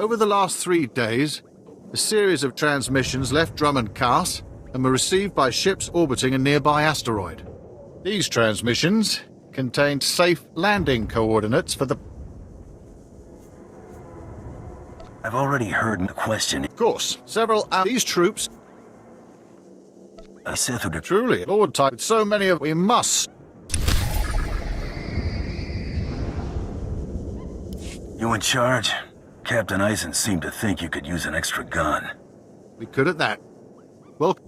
Over the last 3 days, a series of transmissions left Drummond Cast and were received by ships orbiting a nearby asteroid. These transmissions contained safe landing coordinates for the... I've already heard the question. Of course, several of these troops... I said who to... Truly, Lord type with so many of... We must... You in charge? Captain Eisen seemed to think you could use an extra gun. We could at that. Well...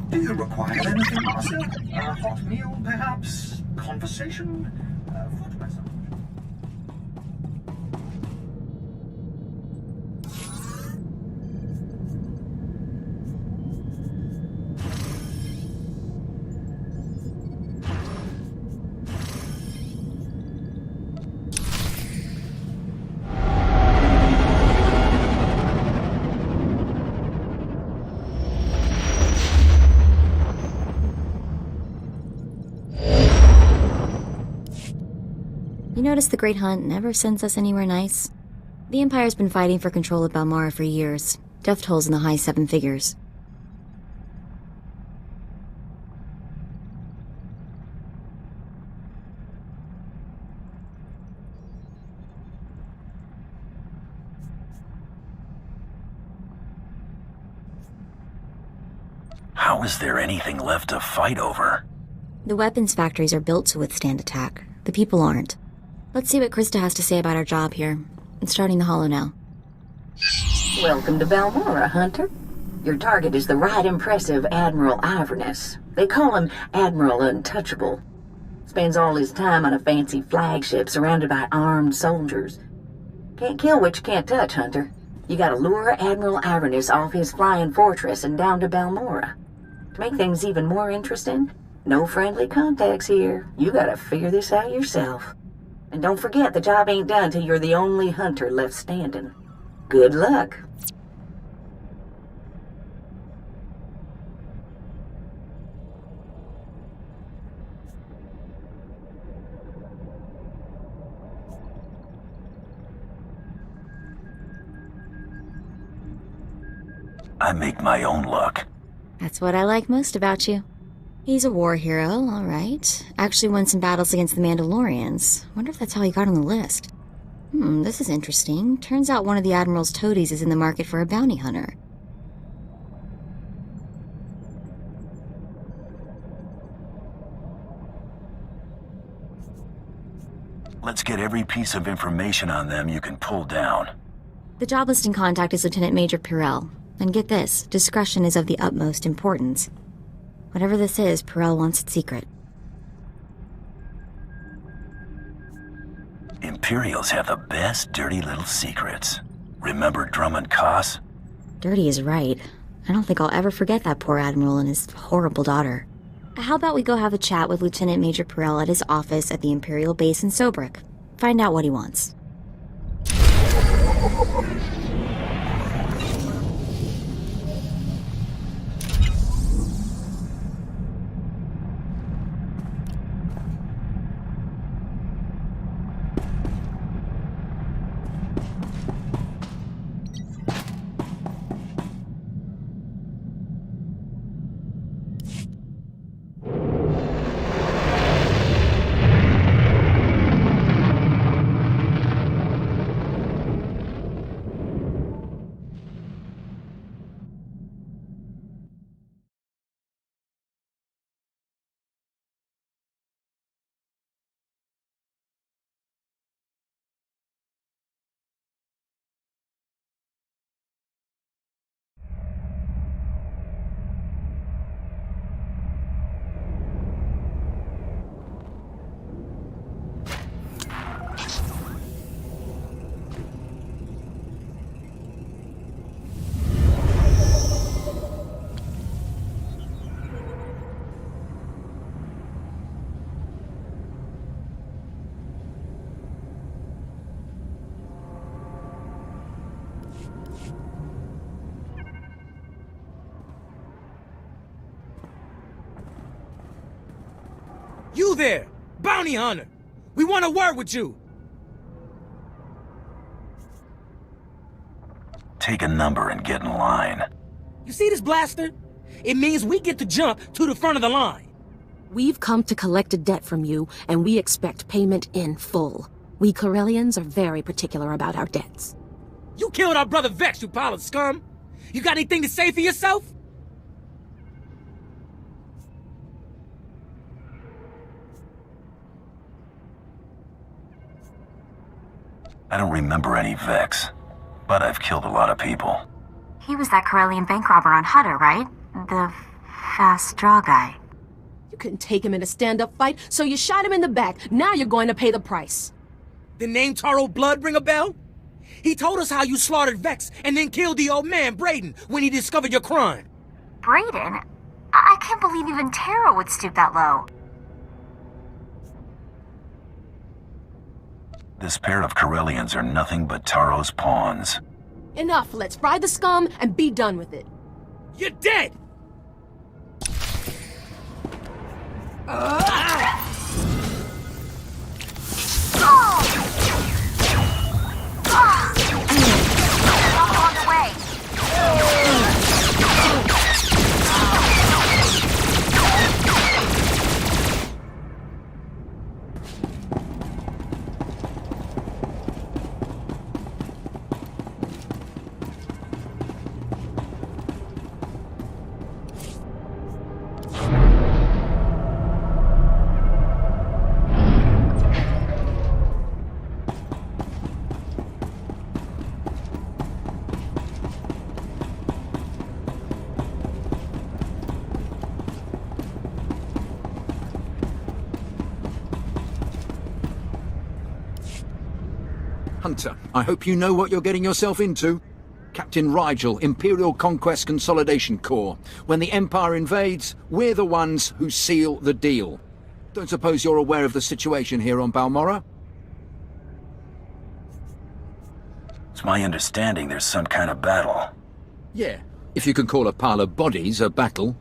Do you require anything, Master? A hot meal, perhaps? Conversation? Foot massage? You notice the Great Hunt never sends us anywhere nice? The Empire's been fighting for control of Balmora for years. Death tolls in the high 7 figures. How is there anything left to fight over? The weapons factories are built to withstand attack. The people aren't. Let's see what Krista has to say about our job here. It's starting the holo now. Welcome to Balmora, Hunter. Your target is the right impressive Admiral Iverness. They call him Admiral Untouchable. Spends all his time on a fancy flagship surrounded by armed soldiers. Can't kill what you can't touch, Hunter. You gotta lure Admiral Iverness off his flying fortress and down to Balmora. To make things even more interesting, no friendly contacts here. You gotta figure this out yourself. And don't forget, the job ain't done till you're the only hunter left standing. Good luck. I make my own luck. That's what I like most about you. He's a war hero, all right. Actually won some battles against the Mandalorians. Wonder if that's how he got on the list. This is interesting. Turns out one of the Admiral's toadies is in the market for a bounty hunter. Let's get every piece of information on them you can pull down. The job listing contact is Lieutenant Major Purell. And get this, discretion is of the utmost importance. Whatever this is, Purell wants it secret. Imperials have the best dirty little secrets. Remember Drummond Koss? Dirty is right. I don't think I'll ever forget that poor Admiral and his horrible daughter. How about we go have a chat with Lieutenant Major Purell at his office at the Imperial base in Sobrik? Find out what he wants. You there! Bounty hunter! We want a word with you! Take a number and get in line. You see this blaster? It means we get to jump to the front of the line. We've come to collect a debt from you, and we expect payment in full. We Corellians are very particular about our debts. You killed our brother Vex, you pile of scum! You got anything to say for yourself? I don't remember any Vex, but I've killed a lot of people. He was that Corellian bank robber on Hutter, right? The fast draw guy. You couldn't take him in a stand-up fight, so you shot him in the back. Now you're going to pay the price. The name Taro Blood ring a bell? He told us how you slaughtered Vex and then killed the old man, Braden, when he discovered your crime. Braden? I can't believe even Taro would stoop that low. This pair of Corellians are nothing but Taro's pawns. Enough, let's fry the scum and be done with it. You're dead! On the way. Hunter, I hope you know what you're getting yourself into. Captain Rigel, Imperial Conquest Consolidation Corps. When the Empire invades, we're the ones who seal the deal. Don't suppose you're aware of the situation here on Balmorra? It's my understanding there's some kind of battle. Yeah, if you can call a pile of bodies a battle.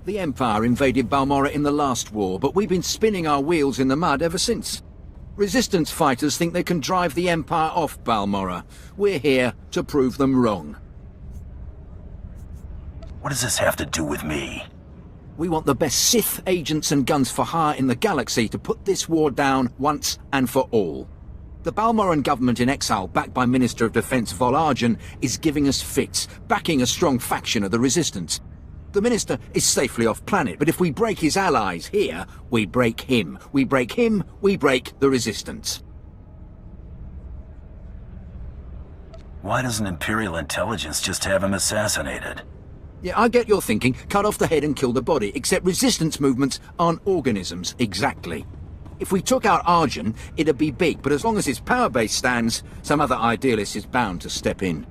The Empire invaded Balmorra in the last war, but we've been spinning our wheels in the mud ever since. Resistance fighters think they can drive the Empire off Balmorra. We're here to prove them wrong. What does this have to do with me? We want the best Sith agents and guns for hire in the galaxy to put this war down once and for all. The Balmoran government in exile, backed by Minister of Defense Vol Argen, is giving us fits, backing a strong faction of the Resistance. The Minister is safely off planet, but if we break his allies here, we break him. We break him, we break the Resistance. Why doesn't Imperial Intelligence just have him assassinated? Yeah, I get your thinking. Cut off the head and kill the body, except resistance movements aren't organisms, exactly. If we took out Arjun, it'd be big, but as long as his power base stands, some other idealist is bound to step in.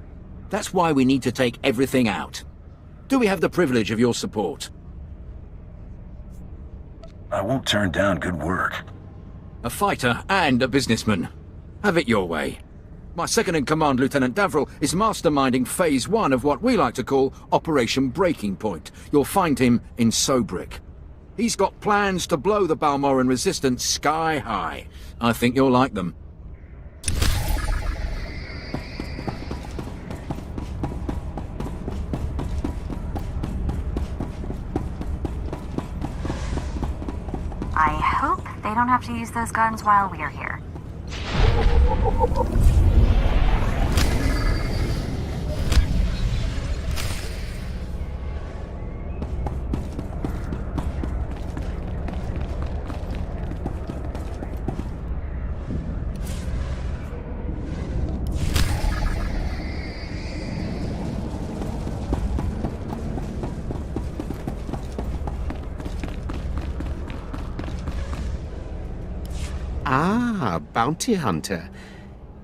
That's why we need to take everything out. Do we have the privilege of your support? I won't turn down good work. A fighter and a businessman. Have it your way. My second-in-command, Lieutenant Davriel, is masterminding Phase 1 of what we like to call Operation Breaking Point. You'll find him in Sobrik. He's got plans to blow the Balmoran resistance sky high. I think you'll like them. I hope they don't have to use those guns while we're here. Ah, bounty hunter.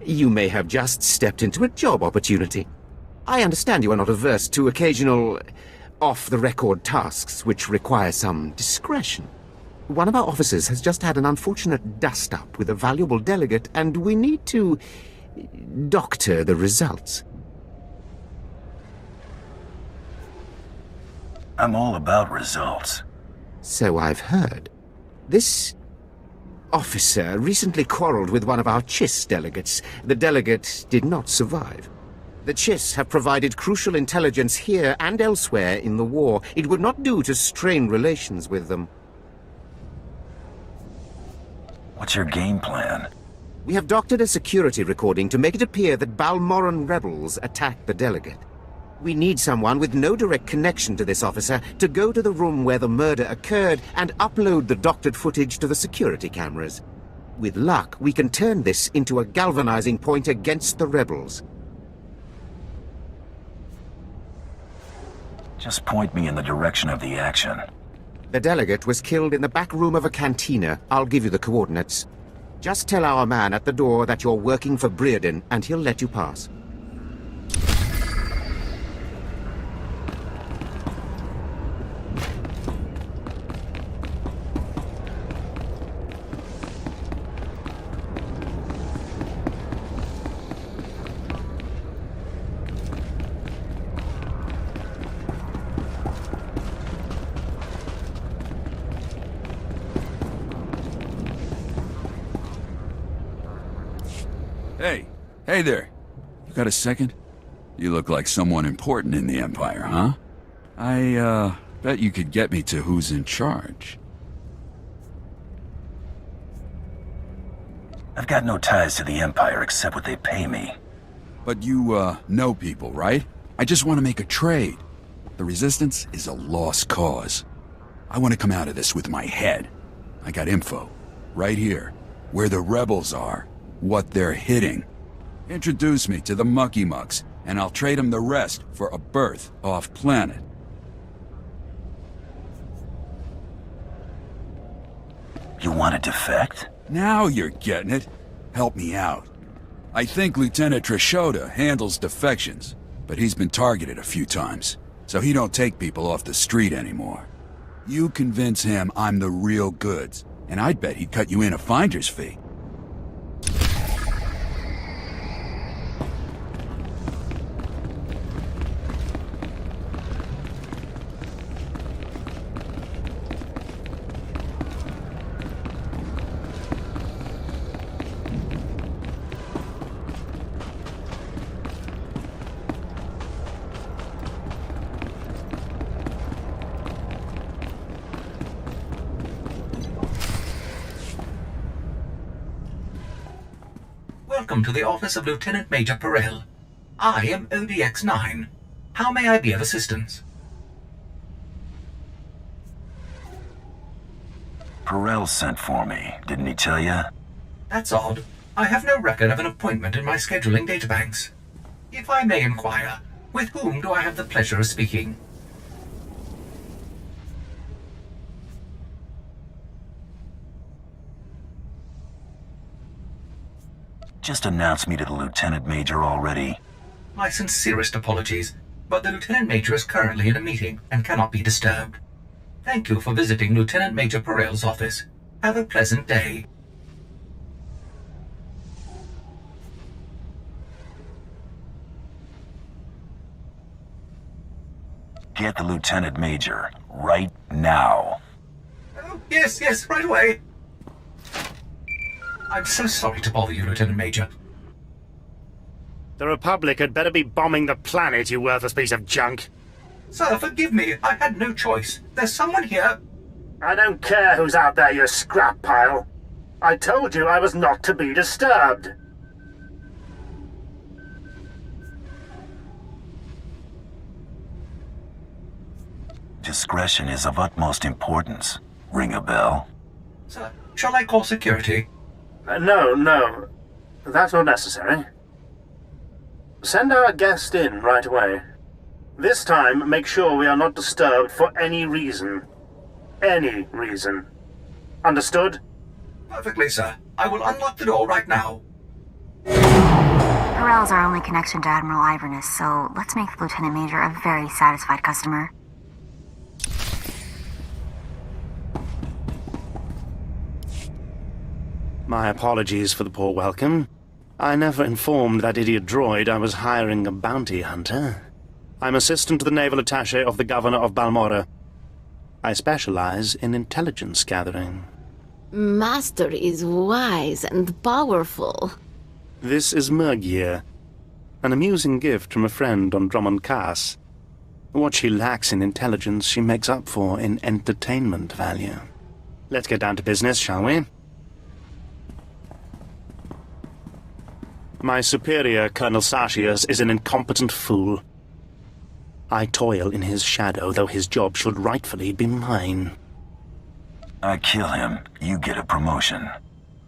You may have just stepped into a job opportunity. I understand you are not averse to occasional off-the-record tasks which require some discretion. One of our officers has just had an unfortunate dust-up with a valuable delegate, and we need to doctor the results. I'm all about results. So I've heard. This officer recently quarreled with one of our Chiss delegates. The delegate did not survive. The Chiss have provided crucial intelligence here and elsewhere in the war. It would not do to strain relations with them. What's your game plan? We have doctored a security recording to make it appear that Balmoran rebels attacked the delegate. We need someone with no direct connection to this officer to go to the room where the murder occurred and upload the doctored footage to the security cameras. With luck, we can turn this into a galvanizing point against the rebels. Just point me in the direction of the action. The delegate was killed in the back room of a cantina. I'll give you the coordinates. Just tell our man at the door that you're working for Breredan, and he'll let you pass. Hey there. You got a second? You look like someone important in the Empire, huh? I, bet you could get me to who's in charge. I've got no ties to the Empire except what they pay me. But you, know people, right? I just want to make a trade. The Resistance is a lost cause. I want to come out of this with my head. I got info. Right here. Where the rebels are. What they're hitting. Introduce me to the Mucky Mucks, and I'll trade them the rest for a berth off-planet. You want to defect? Now you're getting it. Help me out. I think Lieutenant Trishota handles defections, but he's been targeted a few times, so he don't take people off the street anymore. You convince him I'm the real goods, and I'd bet he'd cut you in a finder's fee. Welcome to the office of Lieutenant Major Perel. I am ODX-9. How may I be of assistance? Perel sent for me, didn't he tell you? That's odd. I have no record of an appointment in my scheduling databanks. If I may inquire, with whom do I have the pleasure of speaking? Just announce me to the Lieutenant Major already. My sincerest apologies, but the Lieutenant Major is currently in a meeting and cannot be disturbed. Thank you for visiting Lieutenant Major Perel's office. Have a pleasant day. Get the Lieutenant Major, right now. Oh, yes, right away. I'm so sorry to bother you, Lieutenant Major. The Republic had better be bombing the planet, you worthless piece of junk. Sir, forgive me. I had no choice. There's someone here. I don't care who's out there, you scrap pile. I told you I was not to be disturbed. Discretion is of utmost importance. Ring a bell. Sir, shall I call security? No. That's not necessary. Send our guest in right away. This time, make sure we are not disturbed for any reason. Any reason. Understood? Perfectly, sir. I will unlock the door right now. Perel's our only connection to Admiral Iverness, so let's make the Lieutenant Major a very satisfied customer. My apologies for the poor welcome. I never informed that idiot droid I was hiring a bounty hunter. I'm assistant to the naval attaché of the Governor of Balmora. I specialize in intelligence gathering. Master is wise and powerful. This is Murgier, an amusing gift from a friend on Drummond Cass. What she lacks in intelligence, she makes up for in entertainment value. Let's get down to business, shall we? My superior, Colonel Sartius, is an incompetent fool. I toil in his shadow, though his job should rightfully be mine. I kill him, you get a promotion.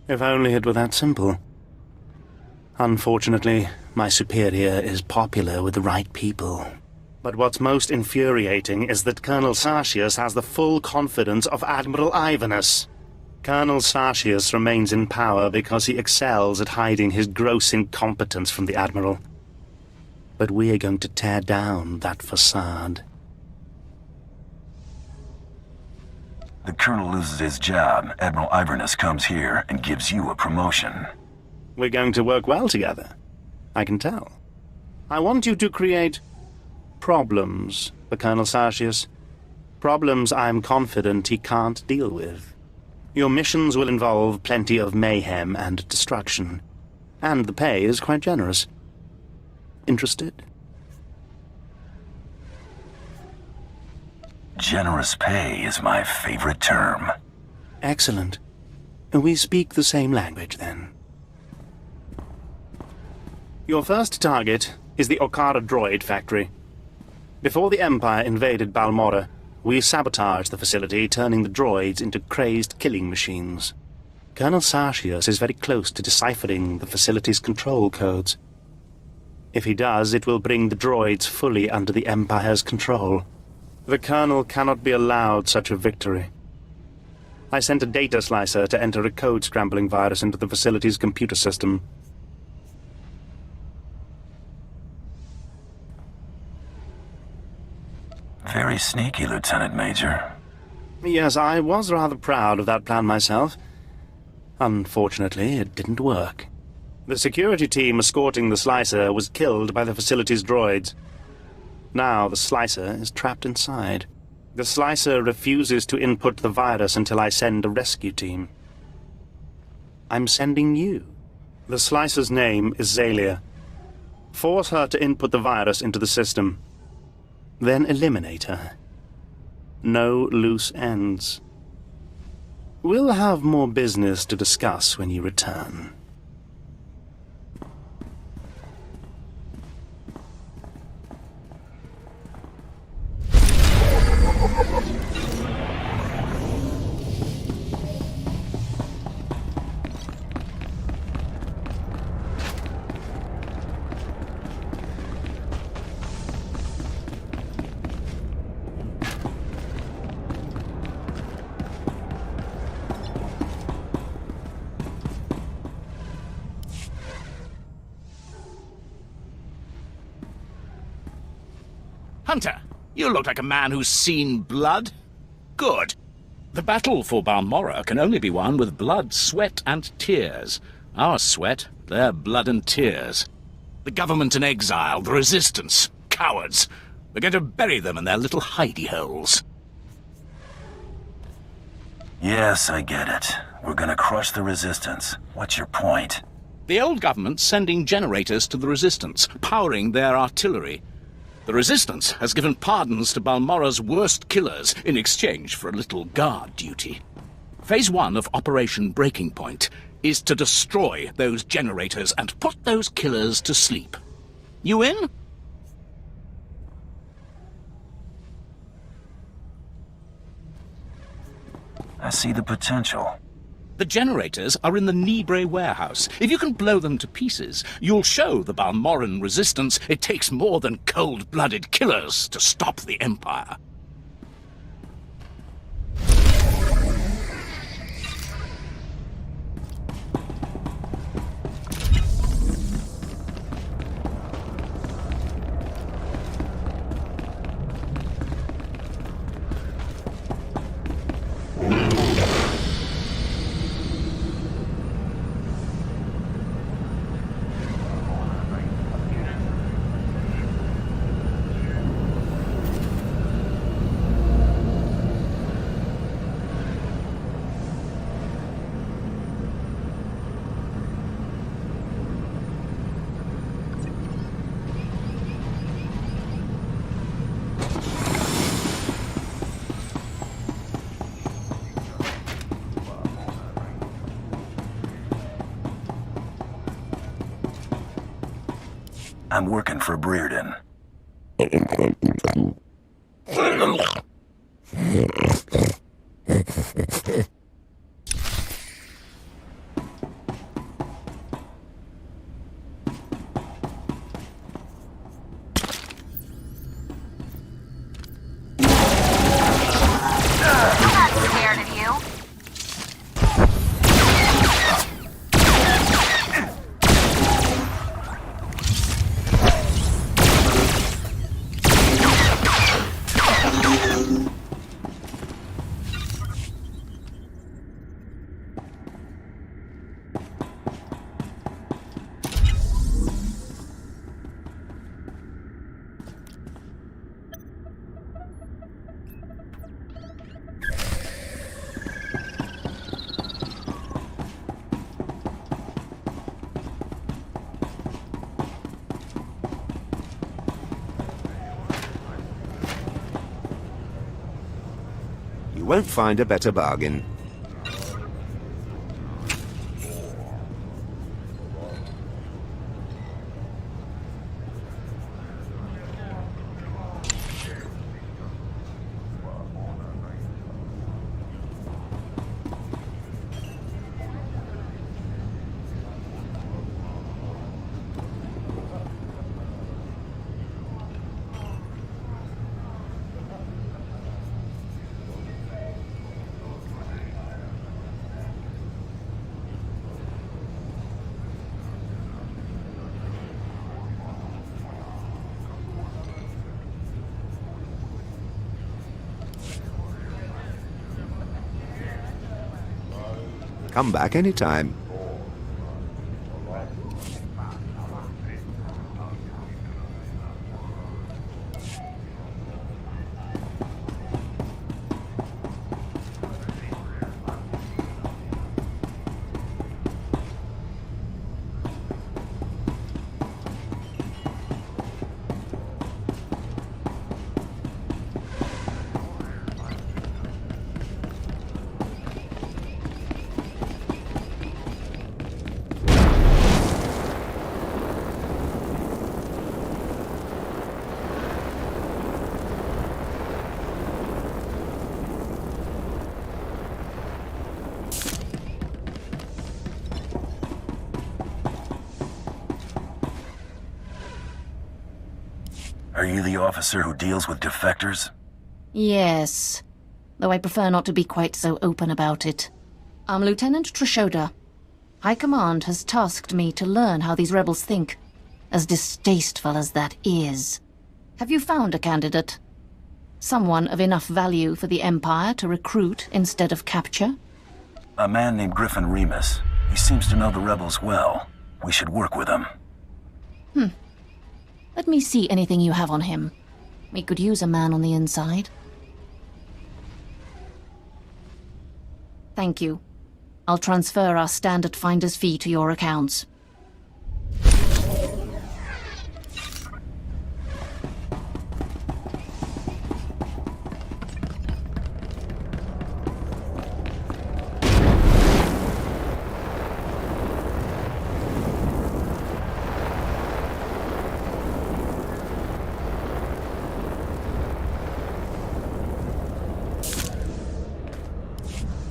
If only it were that simple. Unfortunately, my superior is popular with the right people. But what's most infuriating is that Colonel Sartius has the full confidence of Admiral Iverness. Colonel Sartius remains in power because he excels at hiding his gross incompetence from the Admiral. But we are going to tear down that facade. The Colonel loses his job, Admiral Iverness comes here and gives you a promotion. We're going to work well together. I can tell. I want you to create problems for Colonel Sartius. Problems I'm confident he can't deal with. Your missions will involve plenty of mayhem and destruction. And the pay is quite generous. Interested? Generous pay is my favorite term. Excellent. We speak the same language, then. Your first target is the Okara droid factory. Before the Empire invaded Balmora, we sabotaged the facility, turning the droids into crazed killing machines. Colonel Sartius is very close to deciphering the facility's control codes. If he does, it will bring the droids fully under the Empire's control. The Colonel cannot be allowed such a victory. I sent a data slicer to enter a code-scrambling virus into the facility's computer system. Very sneaky, Lieutenant Major. Yes, I was rather proud of that plan myself. Unfortunately, it didn't work. The security team escorting the slicer was killed by the facility's droids. Now the slicer is trapped inside. The slicer refuses to input the virus until I send a rescue team. I'm sending you. The slicer's name is Zalia. Force her to input the virus into the system. Then eliminate her. No loose ends. We'll have more business to discuss when you return. Hunter, you look like a man who's seen blood. Good. The battle for Balmorra can only be won with blood, sweat, and tears. Our sweat, their blood and tears. The government in exile, the resistance, cowards. We're going to bury them in their little hidey holes. Yes, I get it. We're gonna crush the resistance. What's your point? The old government's sending generators to the resistance, powering their artillery. The resistance has given pardons to Balmorra's worst killers in exchange for a little guard duty. Phase 1 of Operation Breaking Point is to destroy those generators and put those killers to sleep. You in? I see the potential. The generators are in the Nibre warehouse. If you can blow them to pieces, you'll show the Balmorran resistance it takes more than cold-blooded killers to stop the Empire. I'm working for Brereton. You won't find a better bargain. Come back anytime. Are you the officer who deals with defectors? Yes, though I prefer not to be quite so open about it. I'm Lieutenant Trishoda. High Command has tasked me to learn how these rebels think, as distasteful as that is. Have you found a candidate? Someone of enough value for the Empire to recruit instead of capture? A man named Griffin Remus. He seems to know the rebels well. We should work with him. Let me see anything you have on him. We could use a man on the inside. Thank you. I'll transfer our standard finder's fee to your accounts.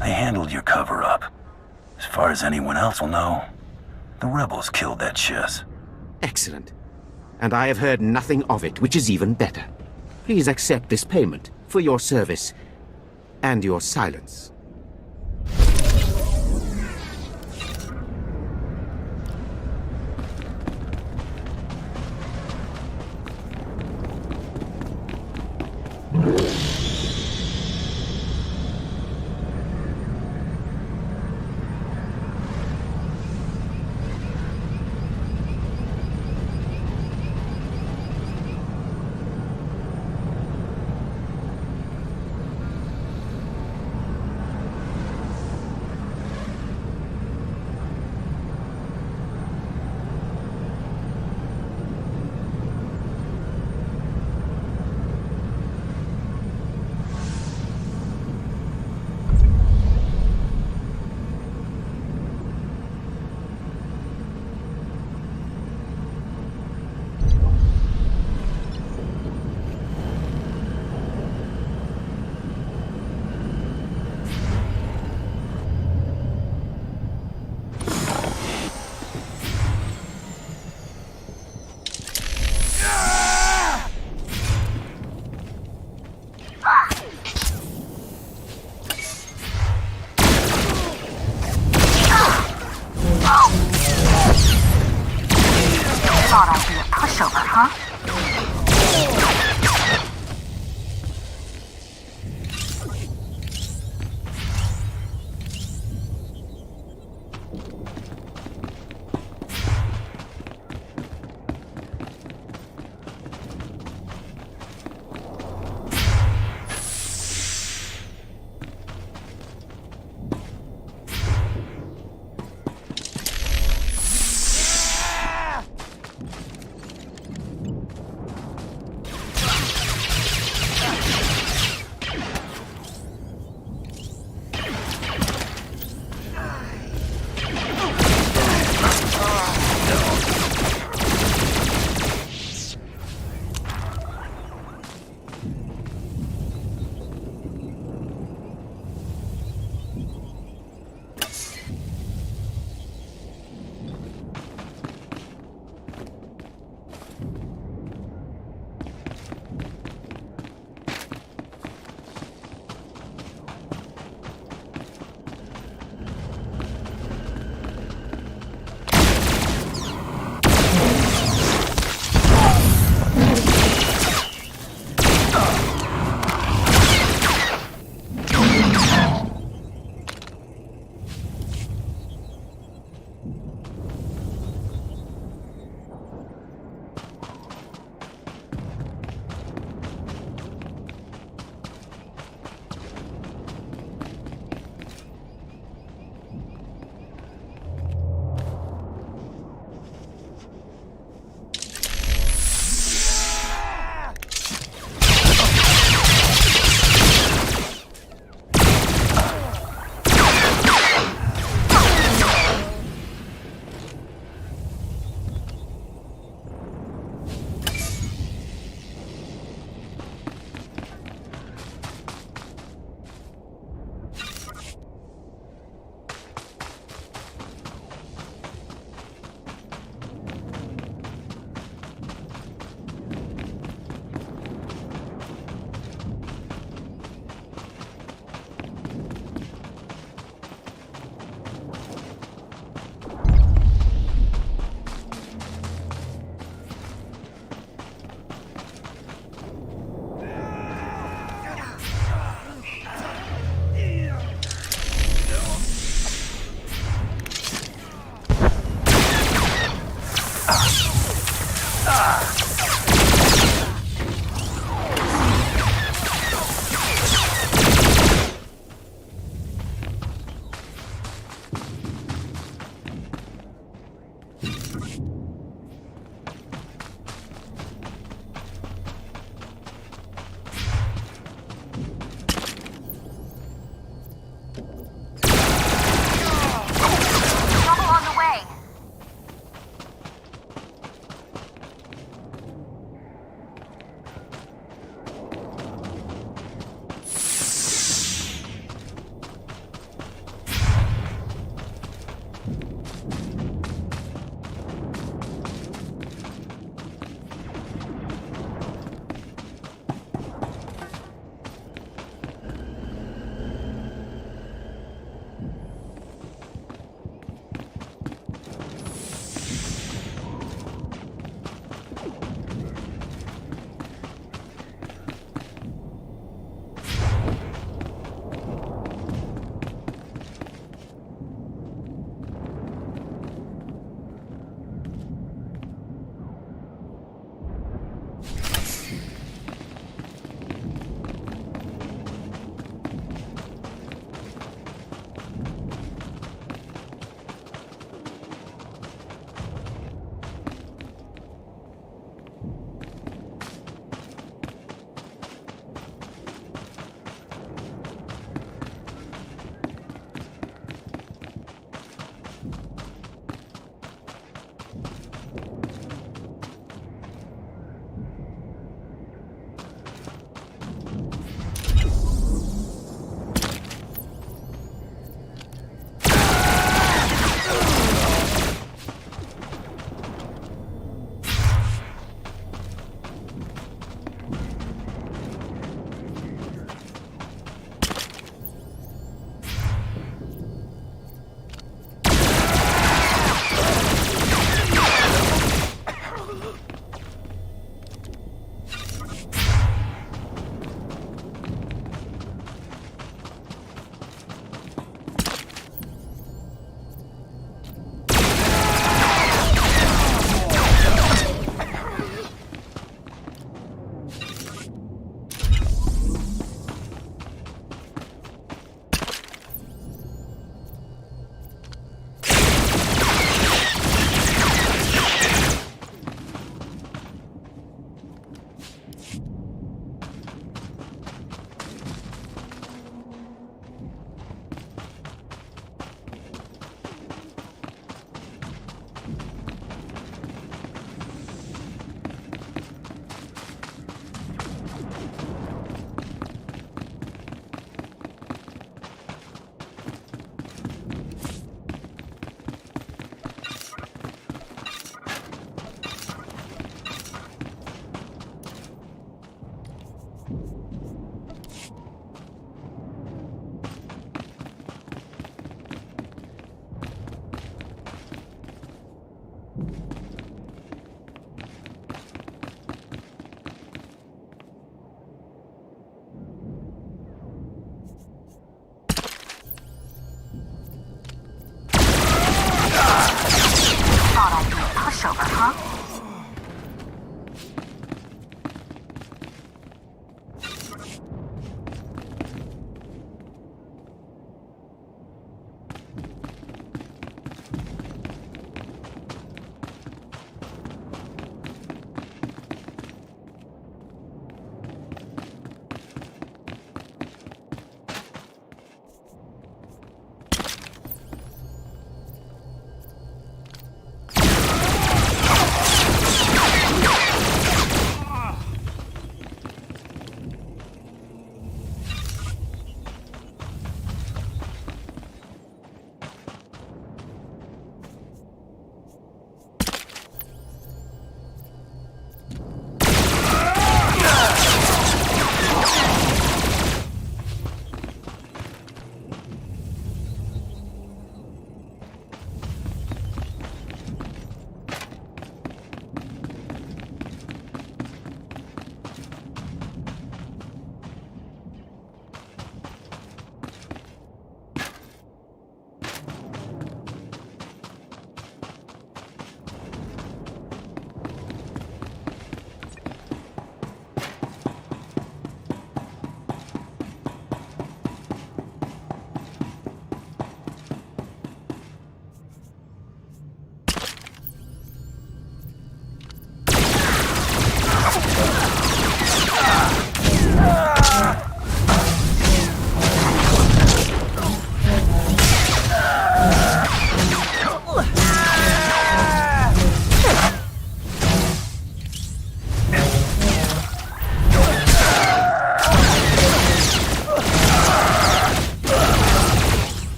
They handled your cover-up. As far as anyone else will know, the rebels killed that shiz. Excellent. And I have heard nothing of it, which is even better. Please accept this payment for your service and your silence.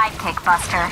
sidekick, Buster.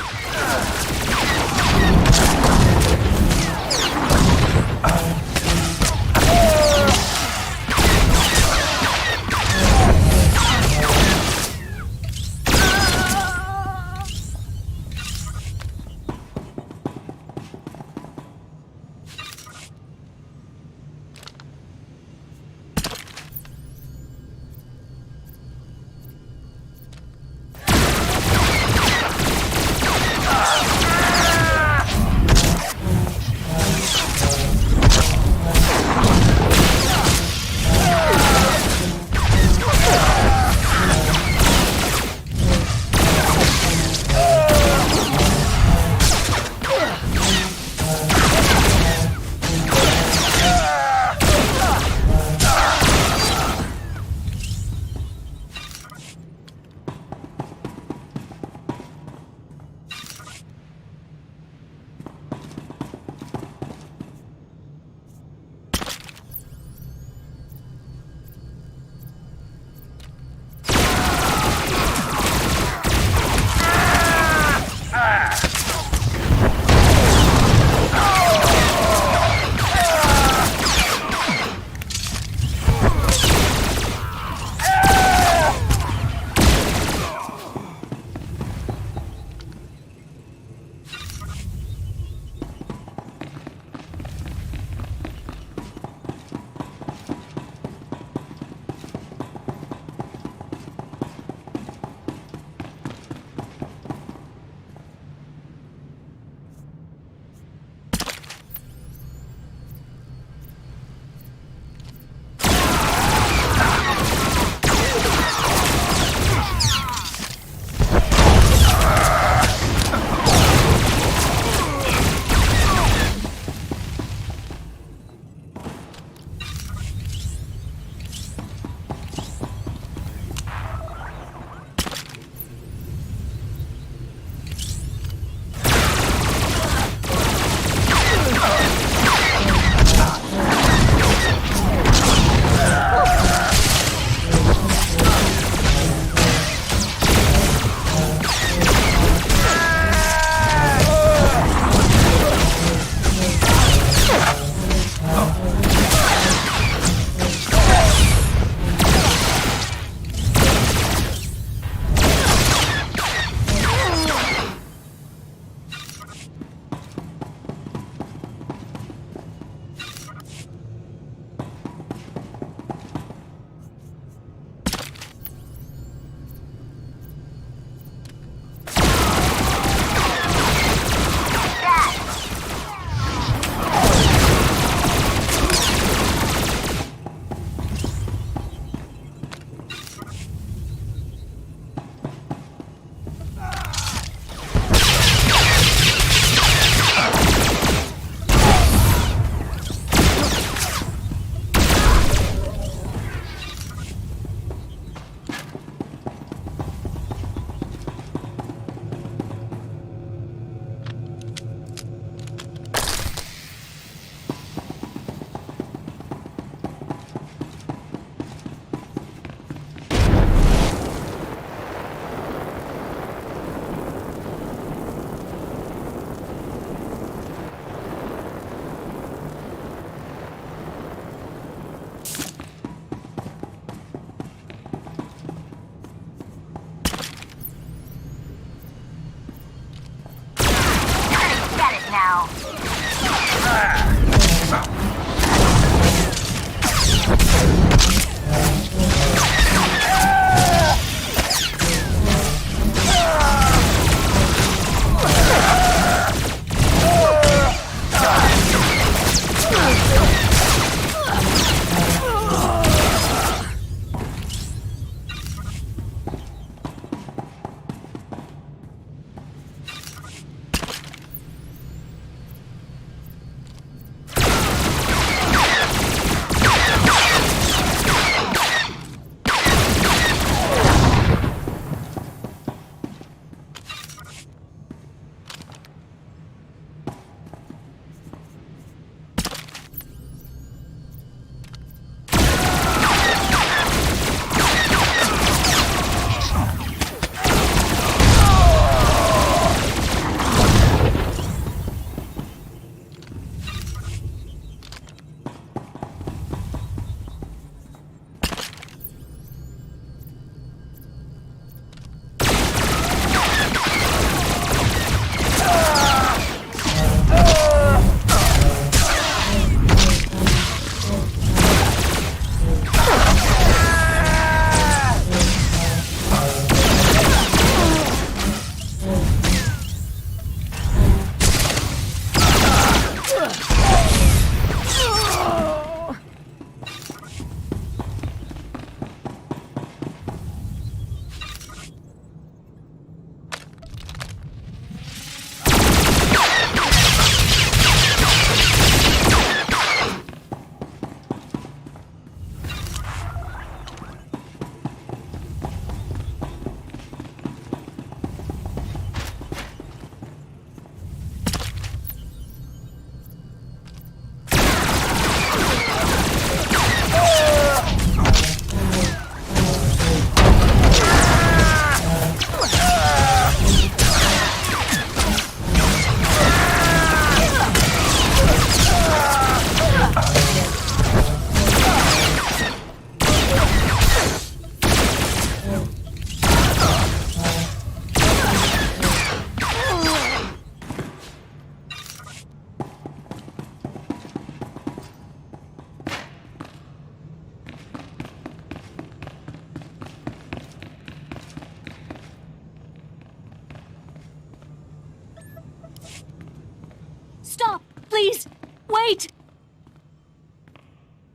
Please, wait!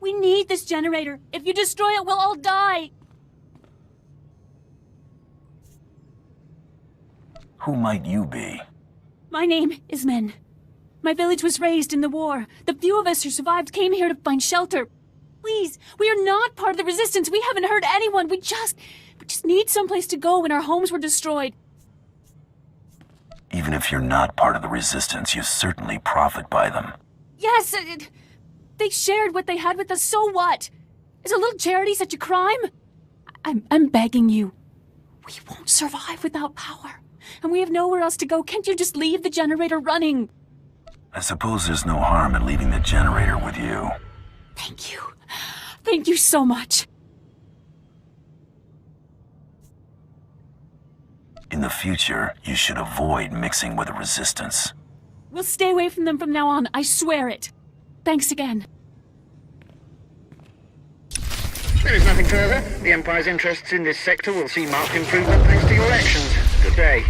We need this generator. If you destroy it, we'll all die. Who might you be? My name is Men. My village was raised in the war. The few of us who survived came here to find shelter. Please, we are not part of the resistance. We haven't hurt anyone. We just need someplace to go when our homes were destroyed. Even if you're not part of the resistance, you certainly profit by them. Yes, they shared what they had with us, so what? Is a little charity such a crime? I'm begging you. We won't survive without power. And we have nowhere else to go. Can't you just leave the generator running? I suppose there's no harm in leaving the generator with you. Thank you. Thank you so much. In the future, you should avoid mixing with the resistance. We'll stay away from them from now on, I swear it. Thanks again. There is nothing further. The Empire's interests in this sector will see marked improvement thanks to your actions. Good day.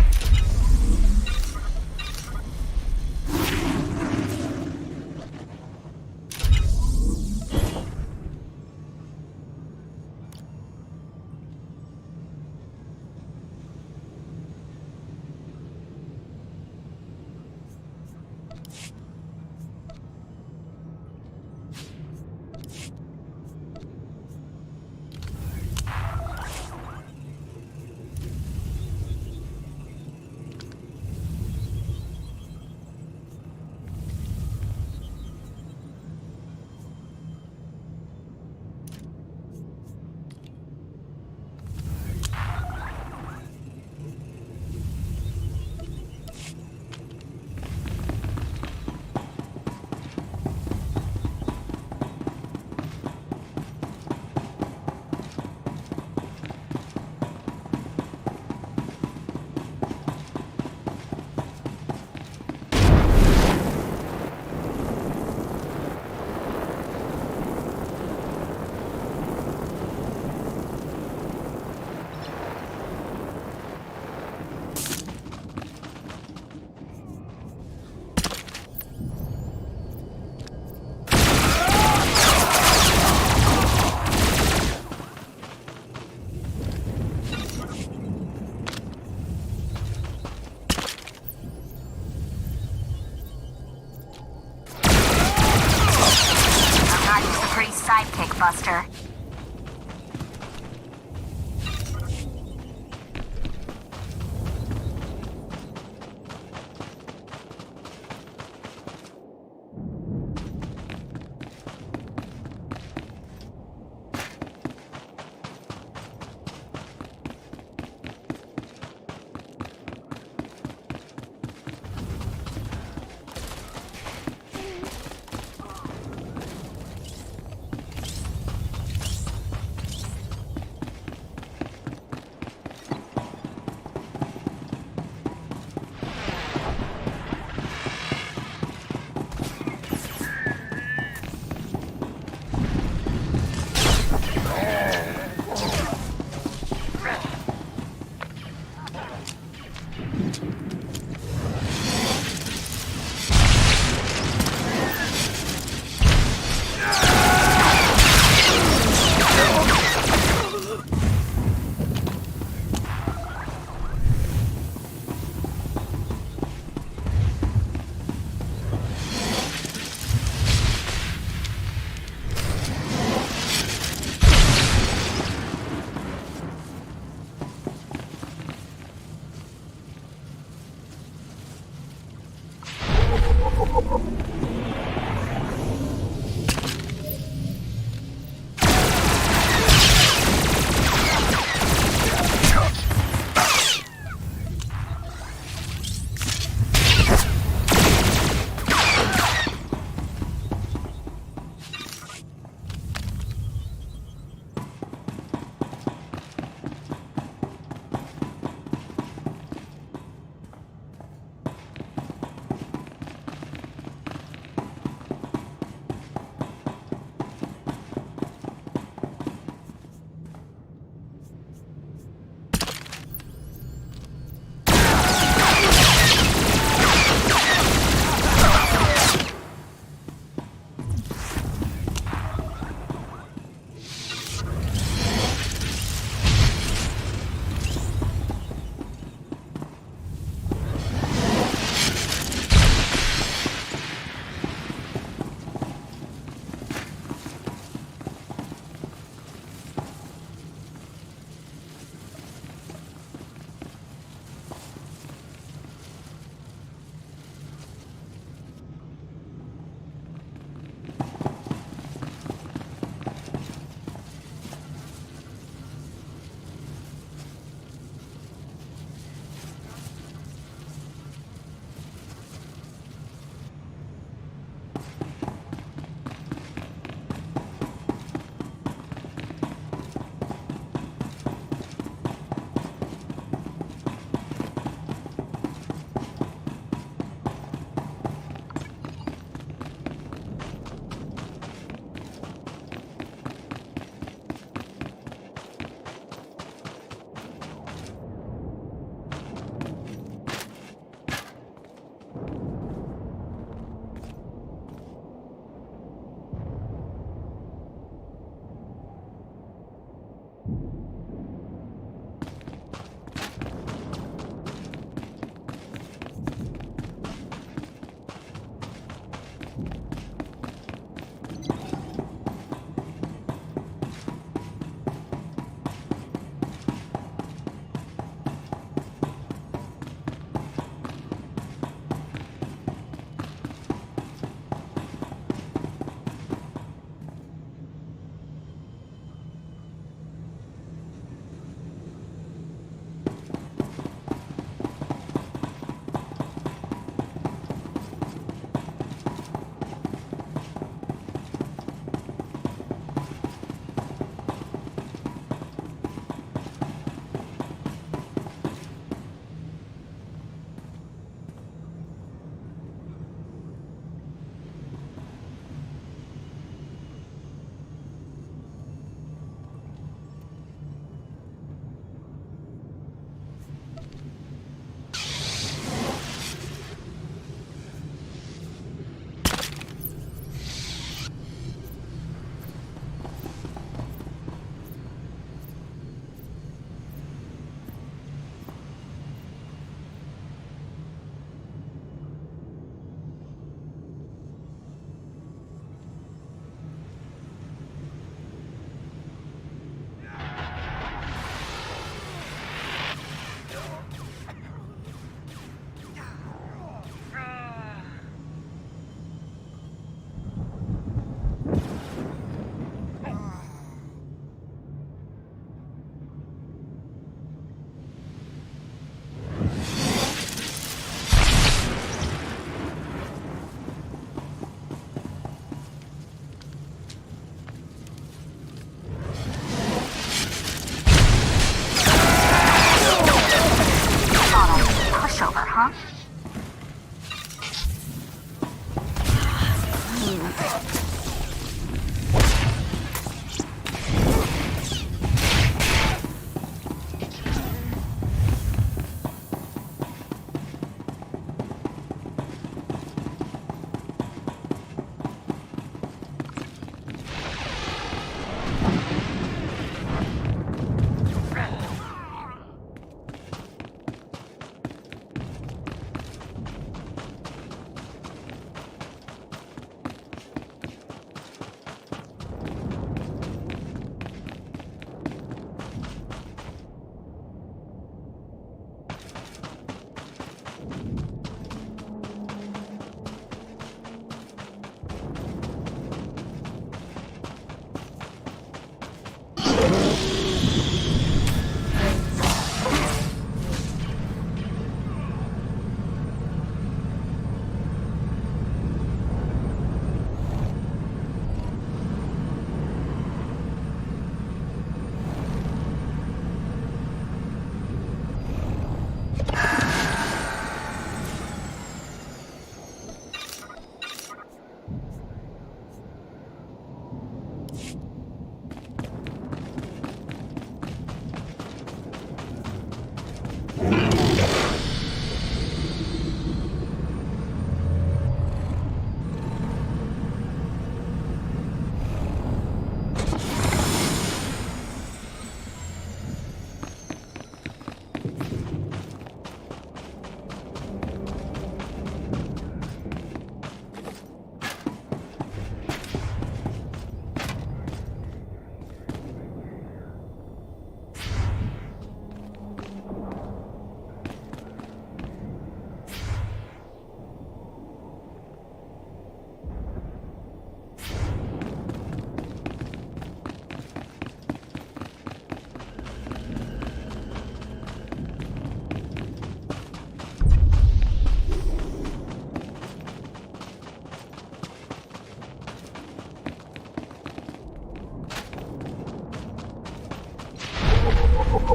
Looks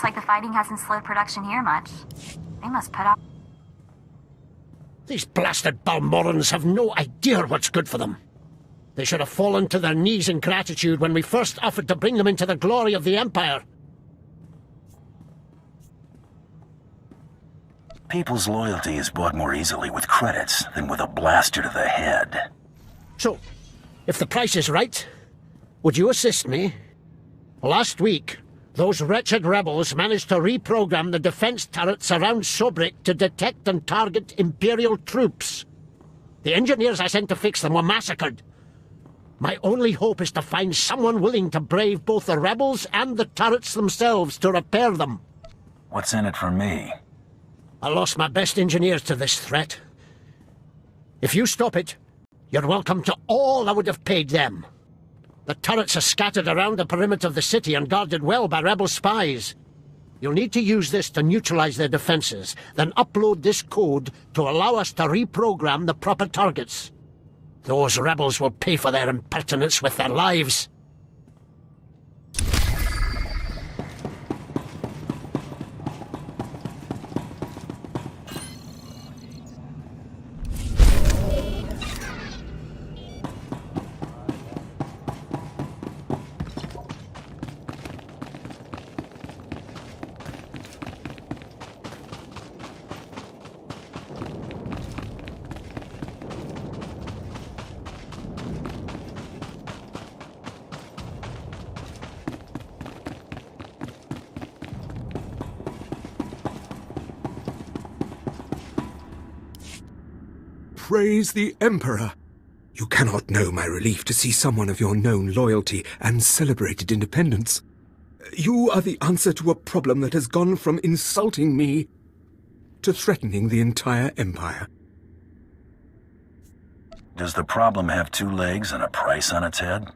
like the fighting hasn't slowed production here much. They must put up... These blasted Balmorans have no idea what's good for them. They should have fallen to their knees in gratitude when we first offered to bring them into the glory of the Empire. People's loyalty is bought more easily with credits than with a blaster to the head. So, if the price is right, would you assist me? Last week, those wretched rebels managed to reprogram the defense turrets around Sobrik to detect and target Imperial troops. The engineers I sent to fix them were massacred. My only hope is to find someone willing to brave both the rebels and the turrets themselves to repair them. What's in it for me? I lost my best engineers to this threat. If you stop it, you're welcome to all I would have paid them. The turrets are scattered around the perimeter of the city and guarded well by rebel spies. You'll need to use this to neutralize their defenses, then upload this code to allow us to reprogram the proper targets. Those rebels will pay for their impertinence with their lives. Praise the Emperor! You cannot know my relief to see someone of your known loyalty and celebrated independence. You are the answer to a problem that has gone from insulting me to threatening the entire Empire. Does the problem have two legs and a price on its head?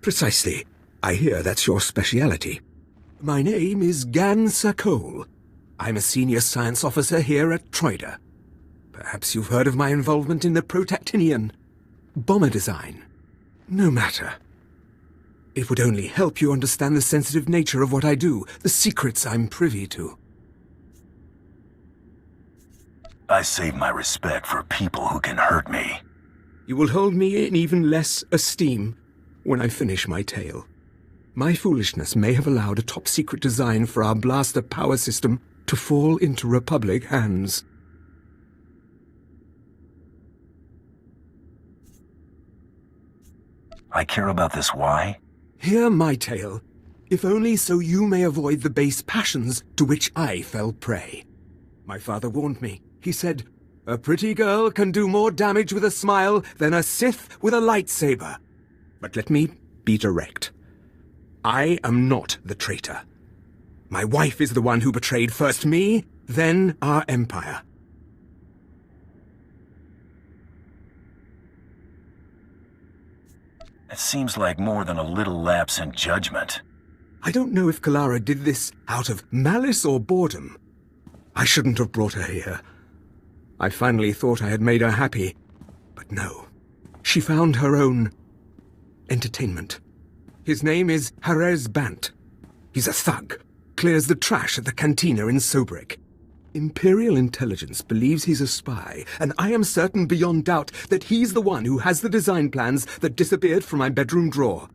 Precisely. I hear that's your speciality. My name is Gan Sakol. I'm a senior science officer here at Troida. Perhaps you've heard of my involvement in the Protactinian bomber design. No matter. It would only help you understand the sensitive nature of what I do, the secrets I'm privy to. I save my respect for people who can hurt me. You will hold me in even less esteem when I finish my tale. My foolishness may have allowed a top-secret design for our blaster power system to fall into Republic hands. I care about this why? Hear my tale, if only so you may avoid the base passions to which I fell prey. My father warned me. He said, "A pretty girl can do more damage with a smile than a Sith with a lightsaber." But let me be direct. I am not the traitor. My wife is the one who betrayed first me, then our empire. It seems like more than a little lapse in judgment. I don't know if Kalara did this out of malice or boredom. I shouldn't have brought her here. I finally thought I had made her happy, but no. She found her own entertainment. His name is Jerez Bant. He's a thug, clears the trash at the cantina in Sobrik. Imperial intelligence believes he's a spy, and I am certain beyond doubt that he's the one who has the design plans that disappeared from my bedroom drawer.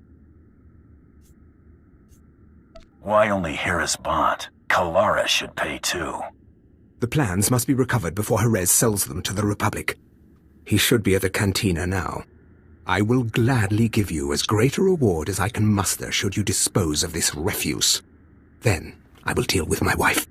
Why only Harris Bont? Kalara should pay too. The plans must be recovered before Jerez sells them to the Republic. He should be at the cantina now. I will gladly give you as great a reward as I can muster should you dispose of this refuse. Then I will deal with my wife.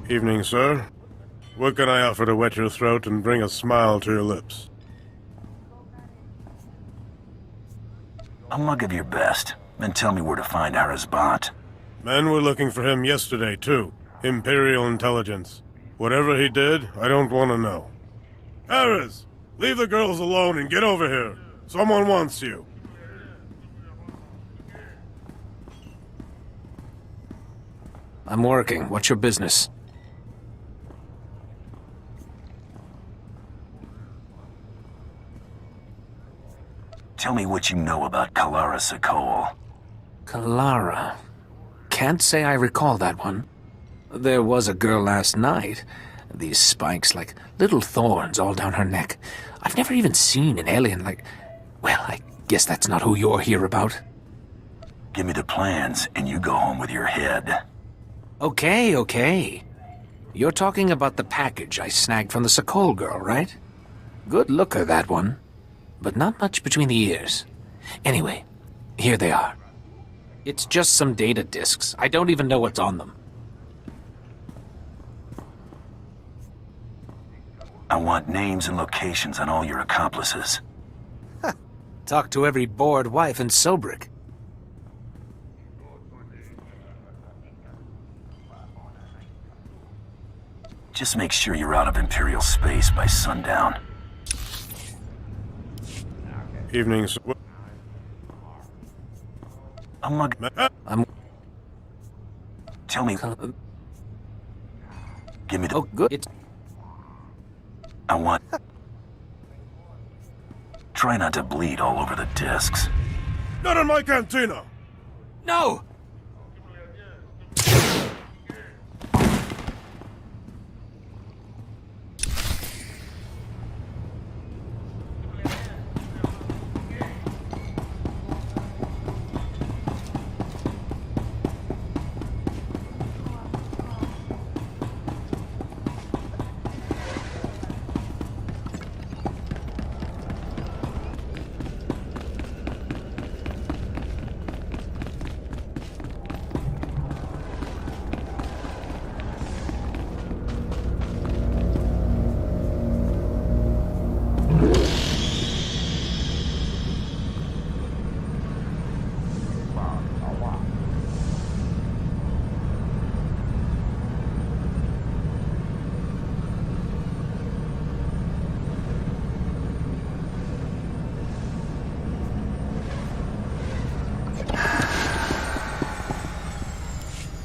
Evening, sir. What can I offer to wet your throat and bring a smile to your lips? A mug of your best, then tell me where to find Arizbot. Men were looking for him yesterday, too. Imperial intelligence. Whatever he did, I don't want to know. Ariz! Leave the girls alone and get over here. Someone wants you. I'm working. What's your business? Tell me what you know about Kalara Sakol. Kalara. Can't say I recall that one. There was a girl last night. These spikes, like little thorns all down her neck. I've never even seen an alien like... Well, I guess that's not who you're here about. Give me the plans, and you go home with your head. Okay. You're talking about the package I snagged from the Sakol girl, right? Good looker, that one. But not much between the ears. Anyway, here they are. It's just some data disks. I don't even know what's on them. I want names and locations on all your accomplices. Talk to every bored wife in Sobrik. Just make sure you're out of Imperial space by sundown. Evening, sir. Tell me. Give me the... Oh, good. I want... Try not to bleed all over the discs. Not in my cantina! No!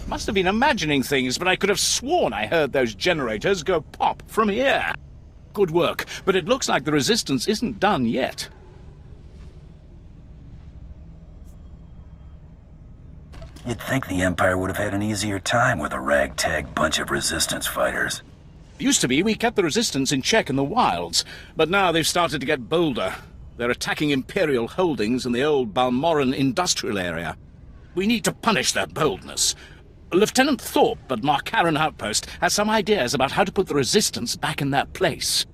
Must have been imagining things, but I could have sworn I heard those generators go pop from here. Good work, but it looks like the resistance isn't done yet. You'd think the Empire would have had an easier time with a ragtag bunch of resistance fighters. Used to be we kept the resistance in check in the wilds, but now they've started to get bolder. They're attacking Imperial holdings in the old Balmoran industrial area. We need to punish their boldness. Lieutenant Thorpe at Markaran Outpost has some ideas about how to put the resistance back in their place.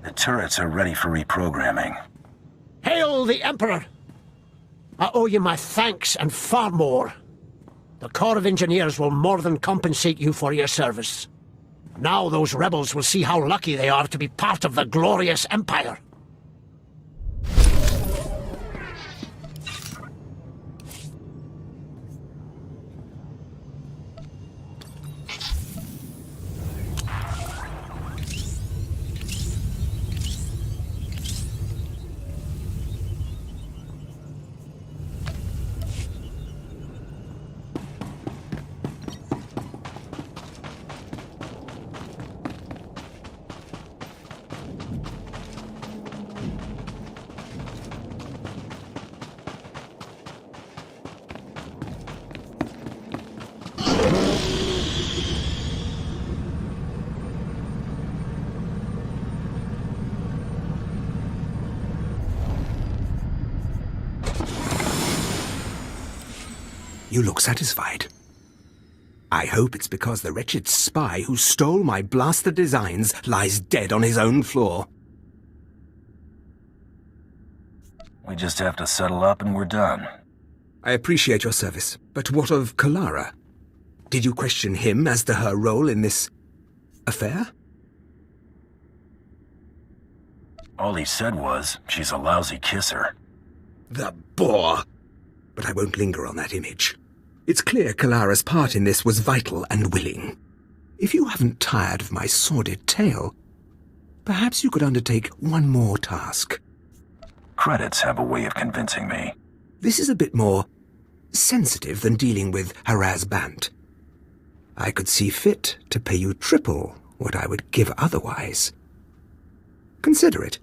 The turrets are ready for reprogramming. Hail the Emperor! I owe you my thanks and far more. The Corps of Engineers will more than compensate you for your service. Now those rebels will see how lucky they are to be part of the glorious Empire. You look satisfied. I hope it's because the wretched spy who stole my blaster designs lies dead on his own floor. We just have to settle up and we're done. I appreciate your service, but what of Kalara? Did you question him as to her role in this affair? All he said was, she's a lousy kisser. The bore! But I won't linger on that image. It's clear Kalara's part in this was vital and willing. If you haven't tired of my sordid tale, perhaps you could undertake one more task. Credits have a way of convincing me. This is a bit more sensitive than dealing with Haraz Bant. I could see fit to pay you triple what I would give otherwise. Consider it.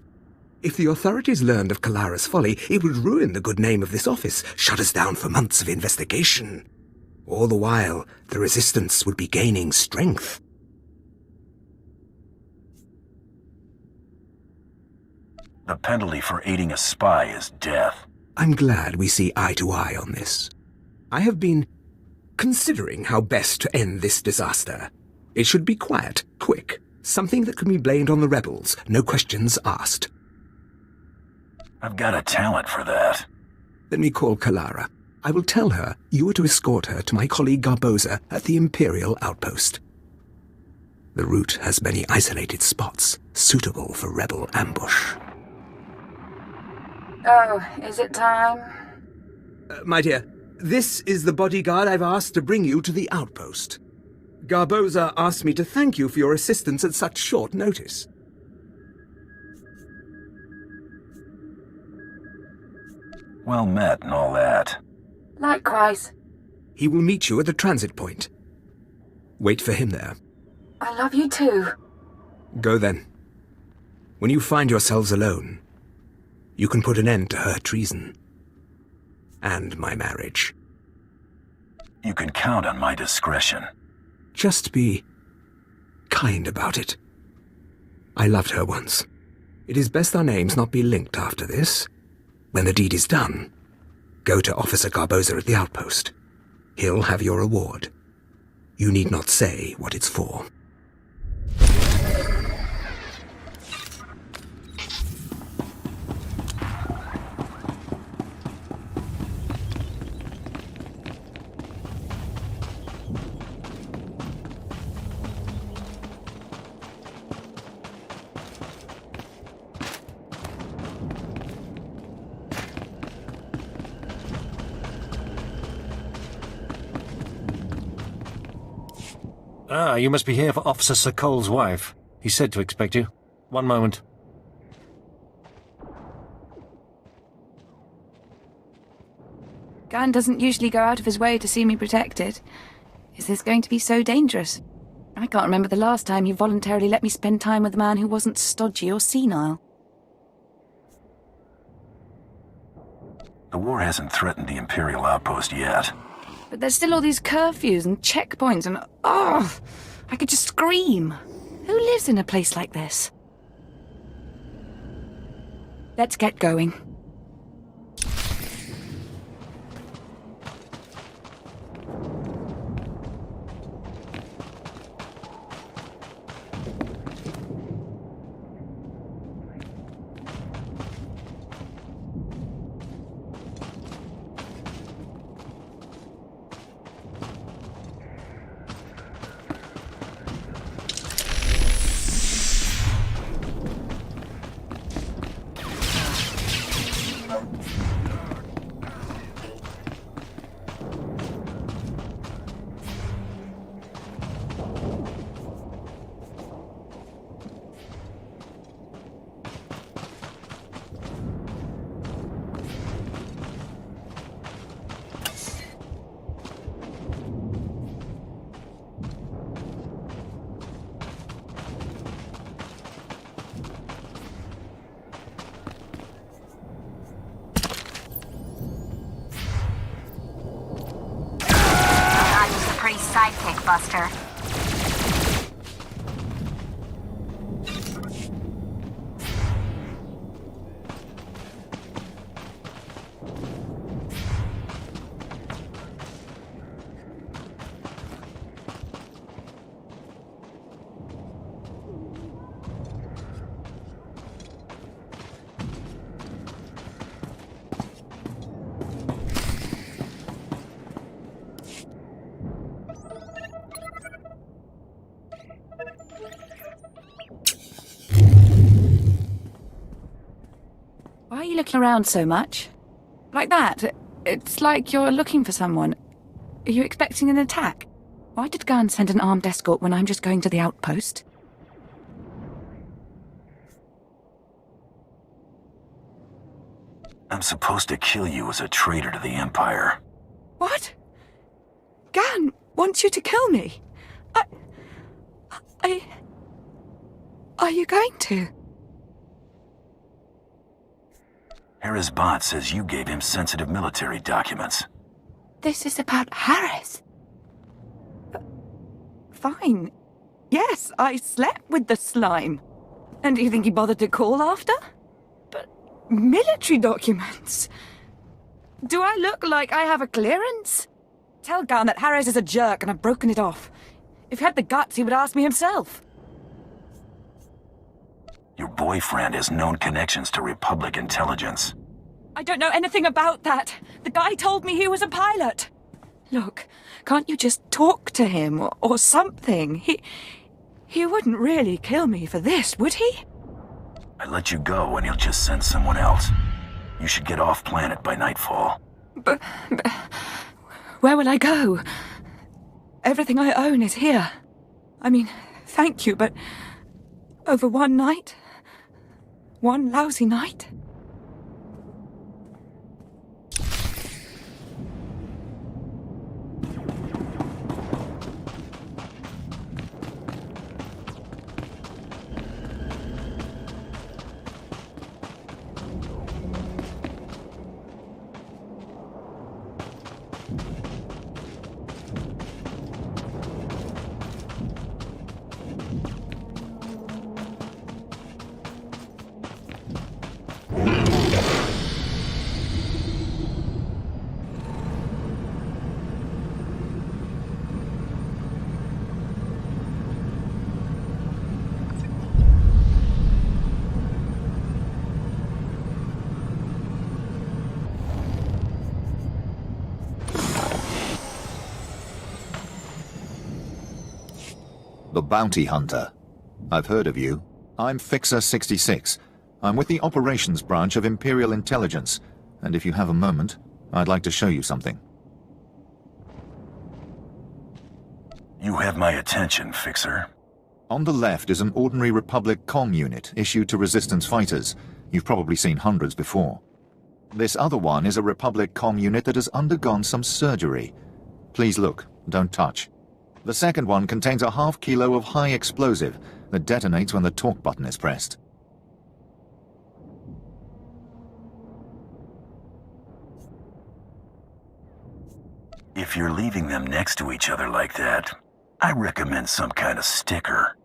If the authorities learned of Kalara's folly, it would ruin the good name of this office, shut us down for months of investigation. All the while, the Resistance would be gaining strength. The penalty for aiding a spy is death. I'm glad we see eye to eye on this. I have been considering how best to end this disaster. It should be quiet, quick, something that can be blamed on the rebels, no questions asked. I've got a talent for that. Let me call Kalara. I will tell her you are to escort her to my colleague Garboza at the Imperial outpost. The route has many isolated spots suitable for rebel ambush. Oh, is it time? My dear, this is the bodyguard I've asked to bring you to the outpost. Garboza asked me to thank you for your assistance at such short notice. Well met and all that. Likewise. He will meet you at the transit point. Wait for him there. I love you too. Go then. When you find yourselves alone, you can put an end to her treason. And my marriage. You can count on my discretion. Just be kind about it. I loved her once. It is best our names not be linked after this. When the deed is done, go to Officer Garboza at the outpost. He'll have your reward. You need not say what it's for. Ah, you must be here for Officer Sokol's wife. He said to expect you. One moment. Gunn doesn't usually go out of his way to see me protected. Is this going to be so dangerous? I can't remember the last time he voluntarily let me spend time with a man who wasn't stodgy or senile. The war hasn't threatened the Imperial outpost yet. But there's still all these curfews and checkpoints and... oh! I could just scream. Who lives in a place like this? Let's get going. Sidekick, Buster. looking around so much? Like that? It's like you're looking for someone. Are you expecting an attack? Why did Gunn send an armed escort when I'm just going to the outpost? I'm supposed to kill you as a traitor to the Empire. What? Gunn wants you to kill me? Are you going to? Harris' bot says you gave him sensitive military documents. This is about Harris. Fine. Yes, I slept with the slime. And do you think he bothered to call after? But military documents? Do I look like I have a clearance? Tell Gunn that Harris is a jerk and I've broken it off. If he had the guts, he would ask me himself. Your boyfriend has known connections to Republic intelligence. I don't know anything about that. The guy told me he was a pilot. Look, can't you just talk to him or something? He wouldn't really kill me for this, would he? I let you go and he'll just send someone else. You should get off planet by nightfall. But where will I go? Everything I own is here. I mean, thank you, but over one night? One lousy night? The Bounty Hunter. I've heard of you. I'm Fixer 66. I'm with the Operations Branch of Imperial Intelligence, and if you have a moment, I'd like to show you something. You have my attention, Fixer. On the left is an ordinary Republic comm unit issued to Resistance fighters. You've probably seen hundreds before. This other one is a Republic comm unit that has undergone some surgery. Please look, don't touch. The second one contains a half kilo of high explosive that detonates when the talk button is pressed. If you're leaving them next to each other like that, I recommend some kind of sticker.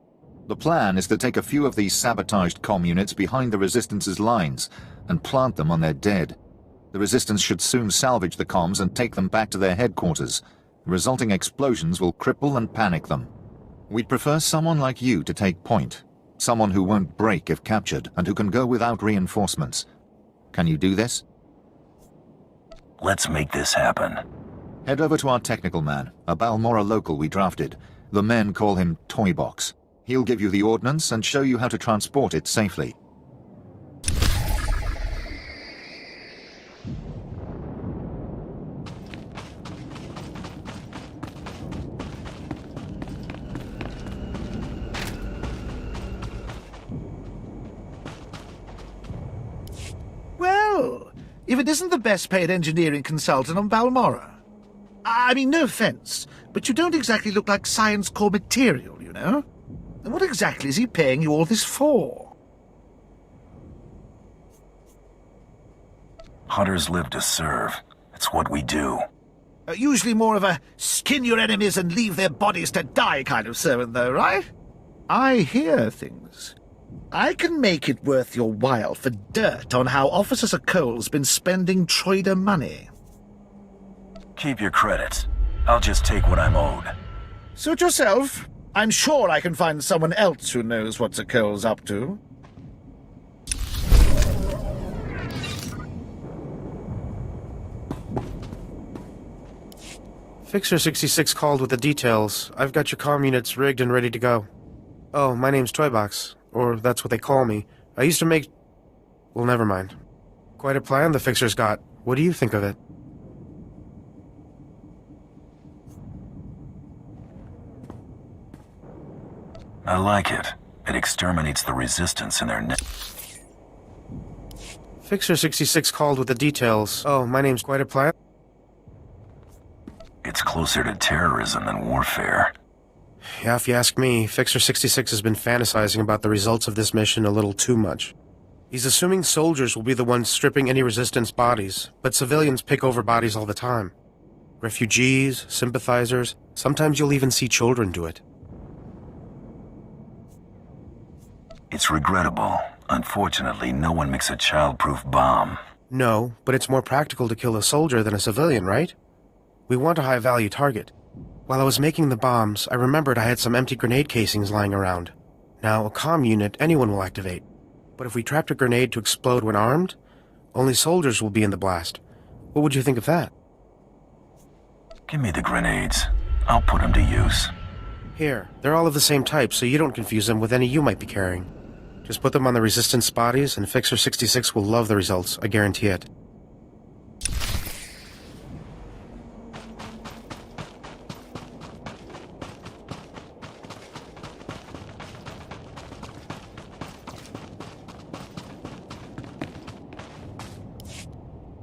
The plan is to take a few of these sabotaged comm units behind the Resistance's lines and plant them on their dead. The Resistance should soon salvage the comms and take them back to their headquarters. The resulting explosions will cripple and panic them. We'd prefer someone like you to take point. Someone who won't break if captured and who can go without reinforcements. Can you do this? Let's make this happen. Head over to our technical man, a Balmora local we drafted. The men call him Toybox. He'll give you the ordnance and show you how to transport it safely. Well, if it isn't the best-paid engineering consultant on Balmora. I mean, no offense, but you don't exactly look like Science Corps material, you know? And what exactly is he paying you all this for? Hunters live to serve. It's what we do. Usually more of a skin your enemies and leave their bodies to die kind of servant, though, right? I hear things. I can make it worth your while for dirt on how Officer Sokol's been spending Troider money. Keep your credits. I'll just take what I'm owed. Suit yourself. I'm sure I can find someone else who knows what Sokol's up to. Fixer 66 called with the details. I've got your comm units rigged and ready to go. Oh, my name's Toybox. Or that's what they call me. I used to make... Well, never mind. Quite a plan the Fixer's got. What do you think of it? I like it. It exterminates the Resistance in their net. Fixer 66 called with the details. Oh, my name's Quite a Plan? It's closer to terrorism than warfare. Yeah, if you ask me, Fixer 66 has been fantasizing about the results of this mission a little too much. He's assuming soldiers will be the ones stripping any Resistance bodies, but civilians pick over bodies all the time. Refugees, sympathizers, sometimes you'll even see children do it. It's regrettable. Unfortunately, no one makes a child-proof bomb. No, but it's more practical to kill a soldier than a civilian, right? We want a high-value target. While I was making the bombs, I remembered I had some empty grenade casings lying around. Now, a comm unit anyone will activate. But if we trapped a grenade to explode when armed, only soldiers will be in the blast. What would you think of that? Give me the grenades. I'll put them to use. Here, they're all of the same type, so you don't confuse them with any you might be carrying. Just put them on the Resistance bodies, and Fixer 66 will love the results, I guarantee it.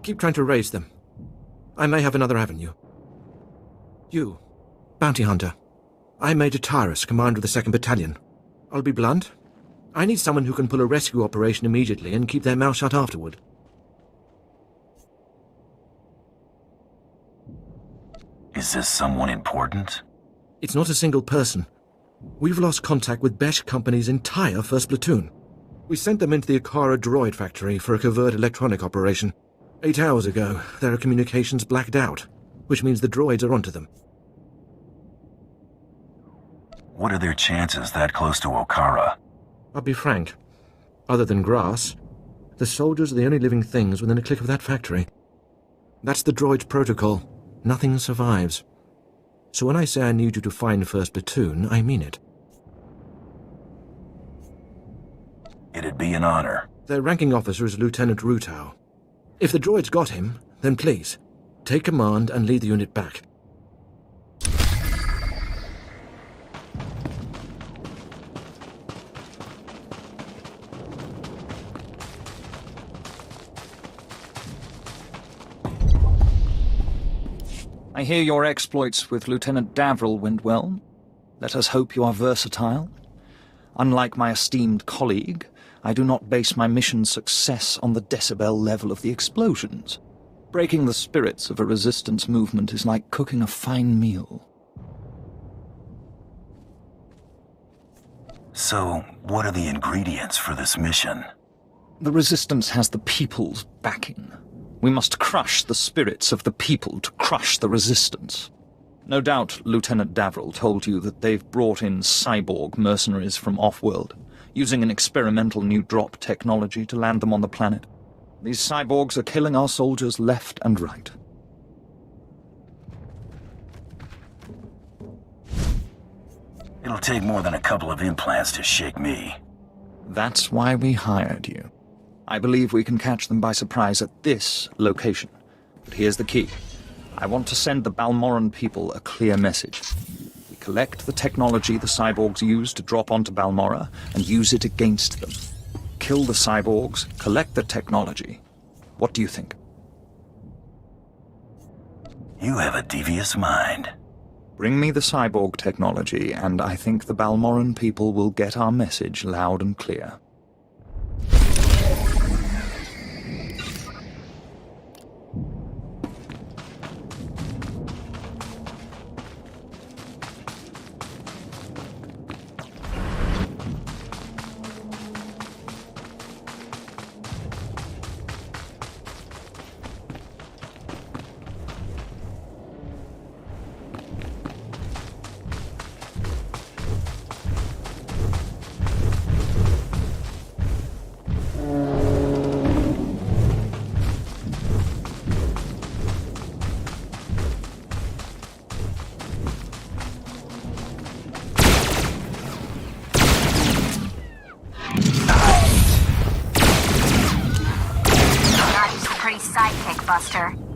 Keep trying to raise them. I may have another avenue. You, Bounty Hunter. I'm Major Tyrus, commander of the 2nd Battalion. I'll be blunt. I need someone who can pull a rescue operation immediately and keep their mouth shut afterward. Is this someone important? It's not a single person. We've lost contact with Besh Company's entire 1st platoon. We sent them into the Akara droid factory for a covert electronic operation. 8 hours ago, their communications blacked out, which means the droids are onto them. What are their chances that close to Okara? I'll be frank. Other than grass, the soldiers are the only living things within a click of that factory. That's the droid's protocol. Nothing survives. So when I say I need you to find 1st Platoon, I mean it. It'd be an honor. Their ranking officer is Lieutenant Rutau. If the droid's got him, then please, take command and lead the unit back. I hear your exploits with Lieutenant Davril went well. Let us hope you are versatile. Unlike my esteemed colleague, I do not base my mission's success on the decibel level of the explosions. Breaking the spirits of a resistance movement is like cooking a fine meal. So, what are the ingredients for this mission? The resistance has the people's backing. We must crush the spirits of the people to crush the resistance. No doubt Lieutenant Davril told you that they've brought in cyborg mercenaries from off-world, using an experimental new drop technology to land them on the planet. These cyborgs are killing our soldiers left and right. It'll take more than a couple of implants to shake me. That's why we hired you. I believe we can catch them by surprise at this location. But here's the key. I want to send the Balmoran people a clear message. We collect the technology the cyborgs use to drop onto Balmora and use it against them. Kill the cyborgs, collect the technology. What do you think? You have a devious mind. Bring me the cyborg technology, and I think the Balmoran people will get our message loud and clear. TheSoulChaser.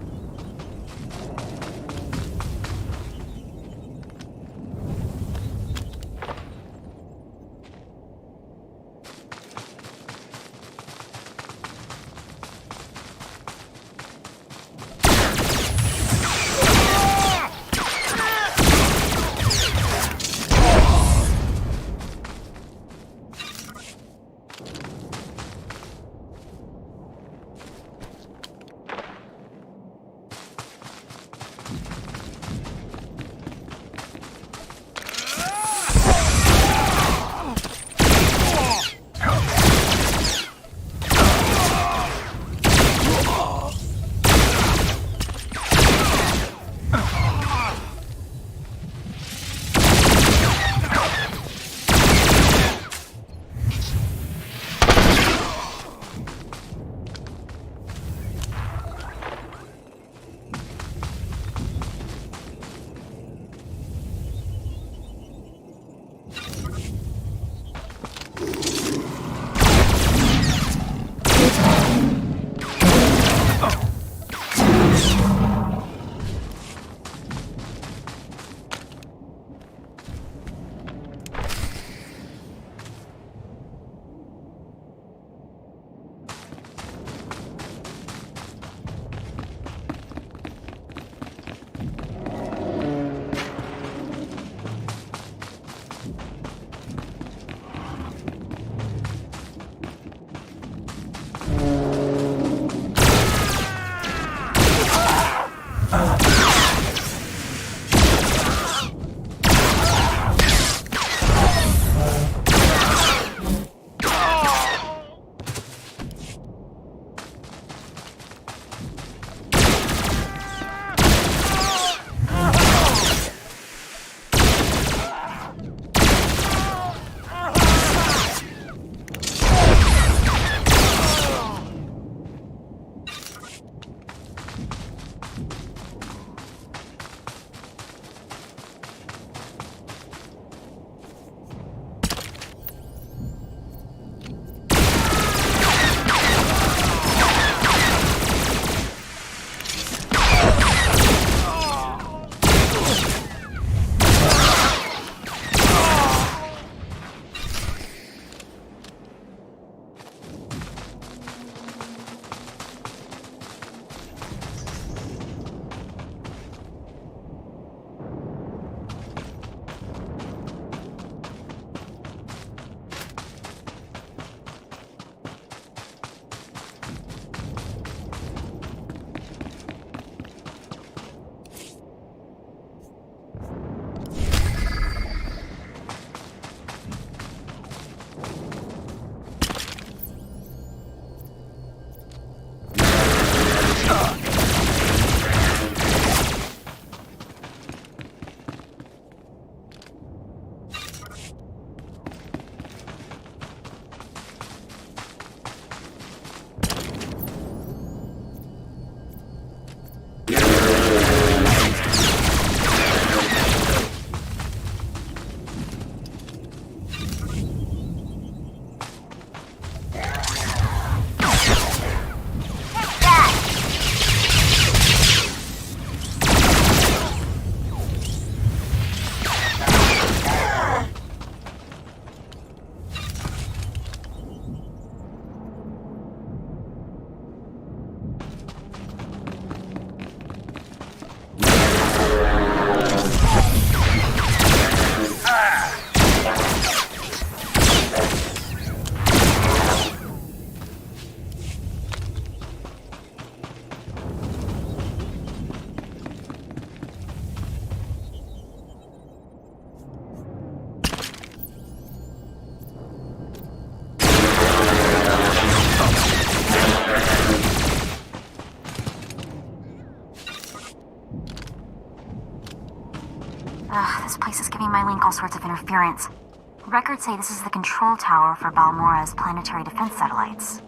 This place is giving my link all sorts of interference. Records say this is the control tower for Balmora's planetary defense satellites.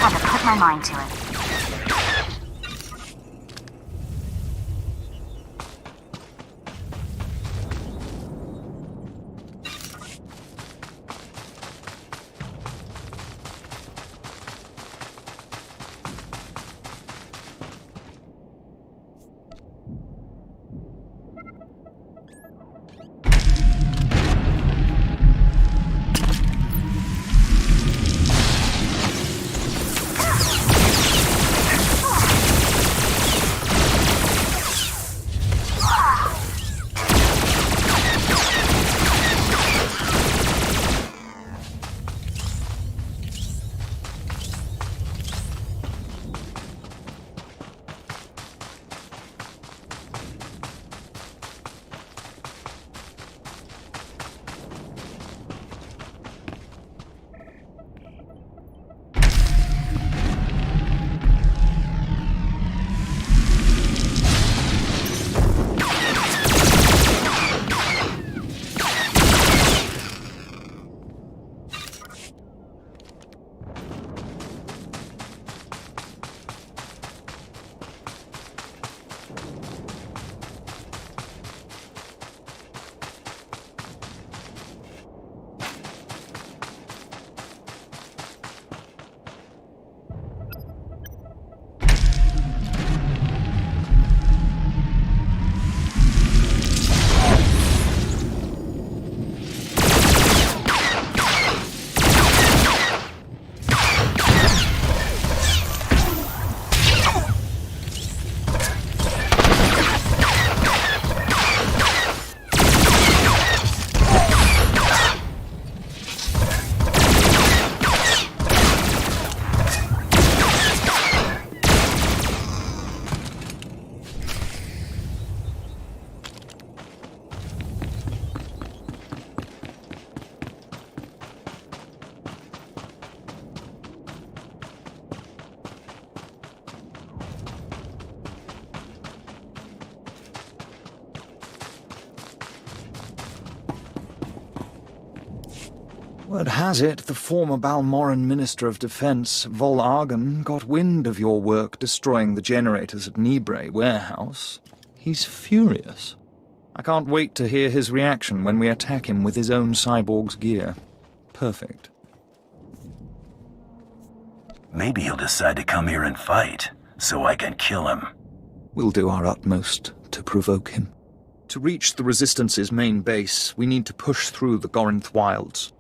Had to put my mind to it. Word has it, the former Balmoran Minister of Defense, Vol Argon, got wind of your work destroying the generators at Nibre warehouse. He's furious. I can't wait to hear his reaction when we attack him with his own cyborg's gear. Perfect. Maybe he'll decide to come here and fight, so I can kill him. We'll do our utmost to provoke him. To reach the Resistance's main base, we need to push through the Gorinth wilds.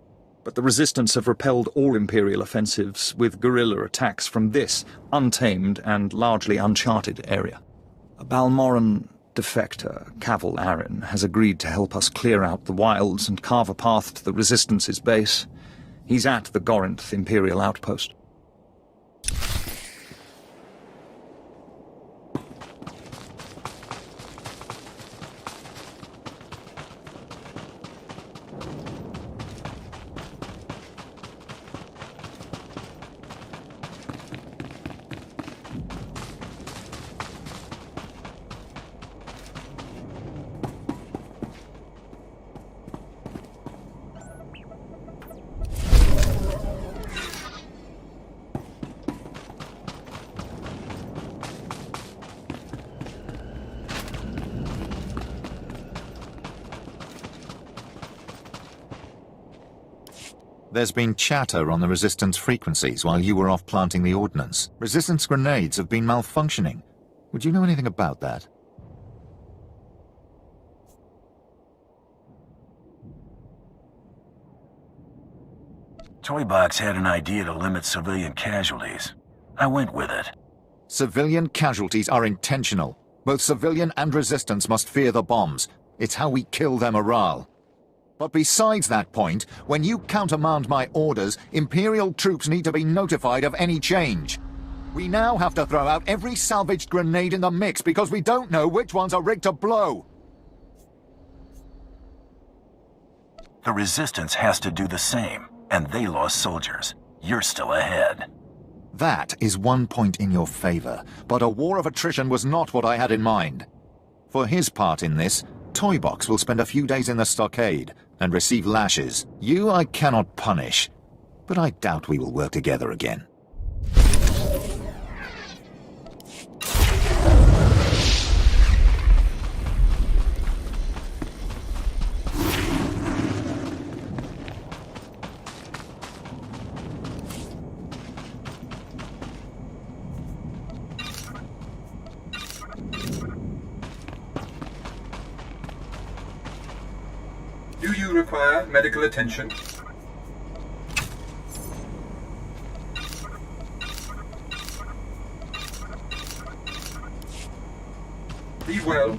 But the Resistance have repelled all Imperial offensives with guerrilla attacks from this untamed and largely uncharted area. A Balmoran defector, Cavil Arryn, has agreed to help us clear out the wilds and carve a path to the Resistance's base. He's at the Gorinth Imperial outpost. There's been chatter on the Resistance frequencies while you were off planting the ordnance. Resistance grenades have been malfunctioning. Would you know anything about that? Toybox had an idea to limit civilian casualties. I went with it. Civilian casualties are intentional. Both civilian and Resistance must fear the bombs. It's how we kill their morale. But besides that point, when you countermand my orders, Imperial troops need to be notified of any change. We now have to throw out every salvaged grenade in the mix because we don't know which ones are rigged to blow. The Resistance has to do the same, and they lost soldiers. You're still ahead. That is one point in your favor, but a war of attrition was not what I had in mind. For his part in this, Toybox will spend a few days in the stockade and receive lashes. You I cannot punish, but I doubt we will work together again. require medical attention? Be well.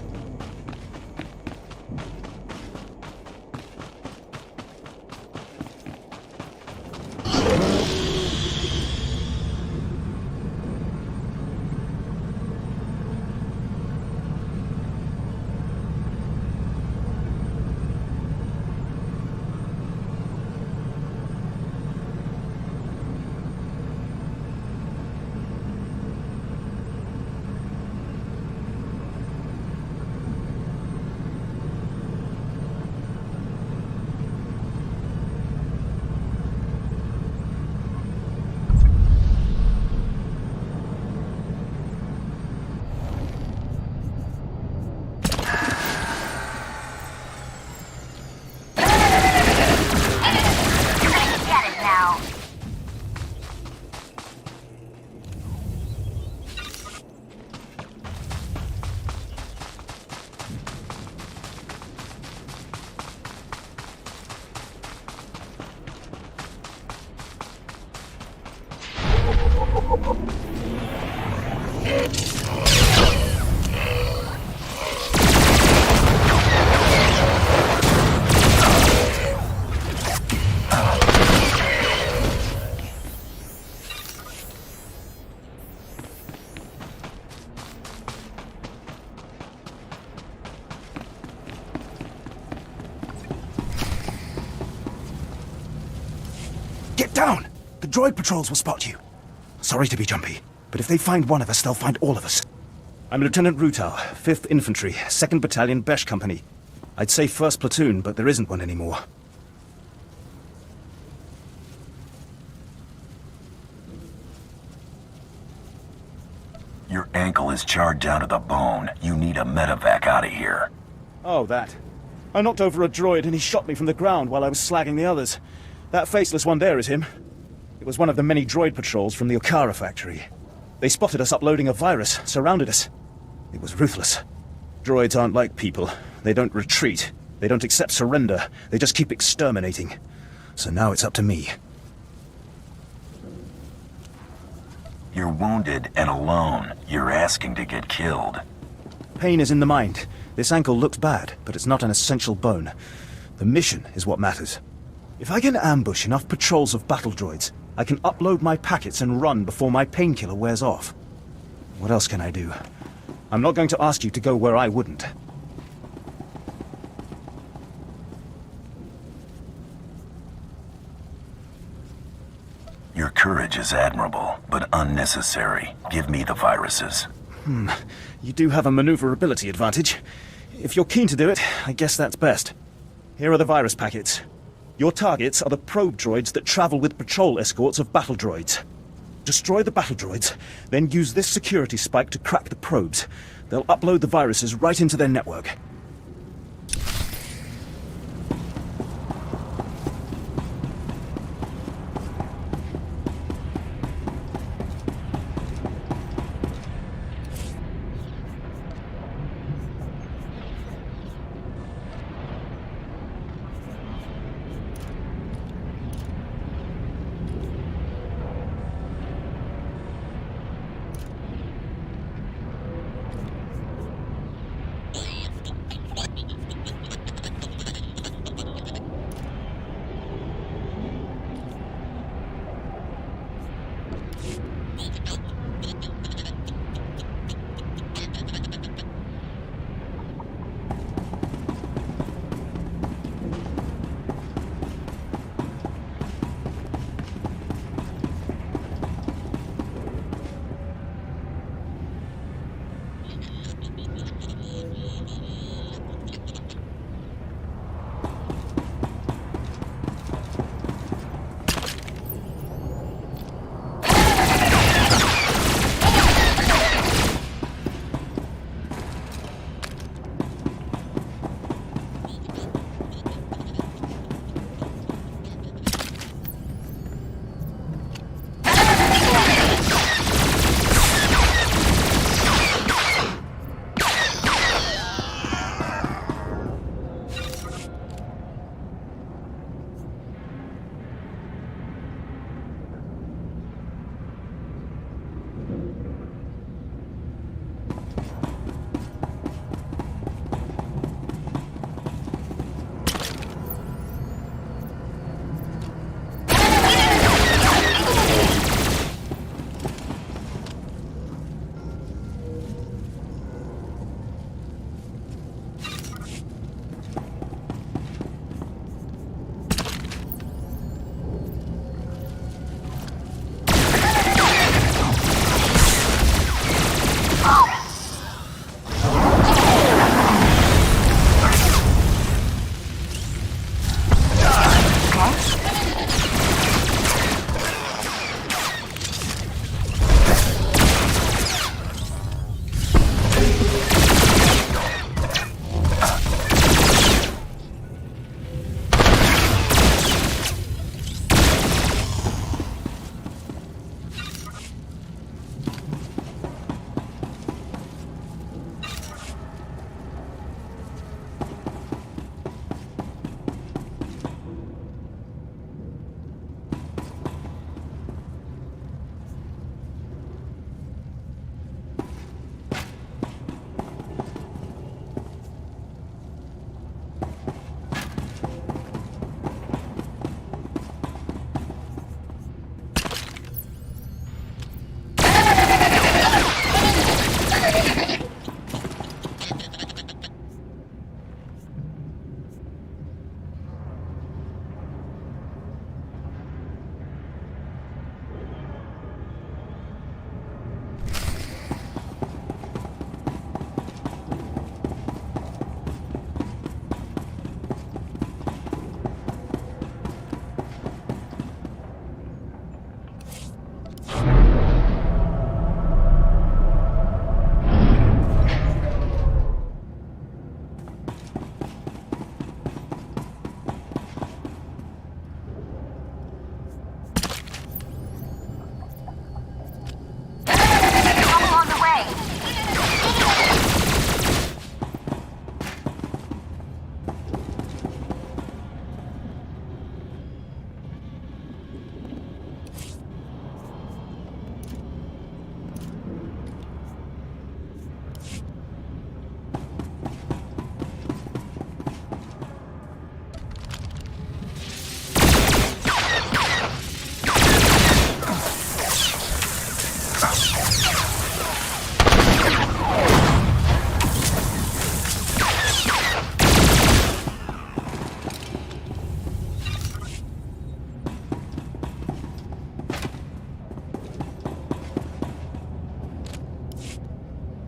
Get down! The droid patrols will spot you. Sorry to be jumpy, but if they find one of us, they'll find all of us. I'm Lieutenant Rutal, 5th Infantry, 2nd Battalion Besh Company. I'd say 1st Platoon, but there isn't one anymore. Your ankle is charred down to the bone. You need a medevac out of here. Oh, that. I knocked over a droid and he shot me from the ground while I was slagging the others. That faceless one there is him. It was one of the many droid patrols from the Okara factory. They spotted us uploading a virus, surrounded us. It was ruthless. Droids aren't like people. They don't retreat. They don't accept surrender. They just keep exterminating. So now it's up to me. You're wounded and alone. You're asking to get killed. Pain is in the mind. This ankle looks bad, but it's not an essential bone. The mission is what matters. If I can ambush enough patrols of battle droids, I can upload my packets and run before my painkiller wears off. What else can I do? I'm not going to ask you to go where I wouldn't. Your courage is admirable, but unnecessary. Give me the viruses. You do have a maneuverability advantage. If you're keen to do it, I guess that's best. Here are the virus packets. Your targets are the probe droids that travel with patrol escorts of battle droids. Destroy the battle droids, then use this security spike to crack the probes. They'll upload the viruses right into their network.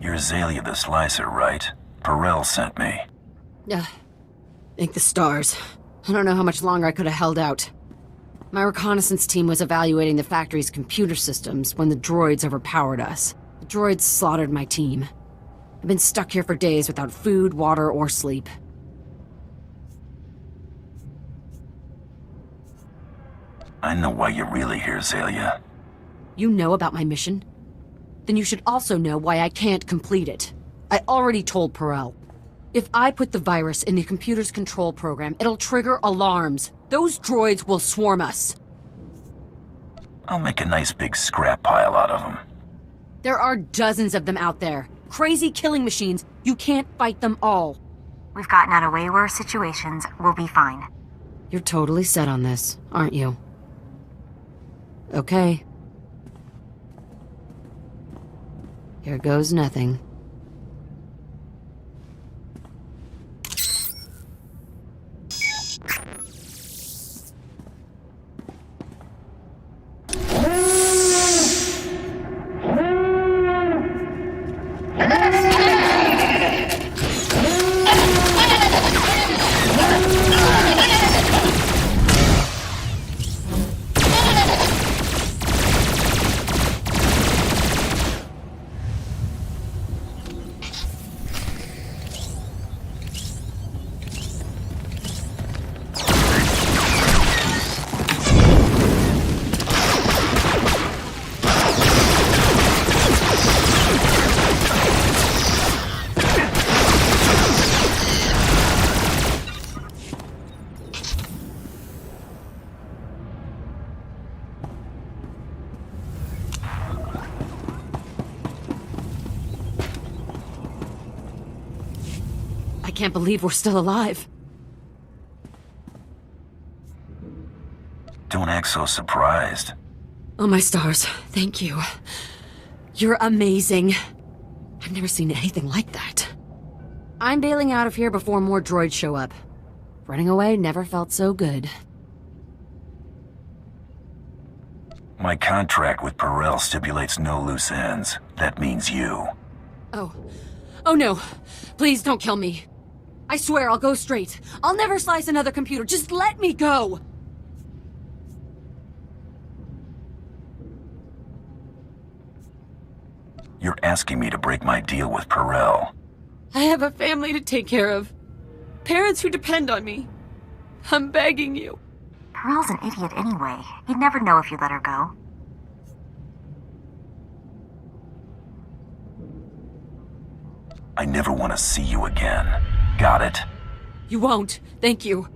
You're Azalea the Slicer, right? Perel sent me. Thank the stars. I don't know how much longer I could have held out. My reconnaissance team was evaluating the factory's computer systems when the droids overpowered us. The droids slaughtered my team. I've been stuck here for days without food, water, or sleep. I know why you're really here, Azalea. You know about my mission? Then you should also know why I can't complete it. I already told Perel. If I put the virus in the computer's control program, it'll trigger alarms. Those droids will swarm us. I'll make a nice big scrap pile out of them. There are dozens of them out there. Crazy killing machines. You can't fight them all. We've gotten out of way worse situations. We'll be fine. You're totally set on this, aren't you? Okay. Here goes nothing. can't believe we're still alive. Don't act so surprised. Oh, my stars. Thank you. You're amazing. I've never seen anything like that. I'm bailing out of here before more droids show up. Running away never felt so good. My contract with Perel stipulates no loose ends. That means you. Oh. Oh no. Please don't kill me. I swear I'll go straight. I'll never slice another computer. Just let me go! You're asking me to break my deal with Perel. I have a family to take care of. Parents who depend on me. I'm begging you. Perel's an idiot anyway. He'd never know if you let her go. I never want to see you again. Got it? You won't. Thank you.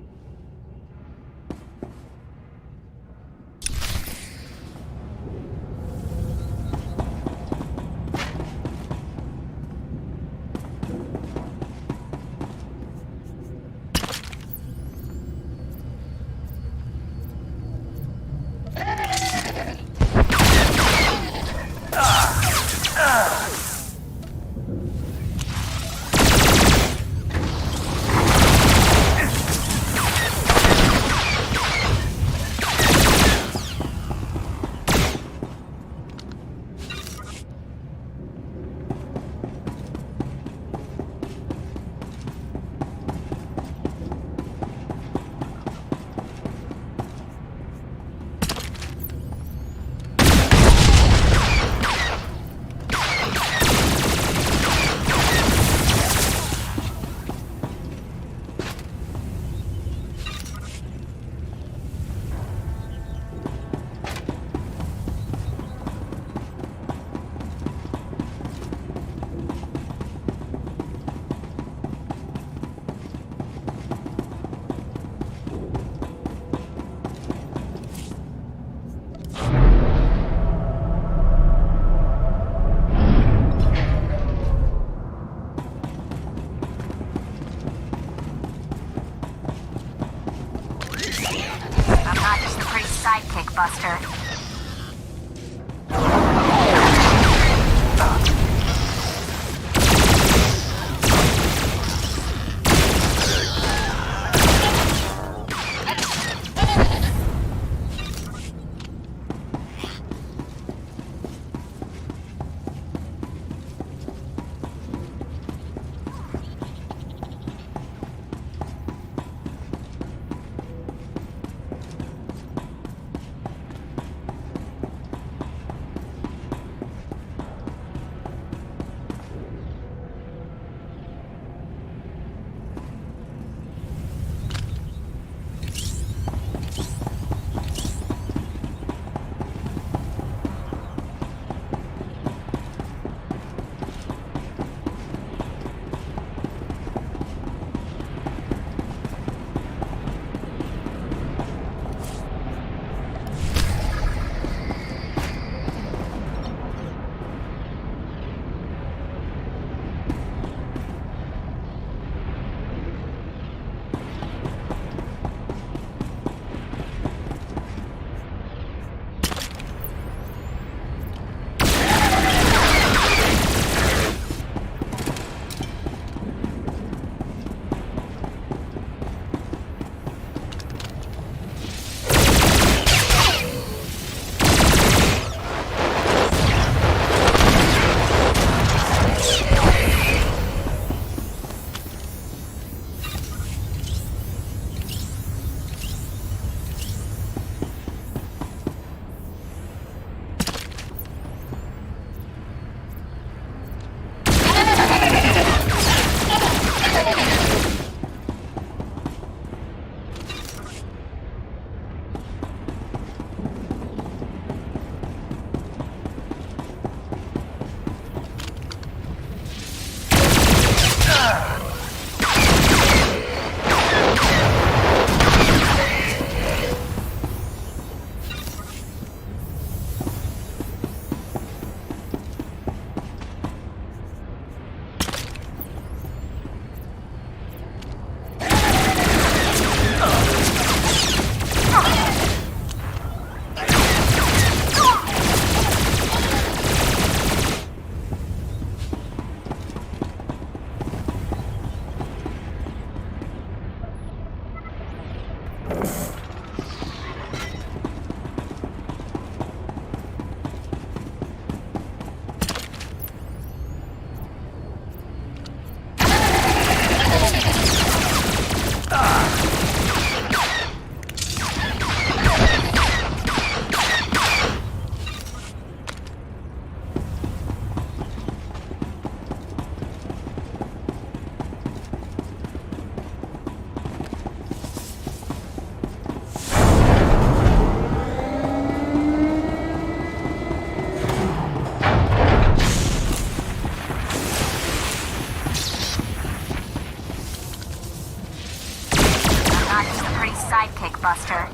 Sidekick, Buster. Buster.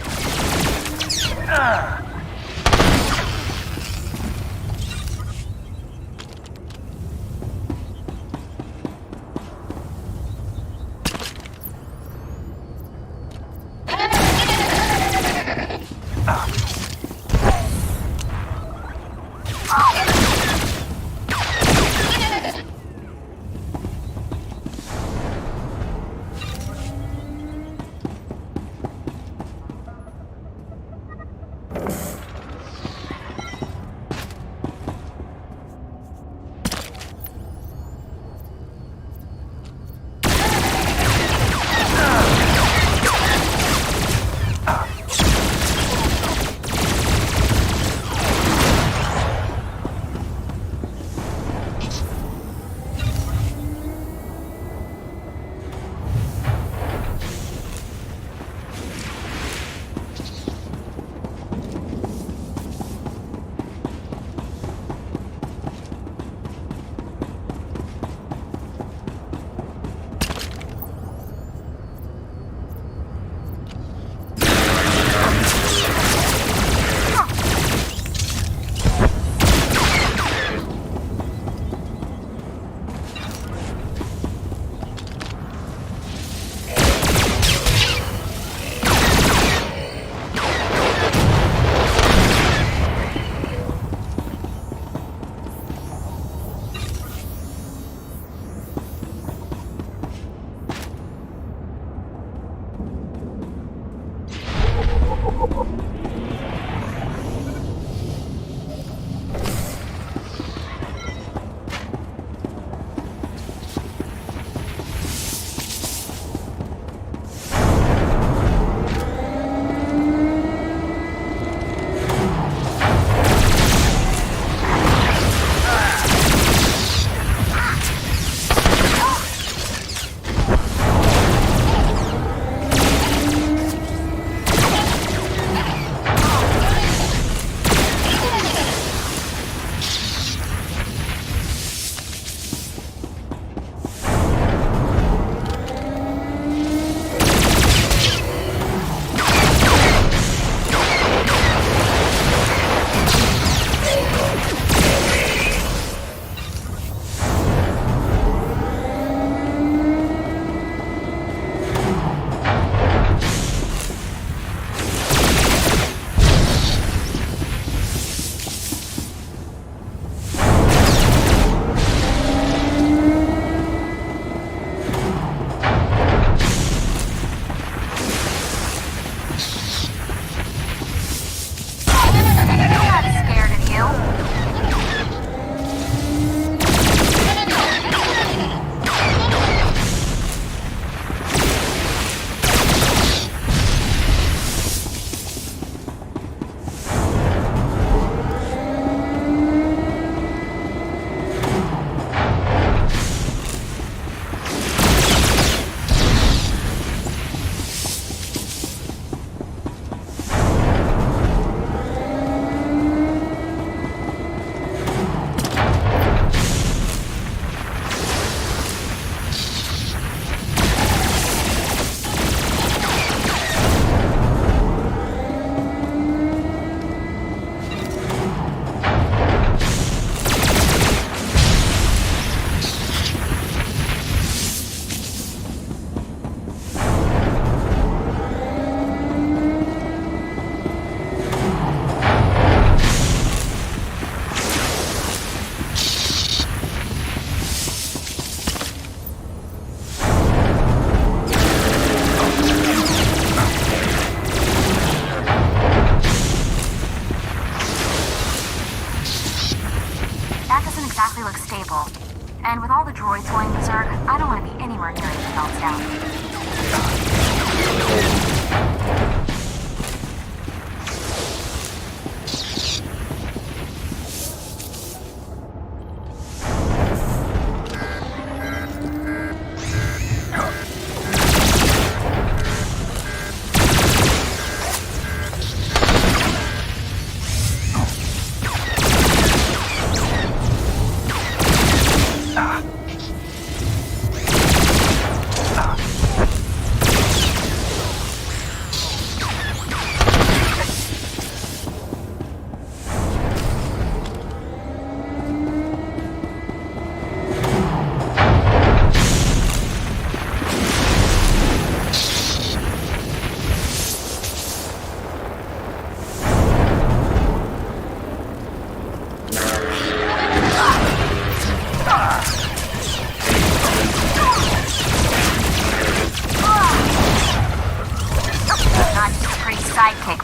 And with all the droids going berserk, I don't want to be anywhere near anything else down.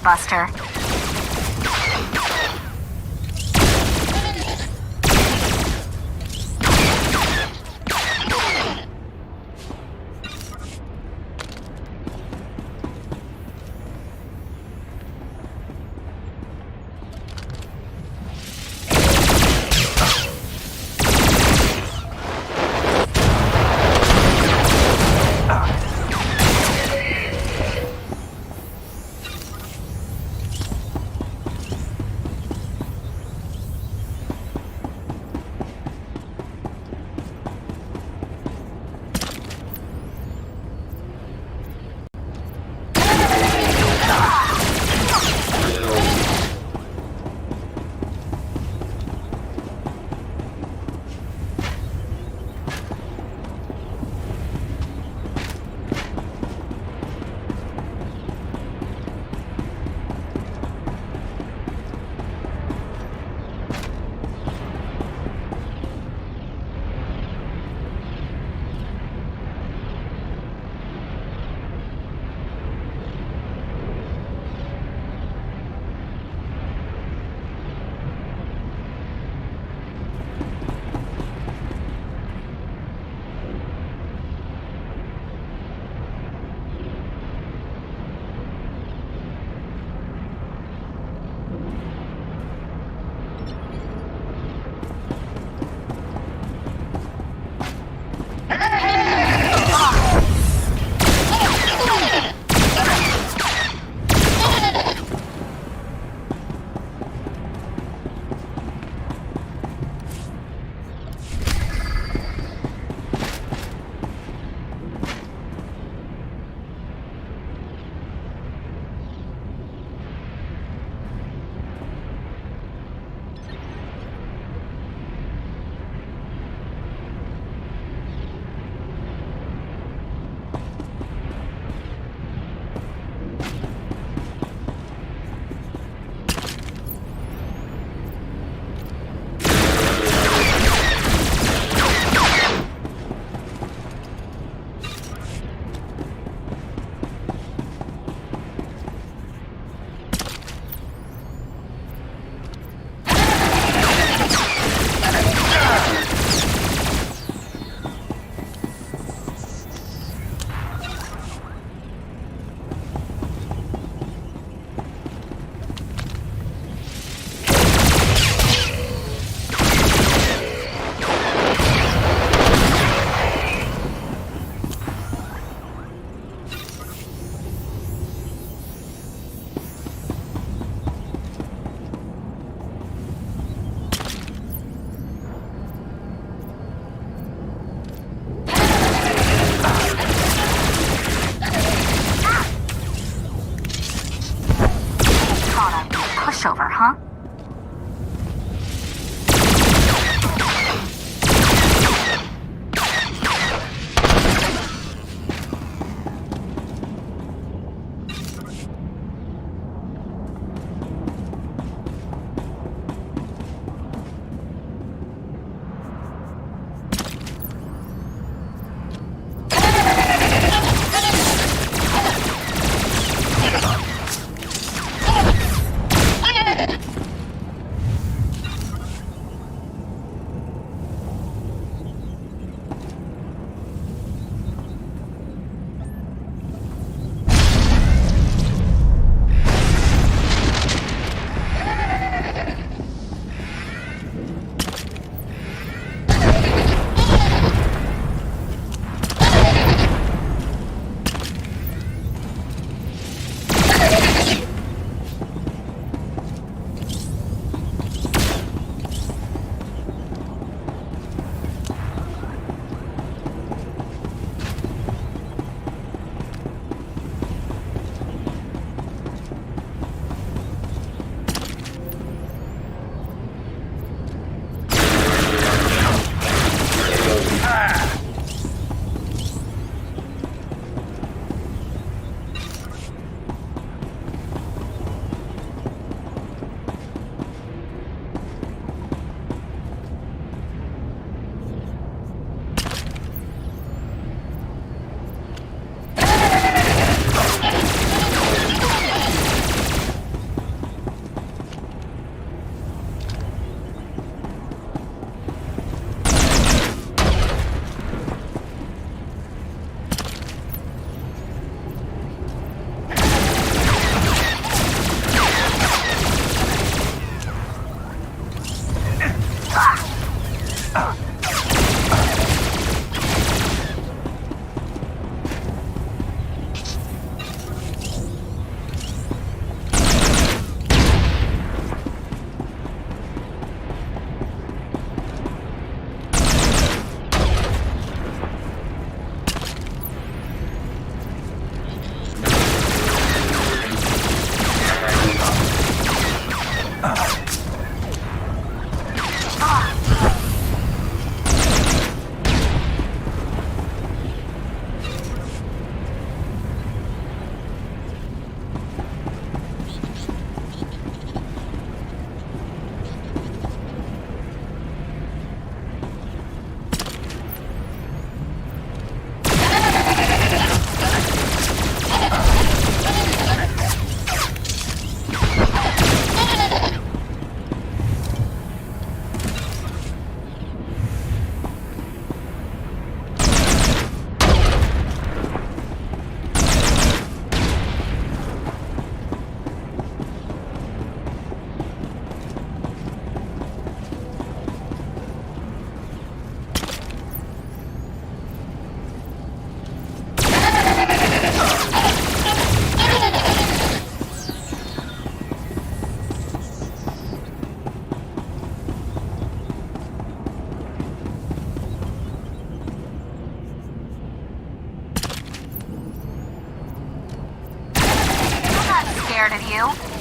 Buster. Scared of you?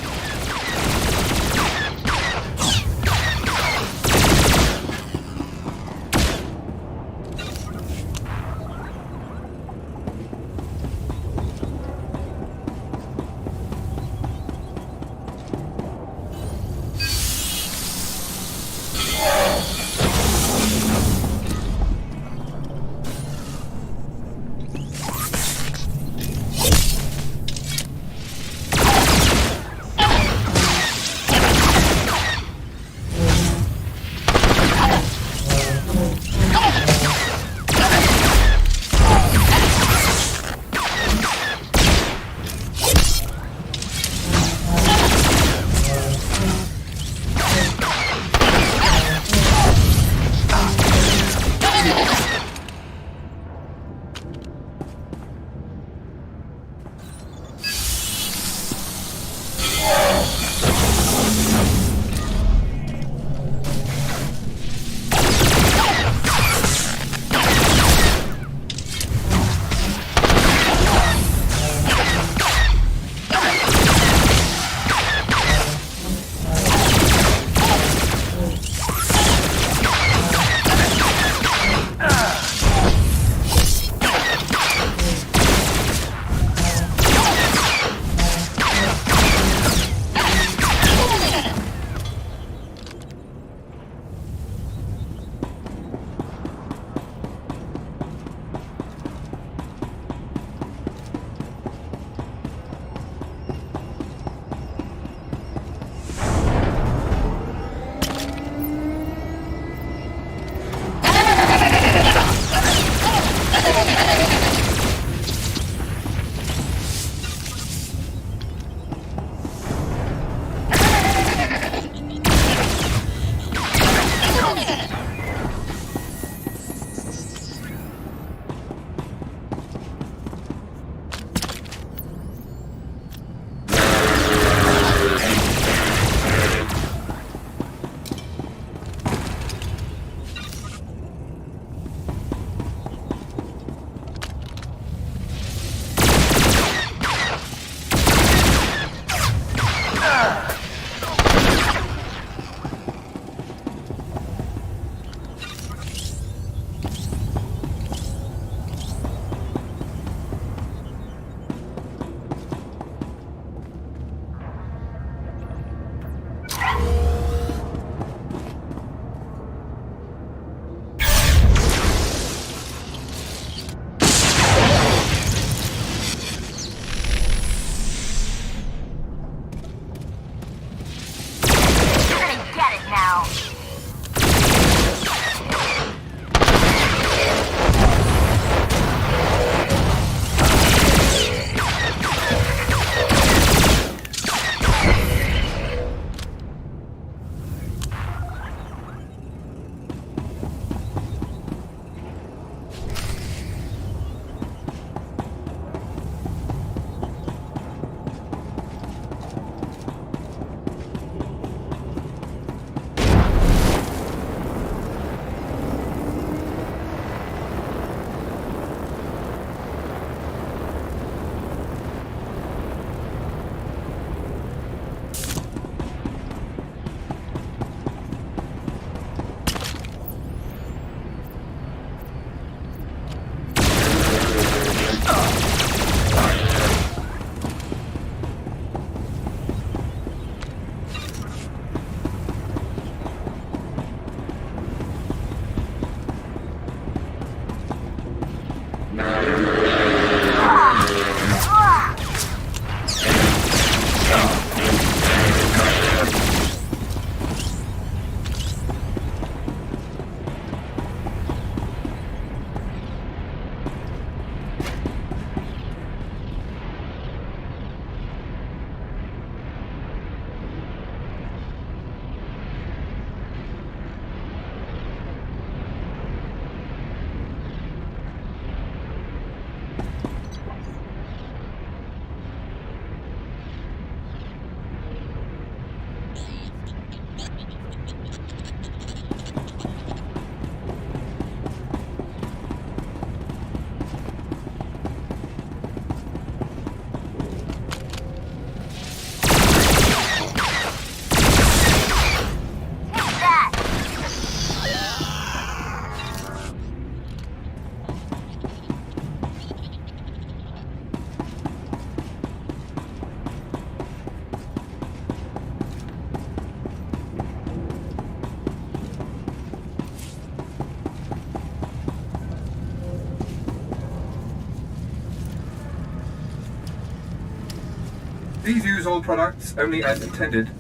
Please use all products only as intended.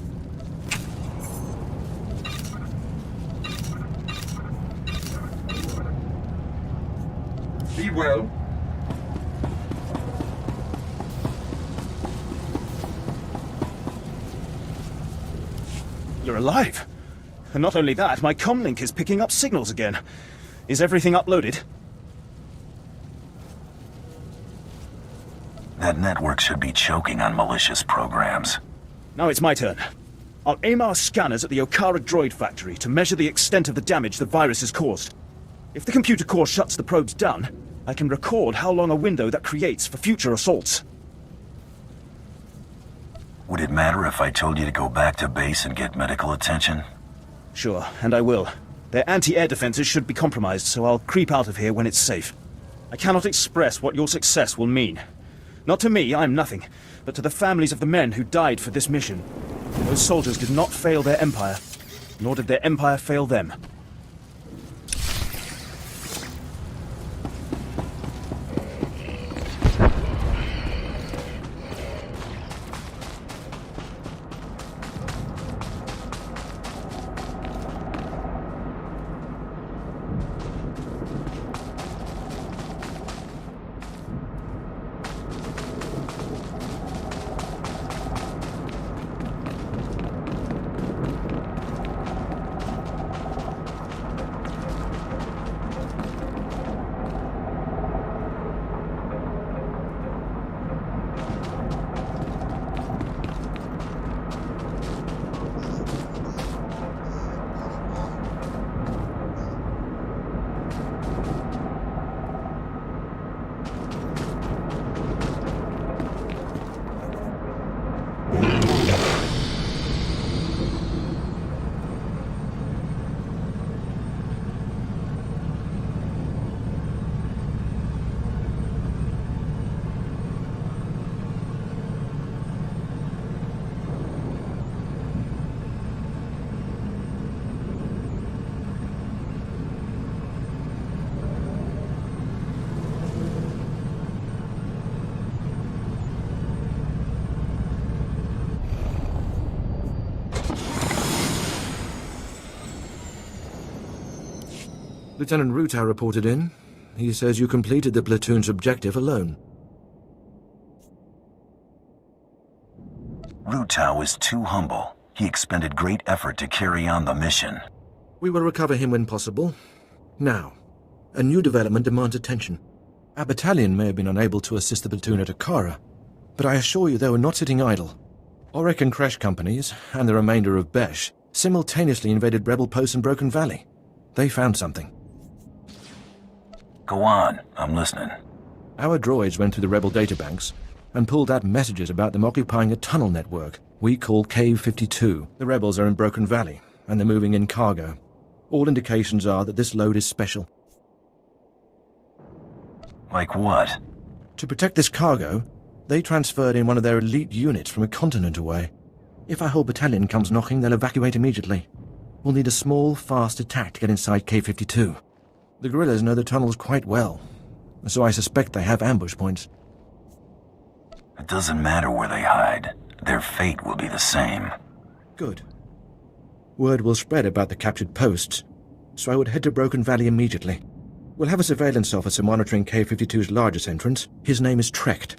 Be well. You're alive. And not only that, my comlink is picking up signals again. Is everything uploaded? That network should be choking on malicious programs. Now it's my turn. I'll aim our scanners at the Okara droid factory to measure the extent of the damage the virus has caused. If the computer core shuts the probes down, I can record how long a window that creates for future assaults. Would it matter if I told you to go back to base and get medical attention? Sure, and I will. Their anti-air defenses should be compromised, so I'll creep out of here when it's safe. I cannot express what your success will mean. Not to me, I'm nothing, but to the families of the men who died for this mission. Those soldiers did not fail their empire, nor did their empire fail them. Lieutenant Ruta reported in. He says you completed the platoon's objective alone. Ruta was too humble. He expended great effort to carry on the mission. We will recover him when possible. Now, a new development demands attention. Our battalion may have been unable to assist the platoon at Okara, but I assure you they were not sitting idle. Auric and Crash companies, and the remainder of Besh, simultaneously invaded rebel posts in Broken Valley. They found something. Go on, I'm listening. Our droids went through the rebel databanks and pulled out messages about them occupying a tunnel network we call Cave 52. The rebels are in Broken Valley, and they're moving in cargo. All indications are that this load is special. Like what? To protect this cargo, they transferred in one of their elite units from a continent away. If our whole battalion comes knocking, they'll evacuate immediately. We'll need a small, fast attack to get inside K-52. The guerrillas know the tunnels quite well, so I suspect they have ambush points. It doesn't matter where they hide. Their fate will be the same. Good. Word will spread about the captured posts, so I would head to Broken Valley immediately. We'll have a surveillance officer monitoring K-52's largest entrance. His name is Trecht.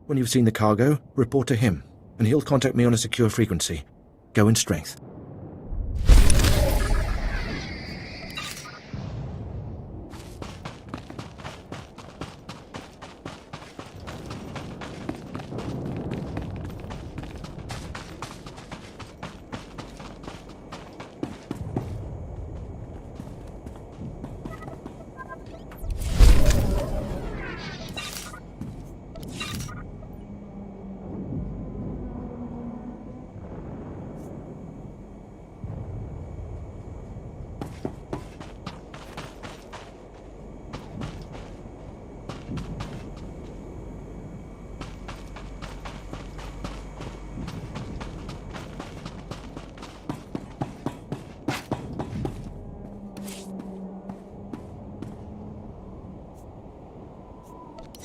When you've seen the cargo, report to him, and he'll contact me on a secure frequency. Go in strength.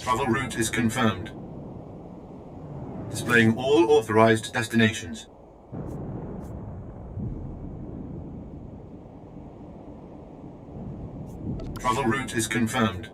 Travel route is confirmed. Displaying all authorized destinations. Travel route is confirmed.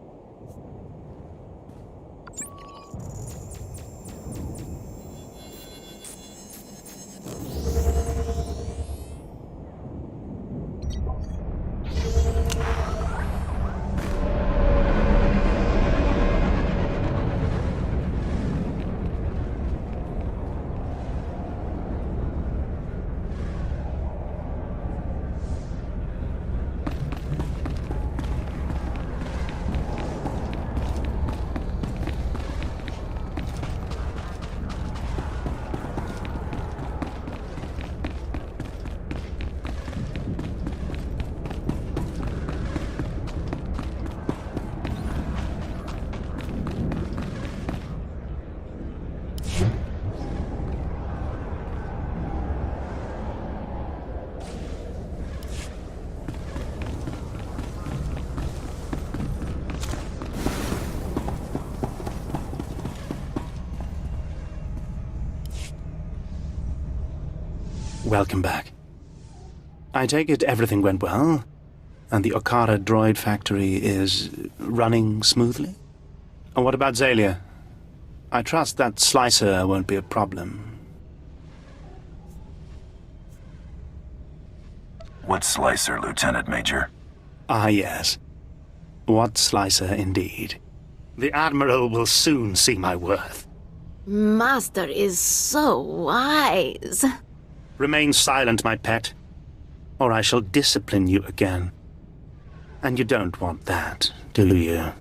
Welcome back. I take it everything went well, and the Okara droid factory is running smoothly? And what about Zalia? I trust that slicer won't be a problem. What slicer, Lieutenant Major? Ah, yes. What slicer indeed. The Admiral will soon see my worth. Master is so wise. Remain silent, my pet, or I shall discipline you again. And you don't want that, do you?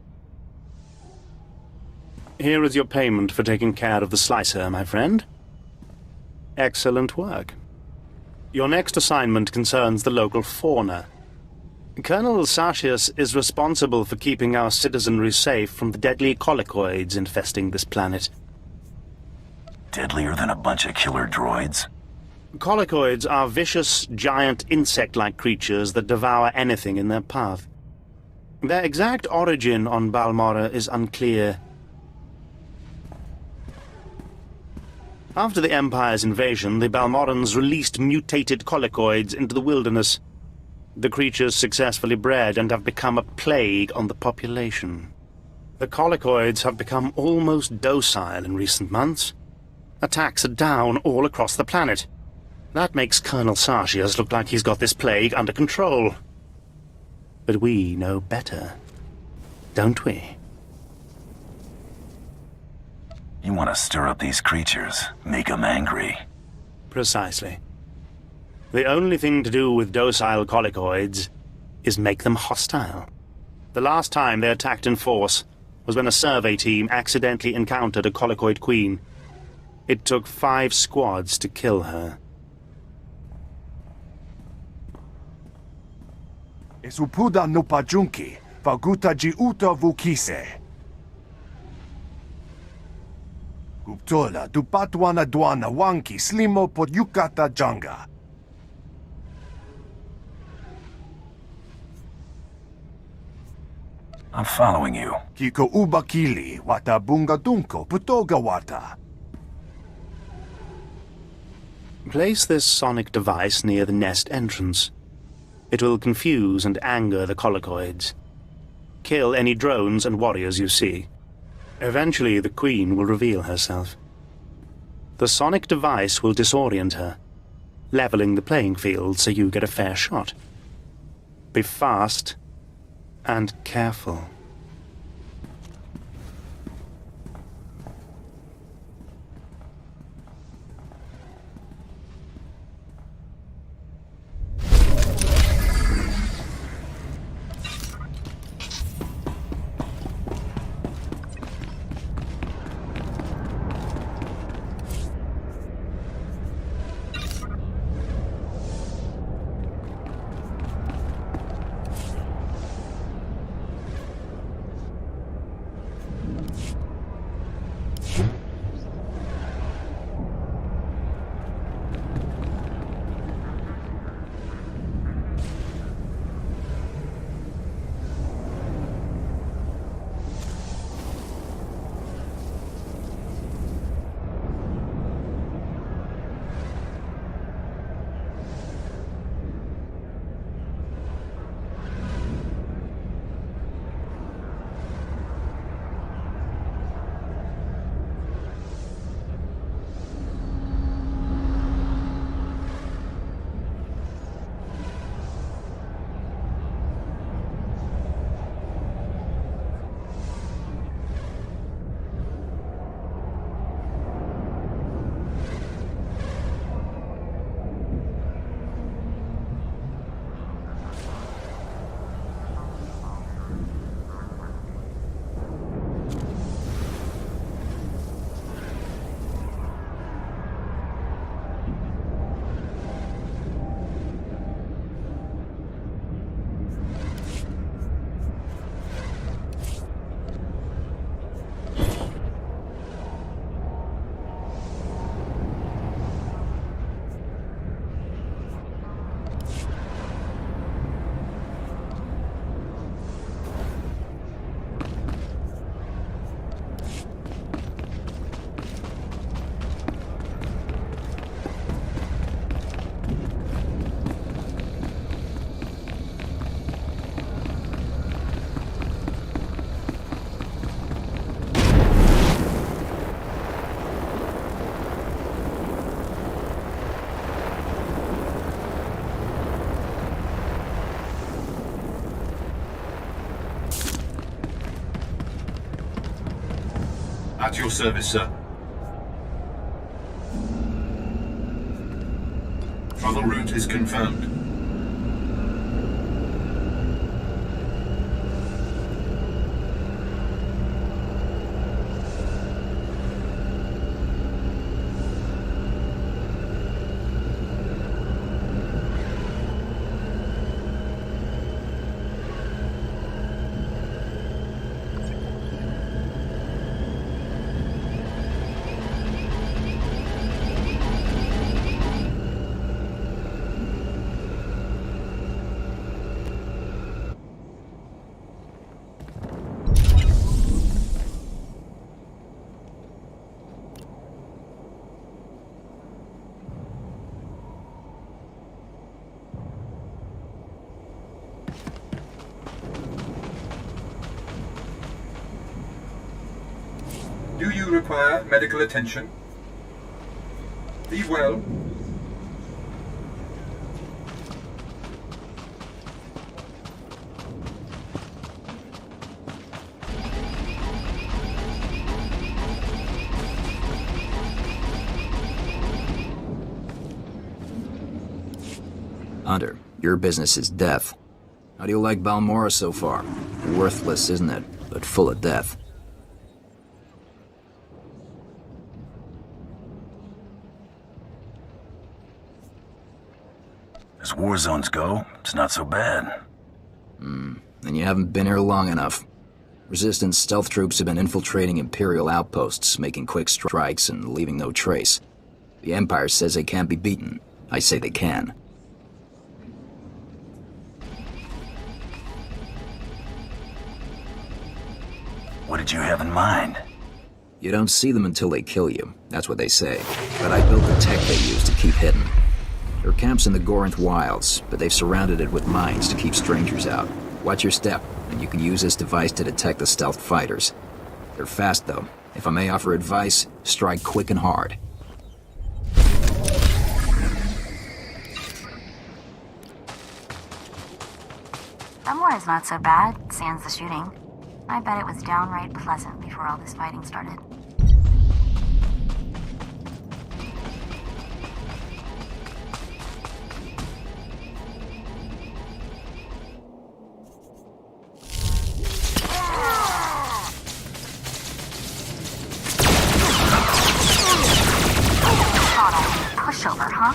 Here is your payment for taking care of the slicer, my friend. Excellent work. Your next assignment concerns the local fauna. Colonel Sartius is responsible for keeping our citizenry safe from the deadly colicoids infesting this planet. Deadlier than a bunch of killer droids? Colicoids are vicious, giant, insect-like creatures that devour anything in their path. Their exact origin on Balmorra is unclear. After the Empire's invasion, the Balmorrans released mutated colicoids into the wilderness. The creatures successfully bred and have become a plague on the population. The colicoids have become almost docile in recent months. Attacks are down all across the planet. That makes Colonel Sartius look like he's got this plague under control. But we know better, don't we? You want to stir up these creatures, make them angry. Precisely. The only thing to do with docile colicoids is make them hostile. The last time they attacked in force was when a survey team accidentally encountered a colicoid queen. It took 5 squads to kill her. Esupuda no pajunki, vaguta ji uta vukise. Guptola dupatwana dwana wanki slimo podyukata janga. I'm following you. Kiko ubakili wata bunga dunko putoga wata. Place this sonic device near the nest entrance. It will confuse and anger the colicoids. Kill any drones and warriors you see. Eventually, the Queen will reveal herself. The sonic device will disorient her, leveling the playing field so you get a fair shot. Be fast and careful. At your service, sir. Travel route is confirmed. Do you require medical attention? Be well. Hunter, your business is death. How do you like Balmora so far? Worthless, isn't it? But full of death. As war zones go, it's not so bad. Then you haven't been here long enough. Resistance stealth troops have been infiltrating Imperial outposts, making quick strikes and leaving no trace. The Empire says they can't be beaten. I say they can. What did you have in mind? You don't see them until they kill you. That's what they say. But I built the tech they use to keep hidden. There are camps in the Gorinth wilds, but they've surrounded it with mines to keep strangers out. Watch your step, and you can use this device to detect the stealth fighters. They're fast, though. If I may offer advice, strike quick and hard. Balmora's not so bad, sans the shooting. I bet it was downright pleasant before all this fighting started. Pushover, huh?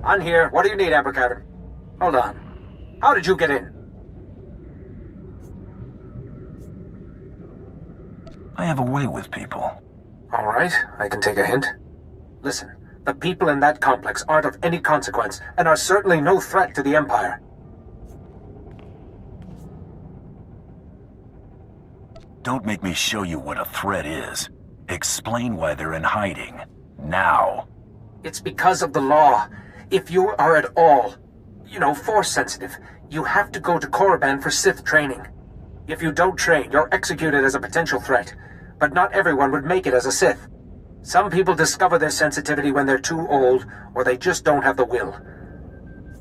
I'm here. What do you need, Amber Cavern? Hold on. How did you get in? I have a way with people. All right, I can take a hint. Listen, the people in that complex aren't of any consequence, and are certainly no threat to the Empire. Don't make me show you what a threat is. Explain why they're in hiding. Now. It's because of the law. If you are at all, force sensitive, you have to go to Korriban for Sith training. If you don't train, you're executed as a potential threat. But not everyone would make it as a Sith. Some people discover their sensitivity when they're too old, or they just don't have the will.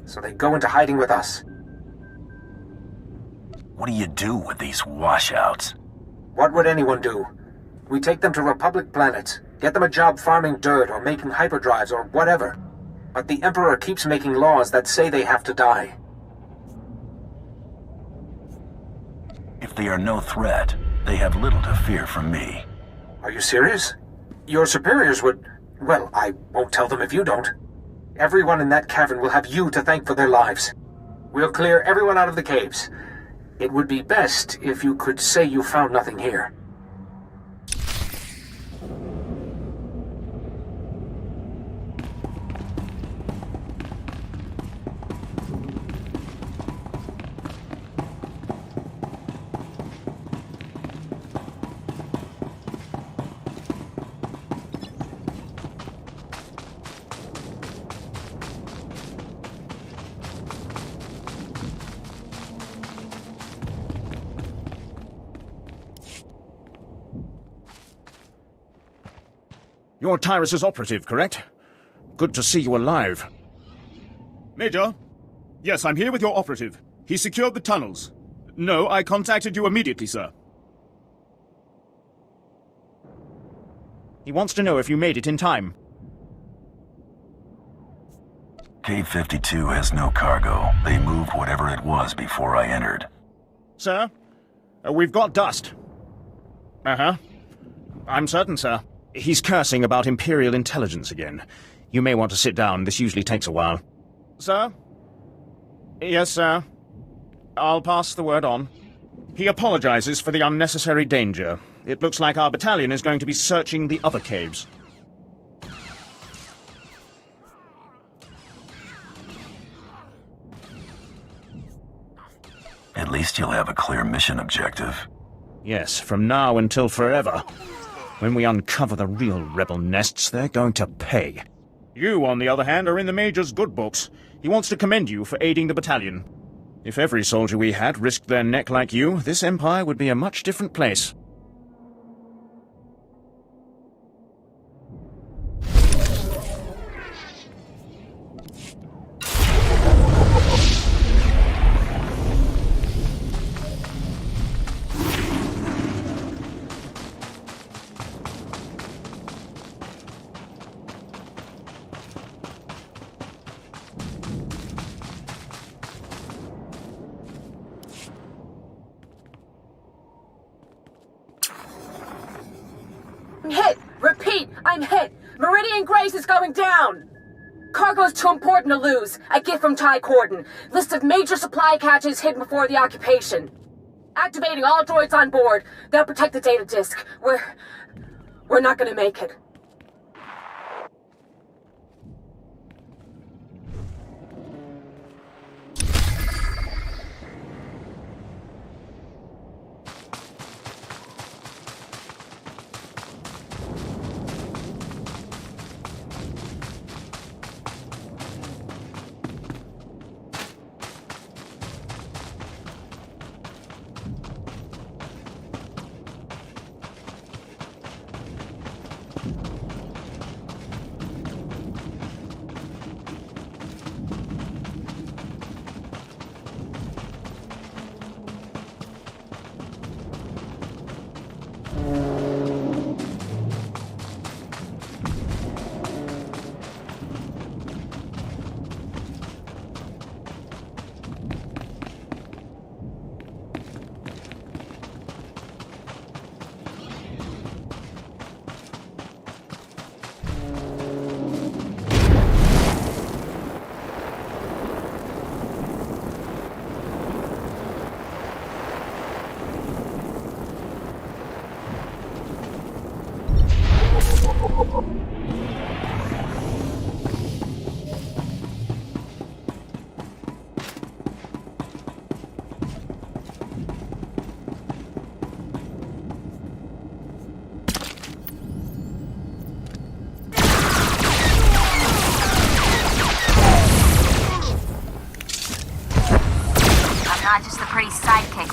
So they go into hiding with us. What do you do with these washouts? What would anyone do? We take them to Republic planets, get them a job farming dirt or making hyperdrives or whatever. But the Emperor keeps making laws that say they have to die. If they are no threat, they have little to fear from me. Are you serious? Your superiors would... Well, I won't tell them if you don't. Everyone in that cavern will have you to thank for their lives. We'll clear everyone out of the caves. It would be best if you could say you found nothing here. You're Tyrus's operative, correct? Good to see you alive. Major? Yes, I'm here with your operative. He secured the tunnels. No, I contacted you immediately, sir. He wants to know if you made it in time. Cave 52 has no cargo. They moved whatever it was before I entered. Sir? We've got dust. Uh-huh. I'm certain, sir. He's cursing about Imperial intelligence again. You may want to sit down. This usually takes a while. Sir? Yes, sir. I'll pass the word on. He apologizes for the unnecessary danger. It looks like our battalion is going to be searching the other caves. At least you'll have a clear mission objective. Yes, from now until forever. When we uncover the real rebel nests, they're going to pay. You, on the other hand, are in the Major's good books. He wants to commend you for aiding the battalion. If every soldier we had risked their neck like you, this Empire would be a much different place. Hit! Repeat, I'm hit! Meridian Grace is going down! Cargo's too important to lose. A gift from Ty Corden. List of major supply caches hidden before the occupation. Activating all droids on board. They'll protect the data disk. We're not gonna make it.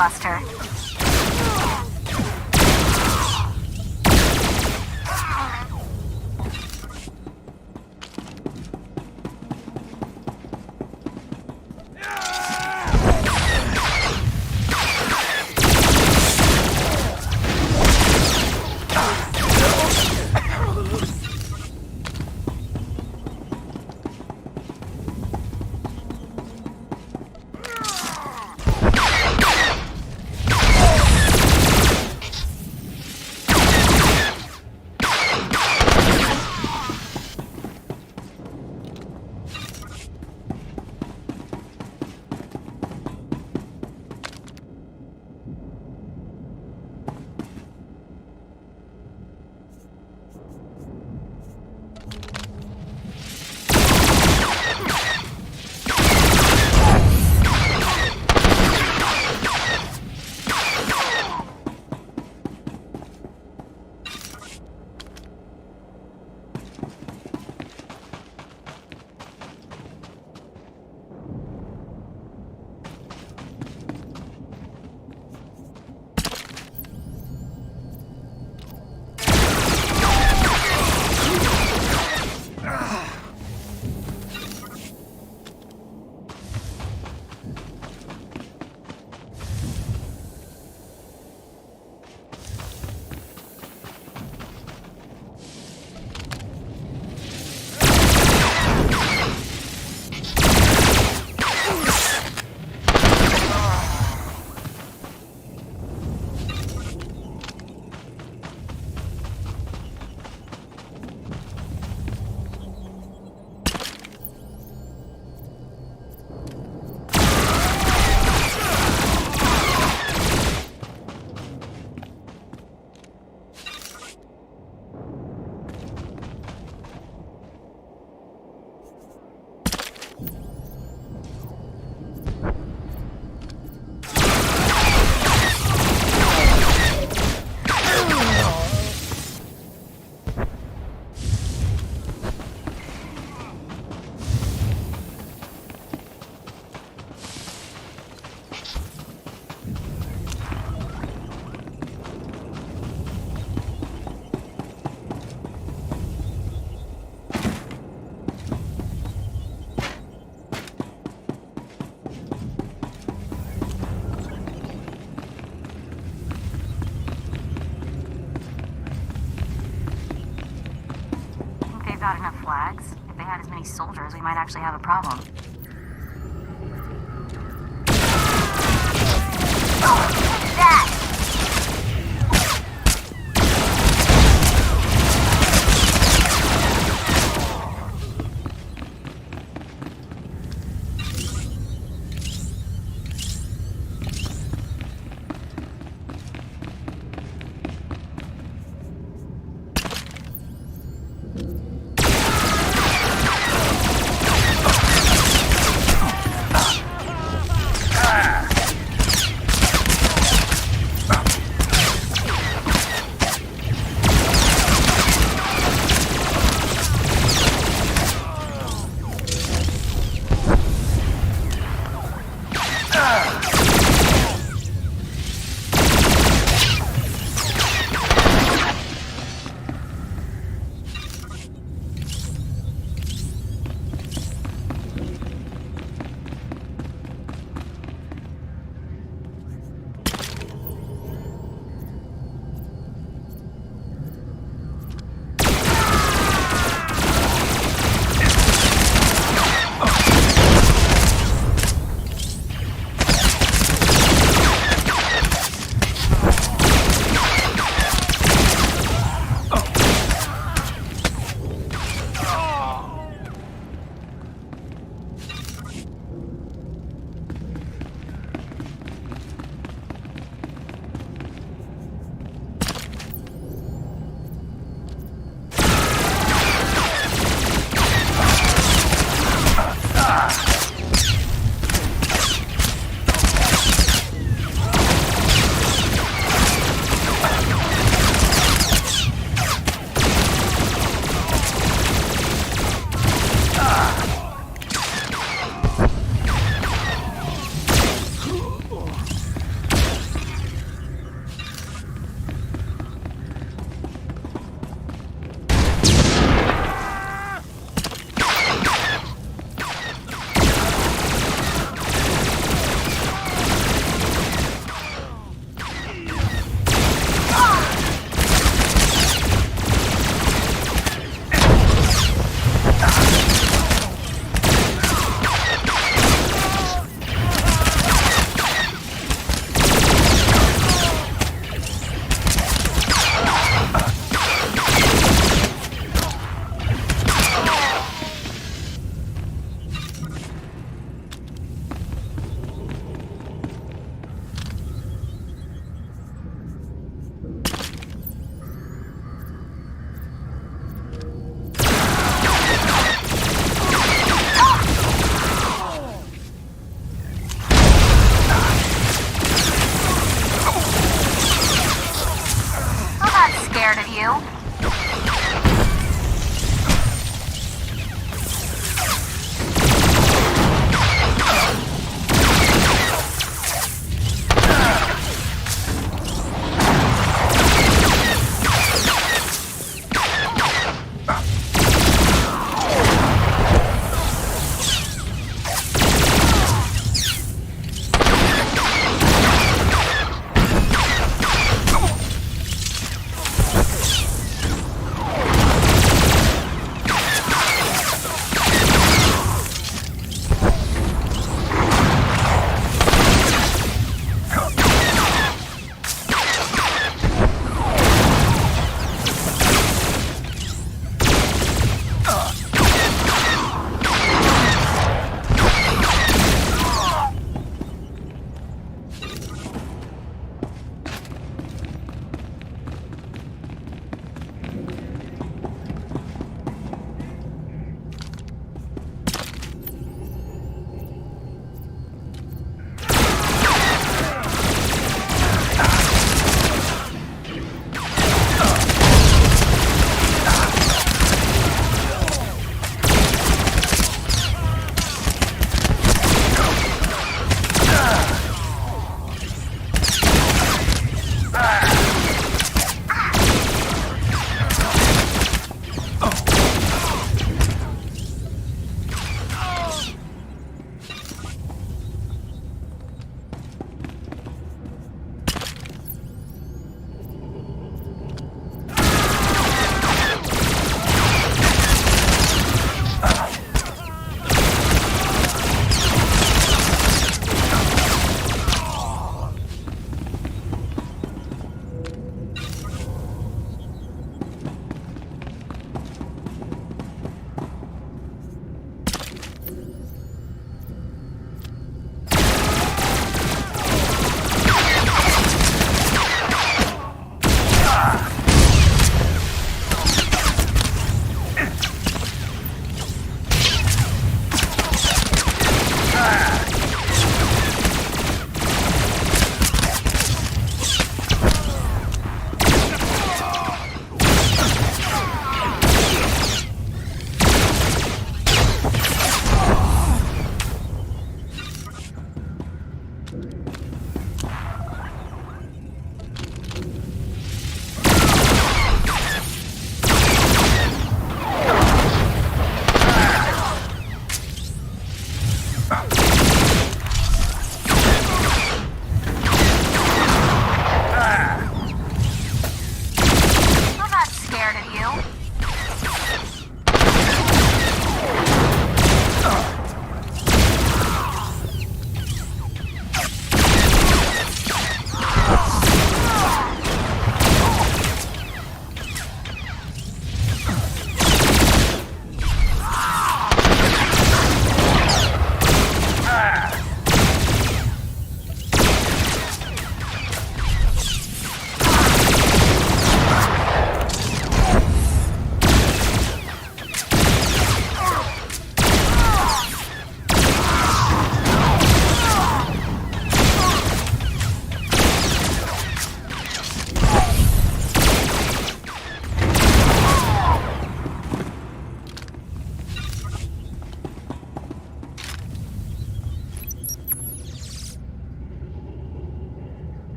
Buster. Got enough flags. If they had as many soldiers, we might actually have a problem. Oh, that!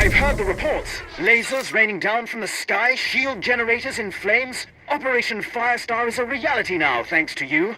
I've heard the reports. Lasers raining down from the sky, shield generators in flames. Operation Firestar is a reality now, thanks to you.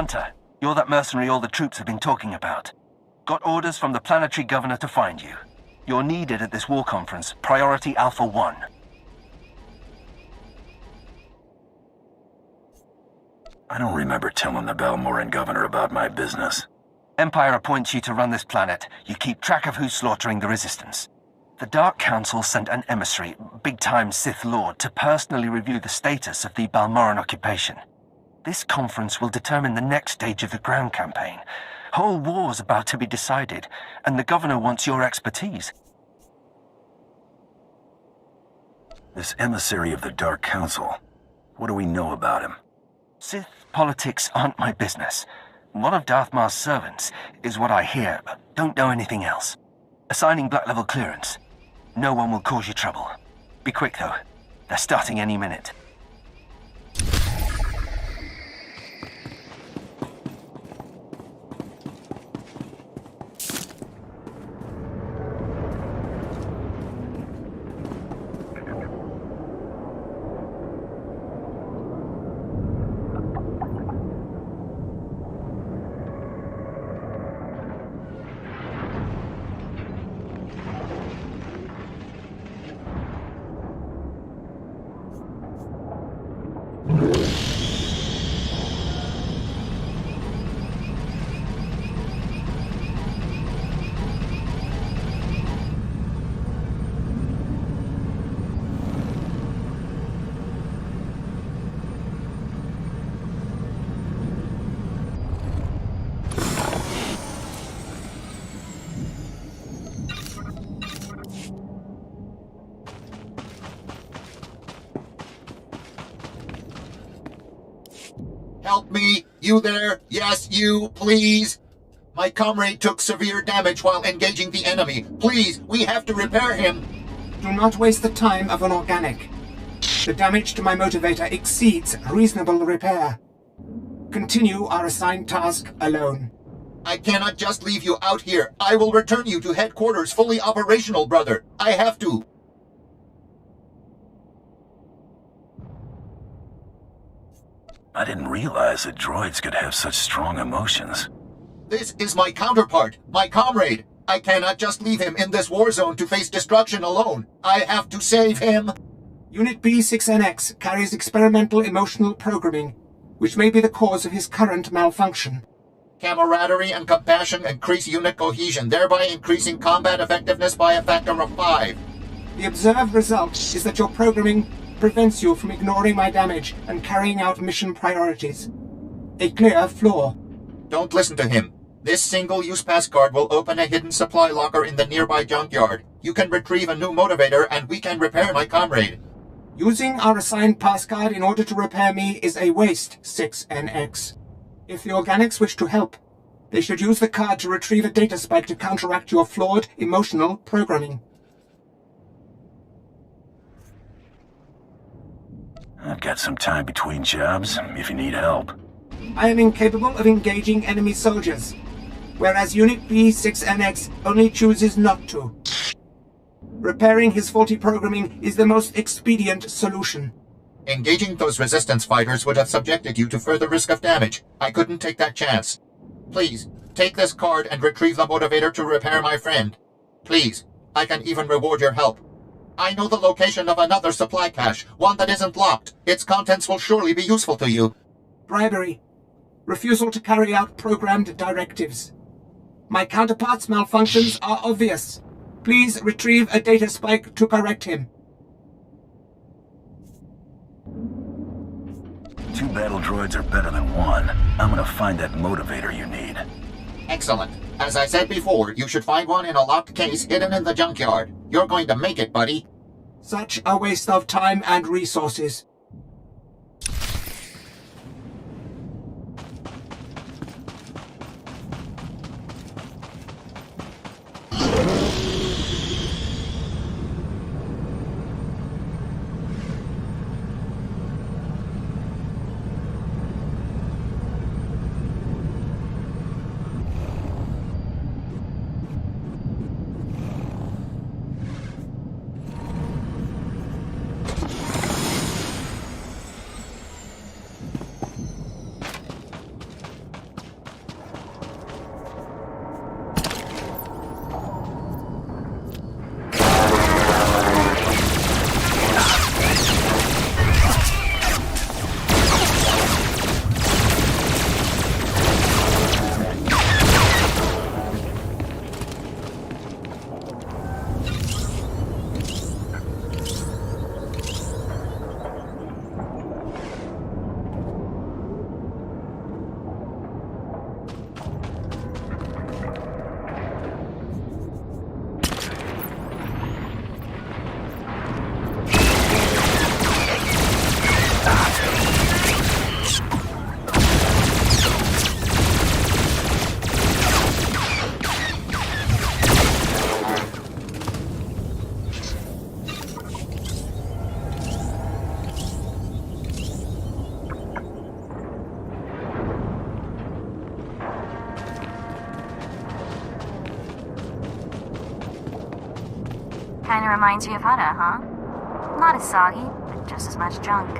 Hunter, you're that mercenary all the troops have been talking about. Got orders from the planetary governor to find you. You're needed at this war conference, Priority Alpha 1. I don't remember telling the Balmoran governor about my business. Empire appoints you to run this planet. You keep track of who's slaughtering the Resistance. The Dark Council sent an emissary, big-time Sith Lord, to personally review the status of the Balmoran occupation. This conference will determine the next stage of the ground campaign. Whole war's about to be decided, and the governor wants your expertise. This emissary of the Dark Council, what do we know about him? Sith politics aren't my business. One of Darth Mar's servants is what I hear, but don't know anything else. Assigning black-level clearance. No one will cause you trouble. Be quick, though. They're starting any minute. Help me! You there? Yes, you, please! My comrade took severe damage while engaging the enemy. Please, we have to repair him! Do not waste the time of an organic. The damage to my motivator exceeds reasonable repair. Continue our assigned task alone. I cannot just leave you out here. I will return you to headquarters fully operational, brother. I have to. I didn't realize that droids could have such strong emotions. This is my counterpart, my comrade. I cannot just leave him in this war zone to face destruction alone. I have to save him. Unit B6NX carries experimental emotional programming, which may be the cause of his current malfunction. Camaraderie and compassion increase unit cohesion, thereby increasing combat effectiveness by a factor of 5. The observed result is that your programming prevents you from ignoring my damage and carrying out mission priorities. A clear flaw. Don't listen to him. This single-use pass card will open a hidden supply locker in the nearby junkyard. You can retrieve a new motivator and we can repair my comrade. Using our assigned pass card in order to repair me is a waste, 6NX. If the organics wish to help, they should use the card to retrieve a data spike to counteract your flawed emotional programming. I've got some time between jobs, if you need help. I am incapable of engaging enemy soldiers, whereas Unit B6NX only chooses not to. Repairing his faulty programming is the most expedient solution. Engaging those resistance fighters would have subjected you to further risk of damage. I couldn't take that chance. Please, take this card and retrieve the motivator to repair my friend. Please, I can even reward your help. I know the location of another supply cache, one that isn't locked. Its contents will surely be useful to you. Bribery. Refusal to carry out programmed directives. My counterpart's malfunctions are obvious. Please retrieve a data spike to correct him. 2 battle droids are better than 1. I'm gonna find that motivator you need. Excellent. As I said before, you should find one in a locked case hidden in the junkyard. You're going to make it, buddy. Such a waste of time and resources. Kinda reminds you of Hutta, huh? Not as soggy, but just as much junk.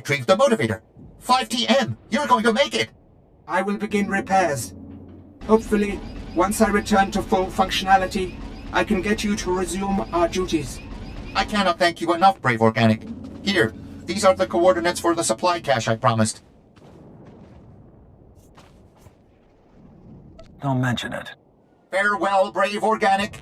retrieve the motivator. 5TM, you're going to make it! I will begin repairs. Hopefully, once I return to full functionality, I can get you to resume our duties. I cannot thank you enough, Brave Organic. Here, these are the coordinates for the supply cache I promised. Don't mention it. Farewell, Brave Organic.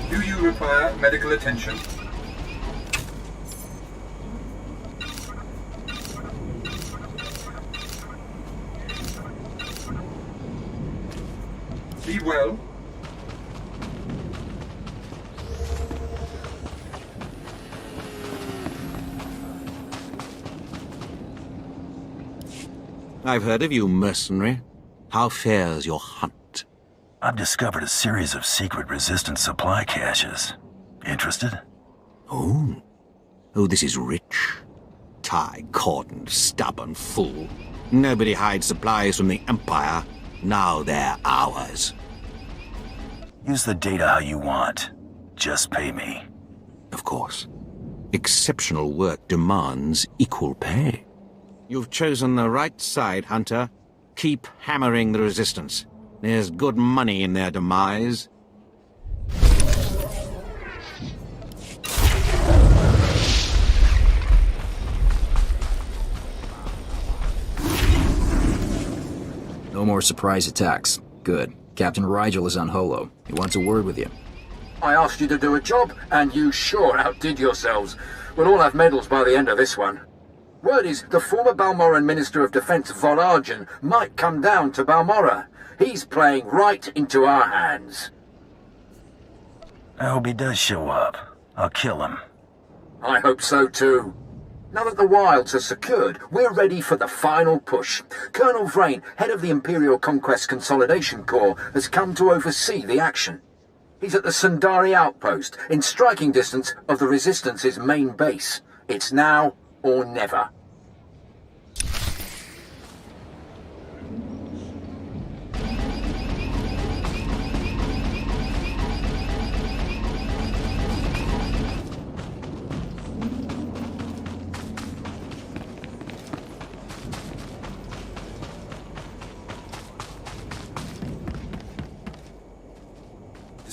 Do you require medical attention? Be well. I've heard of you, mercenary. How fares your hunt? I've discovered a series of secret resistance supply caches. Interested? Oh, this is rich. Tie-cordoned, stubborn fool. Nobody hides supplies from the Empire. Now they're ours. Use the data how you want. Just pay me. Of course. Exceptional work demands equal pay. You've chosen the right side, Hunter. Keep hammering the Resistance. There's good money in their demise. No more surprise attacks. Good. Captain Rigel is on Holo. He wants a word with you. I asked you to do a job, and you sure outdid yourselves. We'll all have medals by the end of this one. Word is, the former Balmoran Minister of Defense Von Argen might come down to Balmora. He's playing right into our hands. I hope he does show up. I'll kill him. I hope so too. Now that the wilds are secured, we're ready for the final push. Colonel Vrain, head of the Imperial Conquest Consolidation Corps, has come to oversee the action. He's at the Sundari outpost, in striking distance of the Resistance's main base. It's now or never.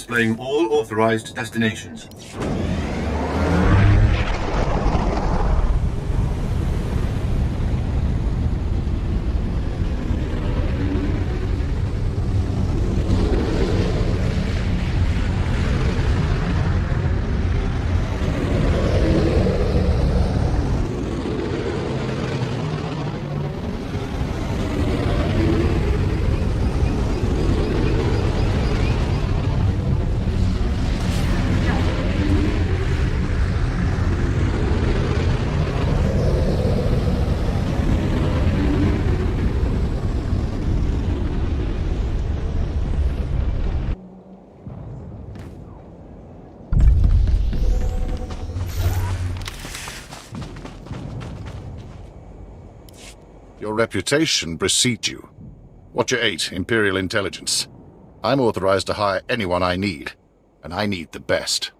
displaying all authorized destinations. Your reputation precedes you. Watcher 8, Imperial Intelligence. I'm authorized to hire anyone I need, and I need the best.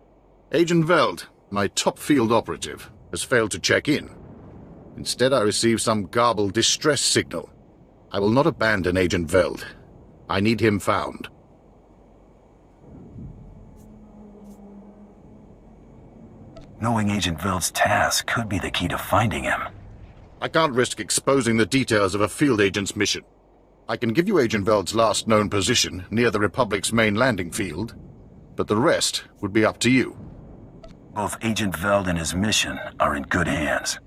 Agent Veld, my top field operative, has failed to check in. Instead, I received some garbled distress signal. I will not abandon Agent Veld. I need him found. Knowing Agent Veld's task could be the key to finding him. I can't risk exposing the details of a field agent's mission. I can give you Agent Veld's last known position near the Republic's main landing field, but the rest would be up to you. Both Agent Veld and his mission are in good hands.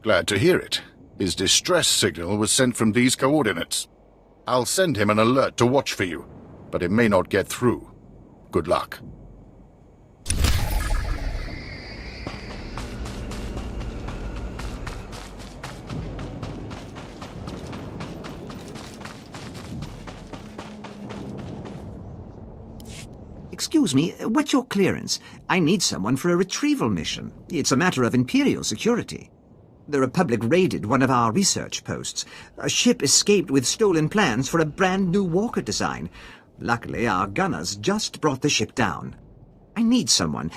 Glad to hear it. His distress signal was sent from these coordinates. I'll send him an alert to watch for you, but it may not get through. Good luck. Excuse me, what's your clearance? I need someone for a retrieval mission. It's a matter of Imperial security. The Republic raided one of our research posts. A ship escaped with stolen plans for a brand new walker design. Luckily, our gunners just brought the ship down. I need someone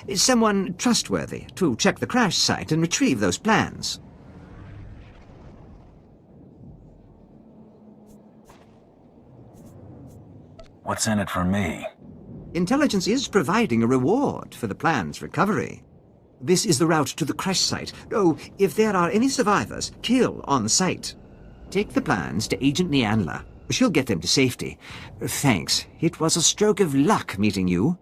trustworthy, to check the crash site and retrieve those plans. What's in it for me? Intelligence is providing a reward for the plan's recovery. This is the route to the crash site. Oh, if there are any survivors, kill on site. Take the plans to Agent Nianla. She'll get them to safety. Thanks. It was a stroke of luck meeting you.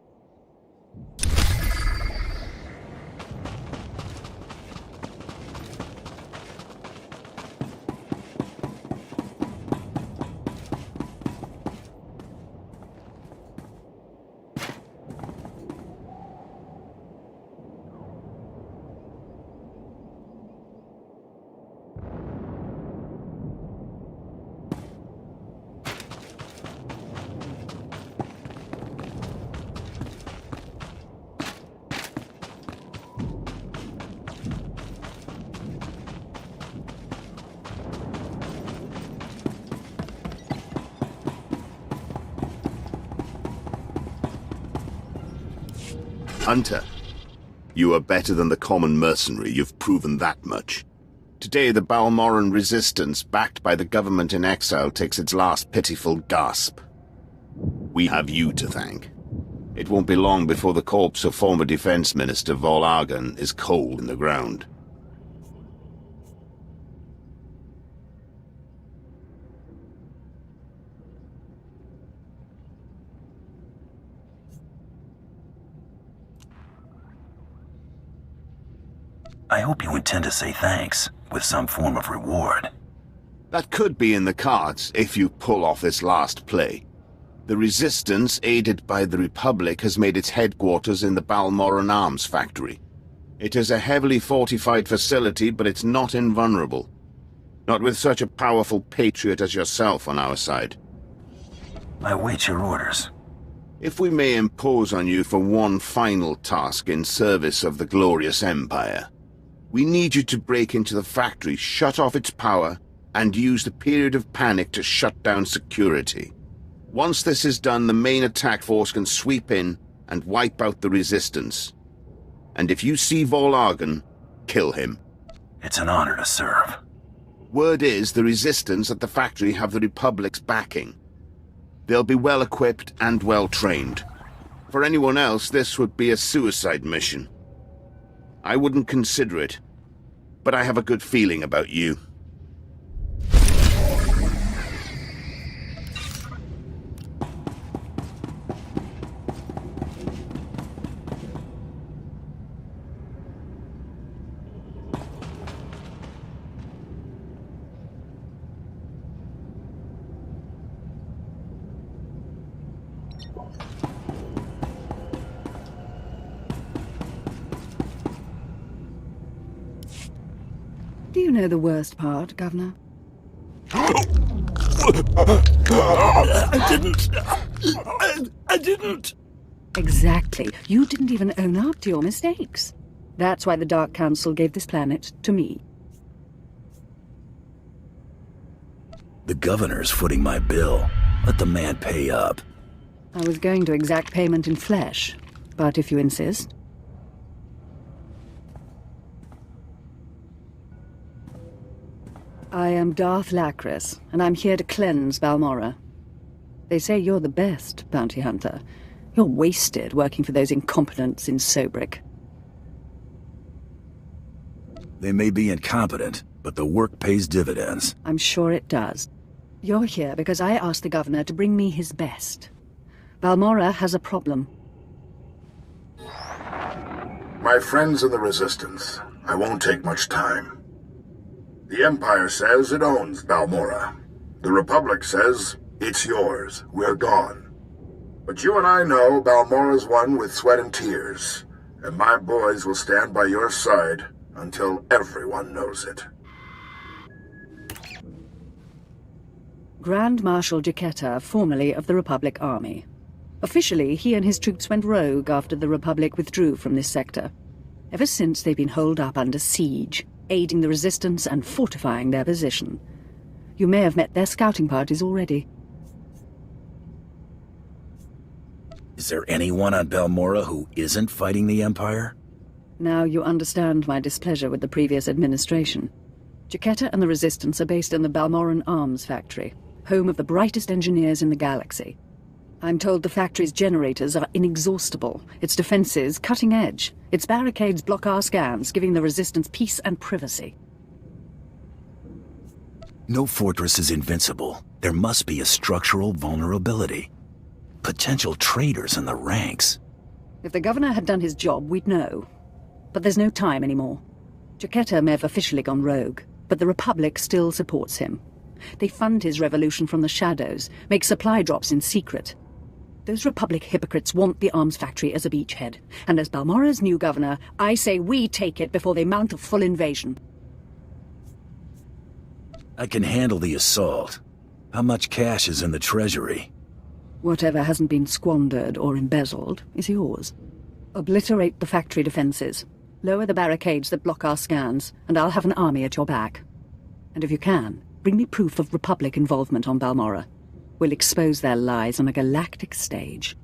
Hunter, you are better than the common mercenary, you've proven that much. Today the Balmoran resistance, backed by the government in exile, takes its last pitiful gasp. We have you to thank. It won't be long before the corpse of former Defense Minister Vol Argon is cold in the ground. I hope you intend to say thanks, with some form of reward. That could be in the cards, if you pull off this last play. The Resistance, aided by the Republic, has made its headquarters in the Balmoran Arms Factory. It is a heavily fortified facility, but it's not invulnerable. Not with such a powerful patriot as yourself on our side. I await your orders. If we may impose on you for one final task in service of the glorious Empire, we need you to break into the factory, shut off its power, and use the period of panic to shut down security. Once this is done, the main attack force can sweep in and wipe out the Resistance. And if you see Vol Argon, kill him. It's an honor to serve. Word is the Resistance at the factory have the Republic's backing. They'll be well equipped and well trained. For anyone else, this would be a suicide mission. I wouldn't consider it, but I have a good feeling about you. Do you know the worst part, Governor? I didn't. Exactly. You didn't even own up to your mistakes. That's why the Dark Council gave this planet to me. The governor's footing my bill. Let the man pay up. I was going to exact payment in flesh, but if you insist. I am Darth Lacris, and I'm here to cleanse Balmorra. They say you're the best bounty hunter. You're wasted working for those incompetents in Sobrick. They may be incompetent, but the work pays dividends. I'm sure it does. You're here because I asked the governor to bring me his best. Balmorra has a problem. My friends in the Resistance, I won't take much time. The Empire says it owns Balmorra. The Republic says, it's yours, we're gone. But you and I know Balmorra's won with sweat and tears, and my boys will stand by your side until everyone knows it. Grand Marshal Giacchetta, formerly of the Republic Army. Officially, he and his troops went rogue after the Republic withdrew from this sector. Ever since, they've been holed up under siege, aiding the Resistance and fortifying their position. You may have met their scouting parties already. Is there anyone on Balmorra who isn't fighting the Empire? Now you understand my displeasure with the previous administration. Giacchetta and the Resistance are based in the Balmorran Arms Factory, home of the brightest engineers in the galaxy. I'm told the factory's generators are inexhaustible, its defenses cutting edge, its barricades block our scans, giving the Resistance peace and privacy. No fortress is invincible. There must be a structural vulnerability. Potential traitors in the ranks. If the governor had done his job, we'd know. But there's no time anymore. Giacchetta may have officially gone rogue, but the Republic still supports him. They fund his revolution from the shadows, make supply drops in secret. Those Republic hypocrites want the arms factory as a beachhead, and as Balmorra's new governor, I say we take it before they mount a full invasion. I can handle the assault. How much cash is in the treasury? Whatever hasn't been squandered or embezzled is yours. Obliterate the factory defenses, lower the barricades that block our scans, and I'll have an army at your back. And if you can, bring me proof of Republic involvement on Balmorra. We'll expose their lies on a galactic stage.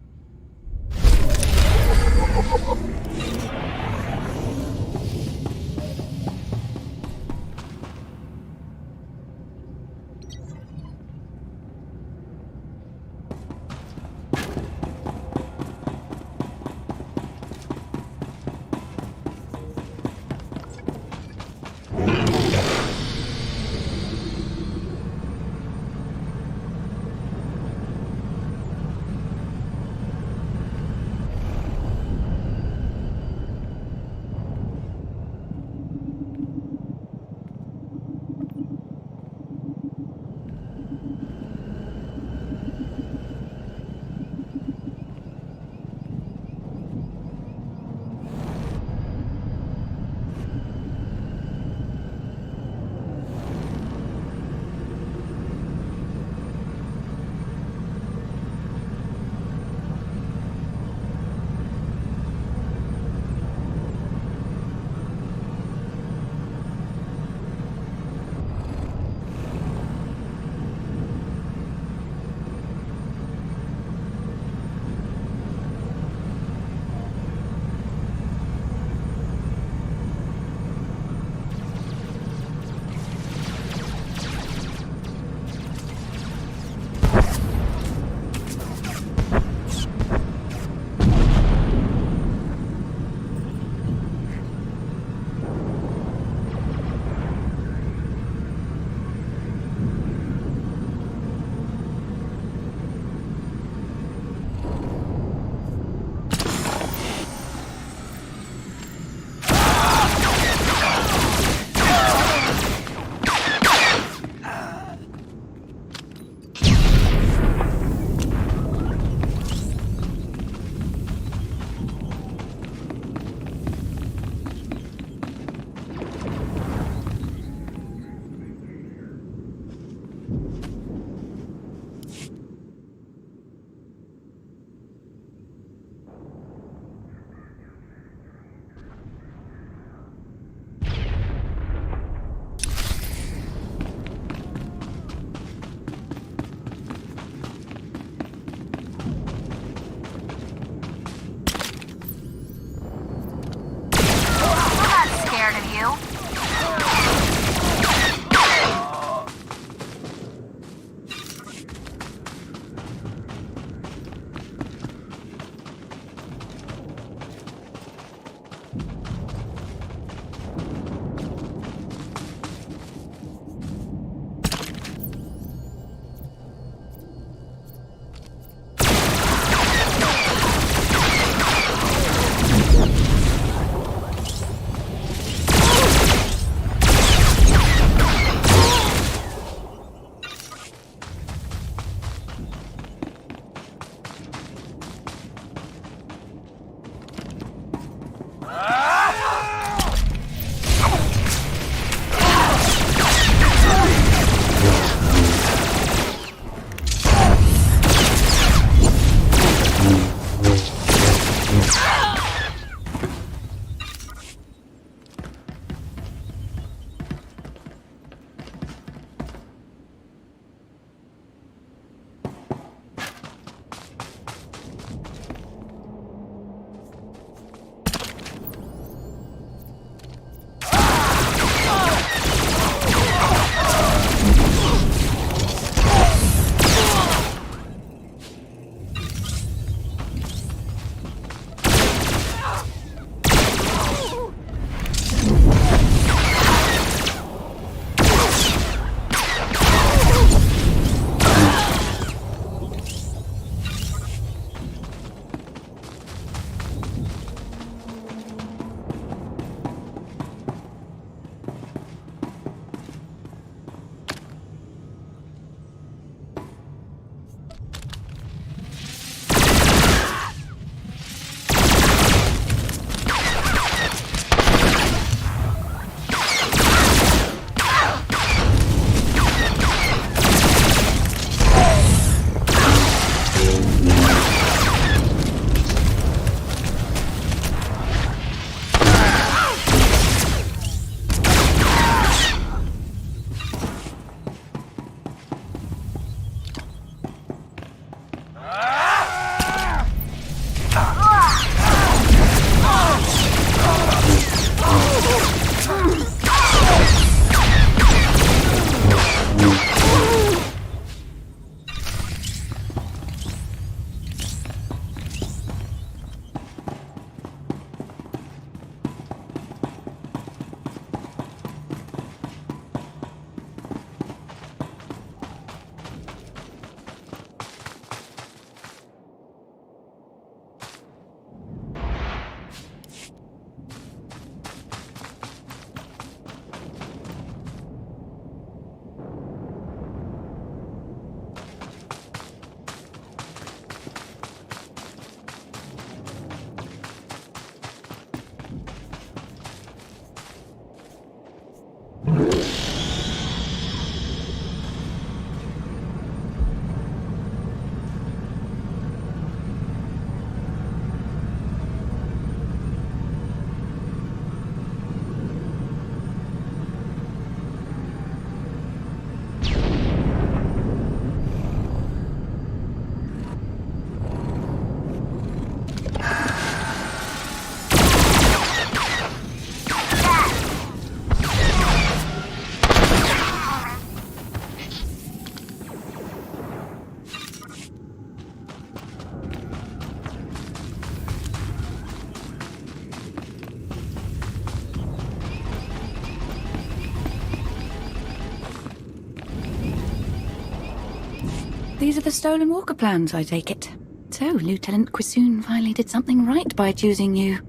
These are the stolen Walker plans, I take it. So, Lieutenant Quisoon finally did something right by choosing you.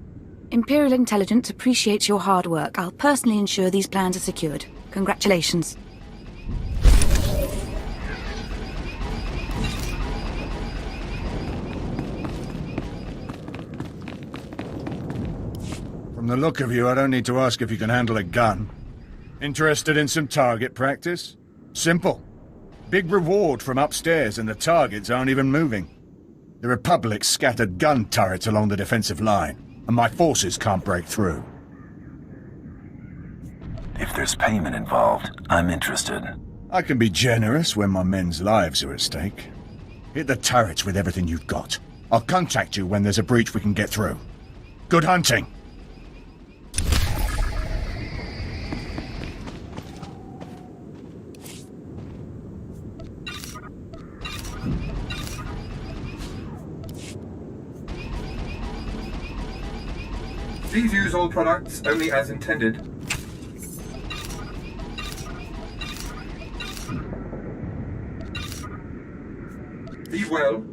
Imperial Intelligence appreciates your hard work. I'll personally ensure these plans are secured. Congratulations. From the look of you, I don't need to ask if you can handle a gun. Interested in some target practice? Simple. Big reward from upstairs and the targets aren't even moving. The Republic scattered gun turrets along the defensive line, and my forces can't break through. If there's payment involved, I'm interested. I can be generous when my men's lives are at stake. Hit the turrets with everything you've got. I'll contact you when there's a breach we can get through. Good hunting! Please use all products only as intended. Be well.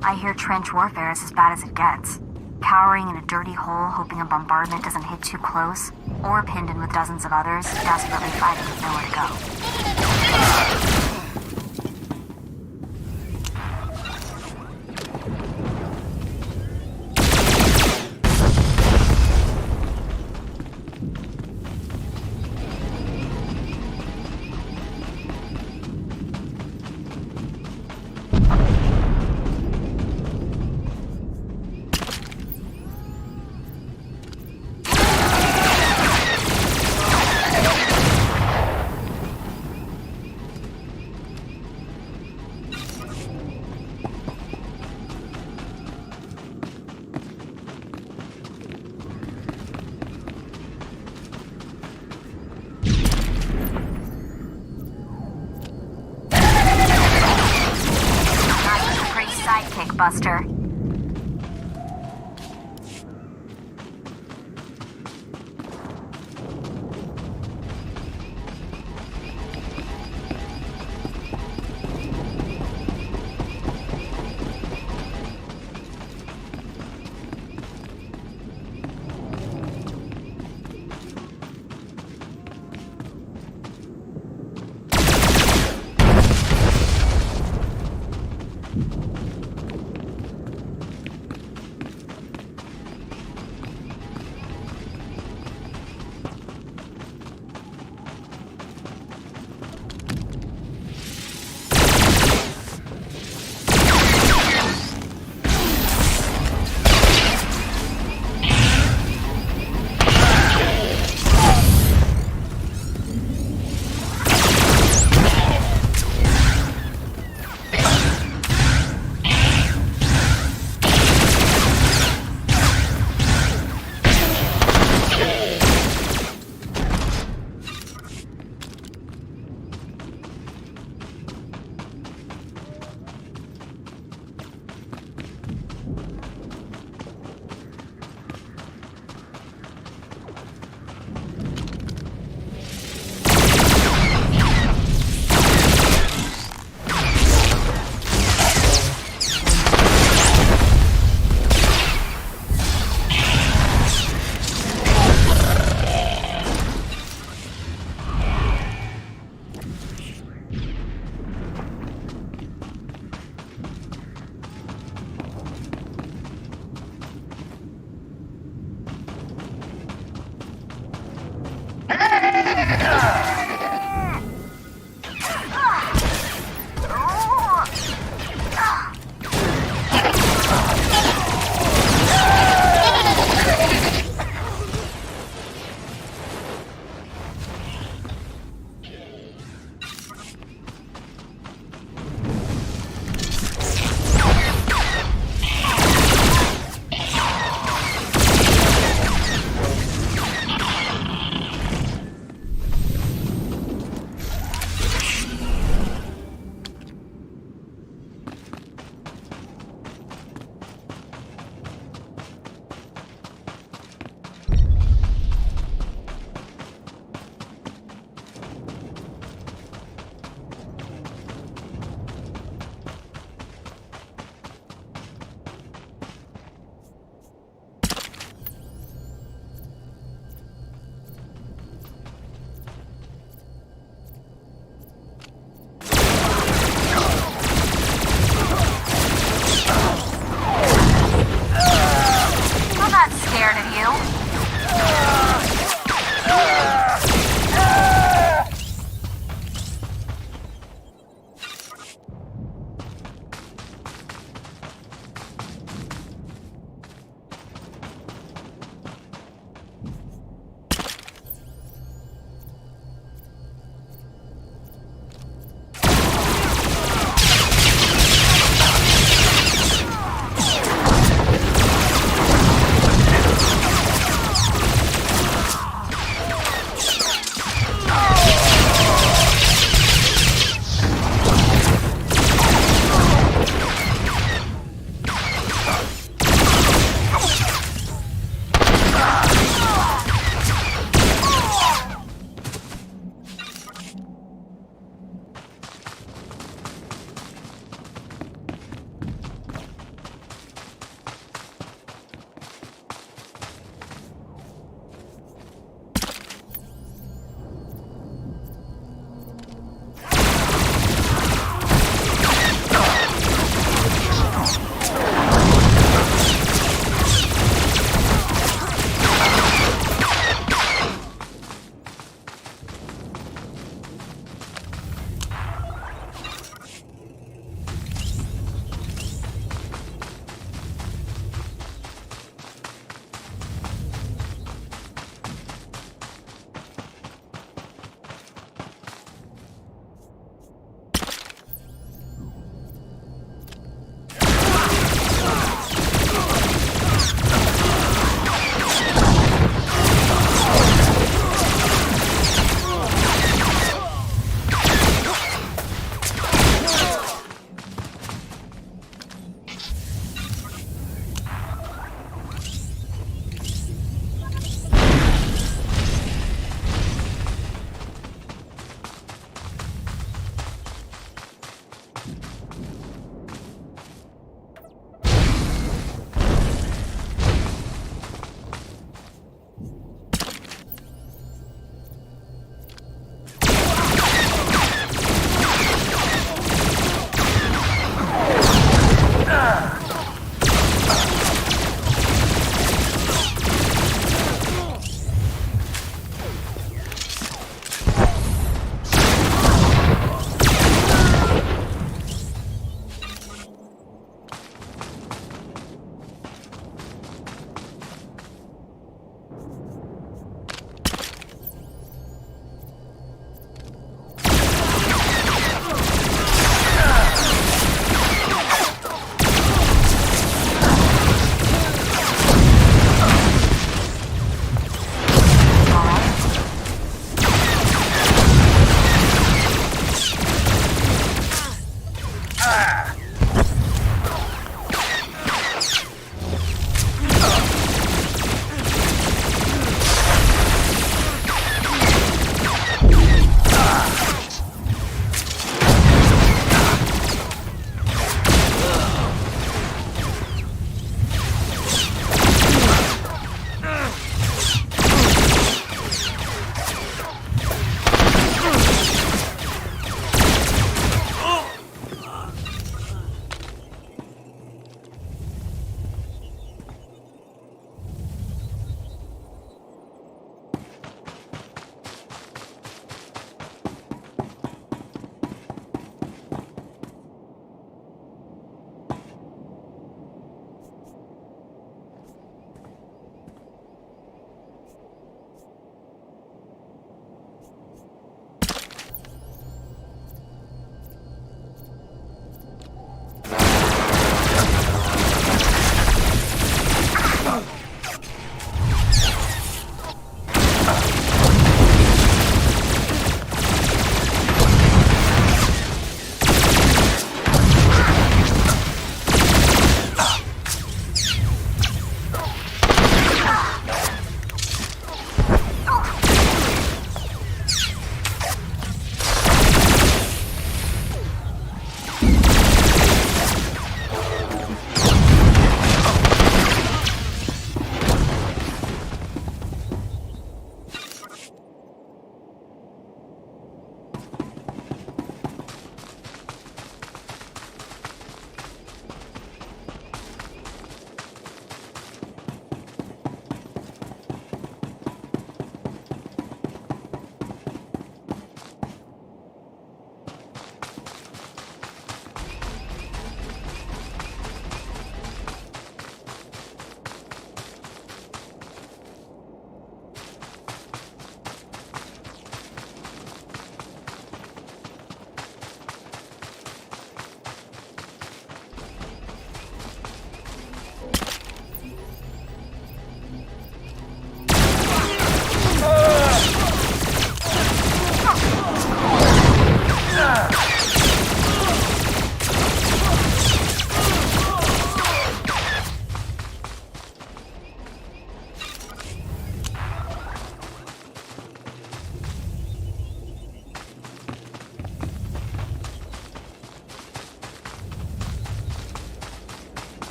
I hear trench warfare is as bad as it gets. Cowering in a dirty hole, hoping a bombardment doesn't hit too close, or pinned in with dozens of others, desperately fighting with nowhere to go. Sidekick, Buster.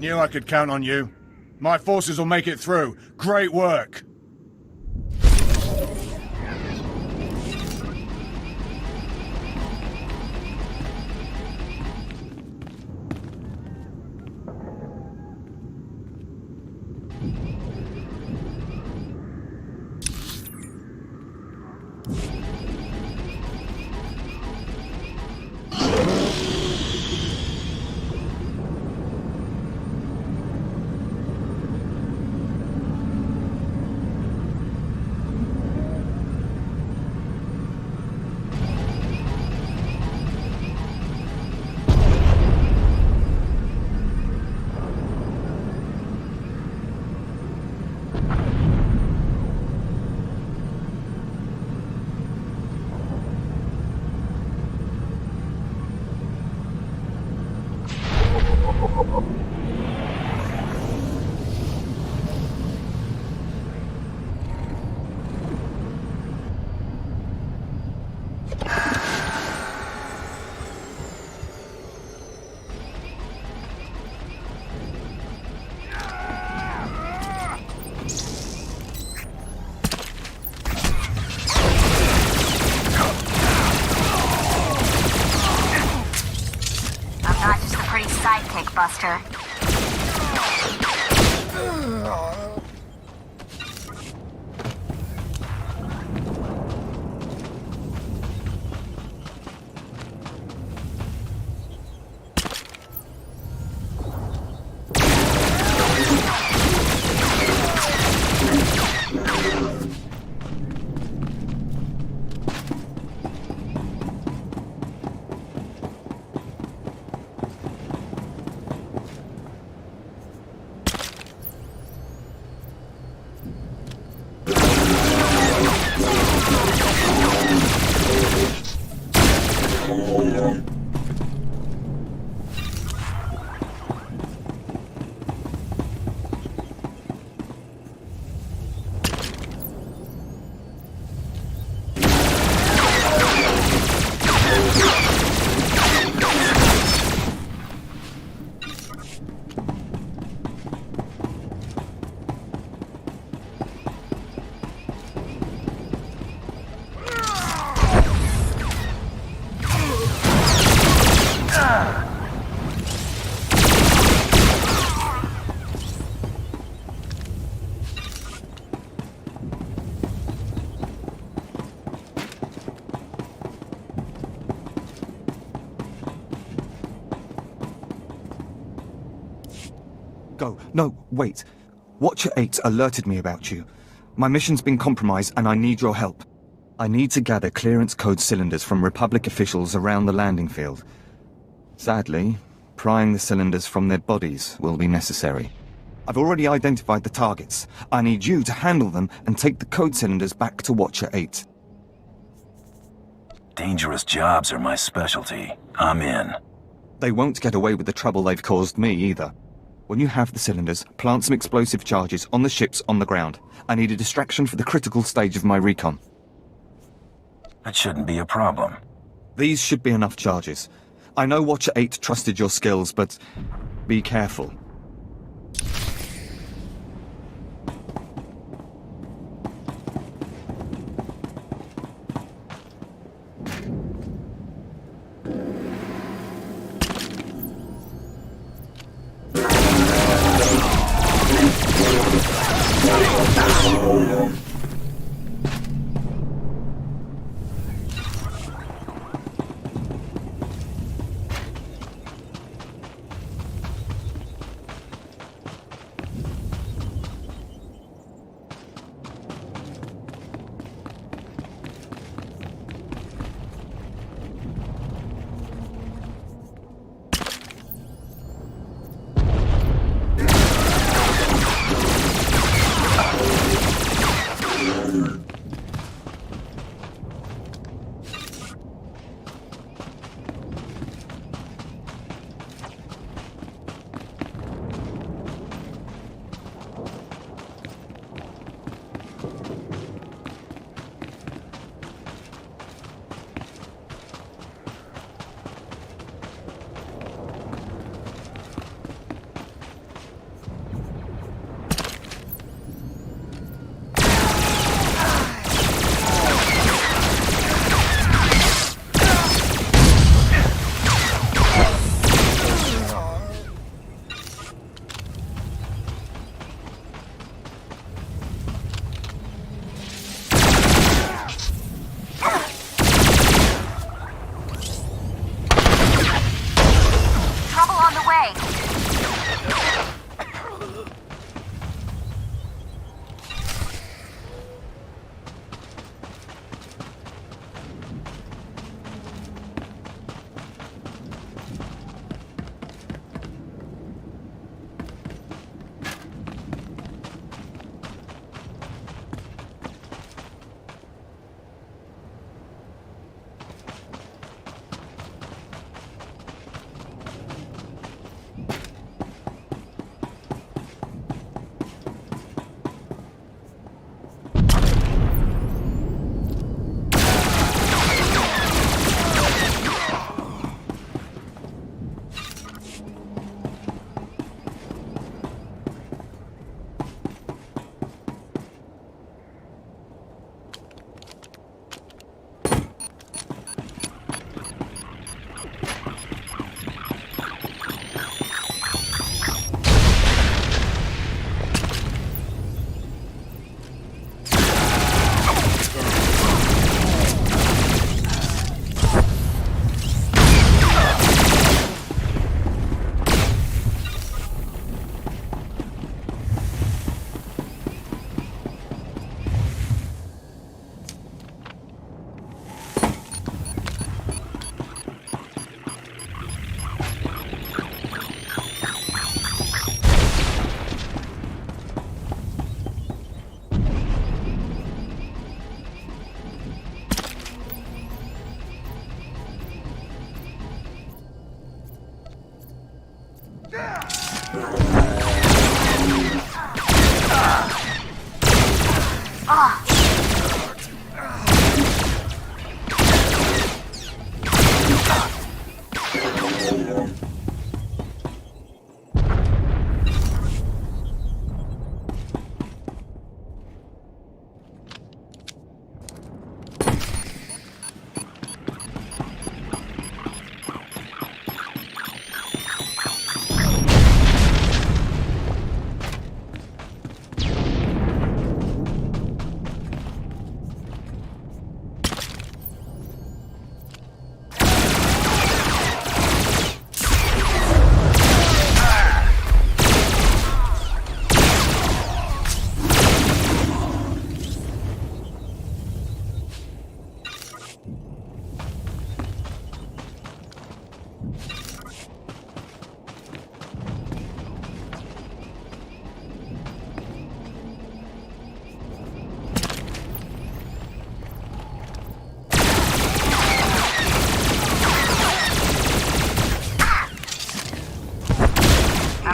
Knew I could count on you. My forces will make it through. Great work. Buster. Go. No, wait. Watcher 8 alerted me about you. My mission's been compromised and I need your help. I need to gather clearance code cylinders from Republic officials around the landing field. Sadly, prying the cylinders from their bodies will be necessary. I've already identified the targets. I need you to handle them and take the code cylinders back to Watcher 8. Dangerous jobs are my specialty. I'm in. They won't get away with the trouble they've caused me either. When you have the cylinders, plant some explosive charges on the ships on the ground. I need a distraction for the critical stage of my recon. That shouldn't be a problem. These should be enough charges. I know Watcher 8 trusted your skills, but be careful.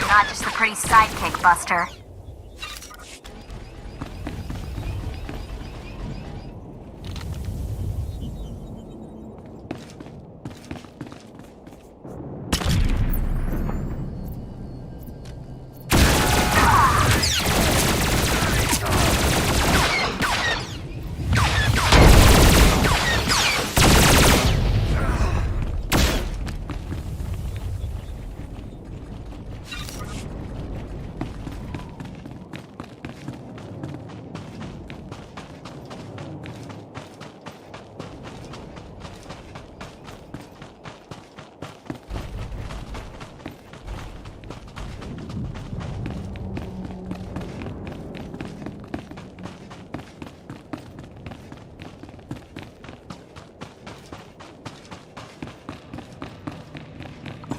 Not just the pretty sidekick, Buster.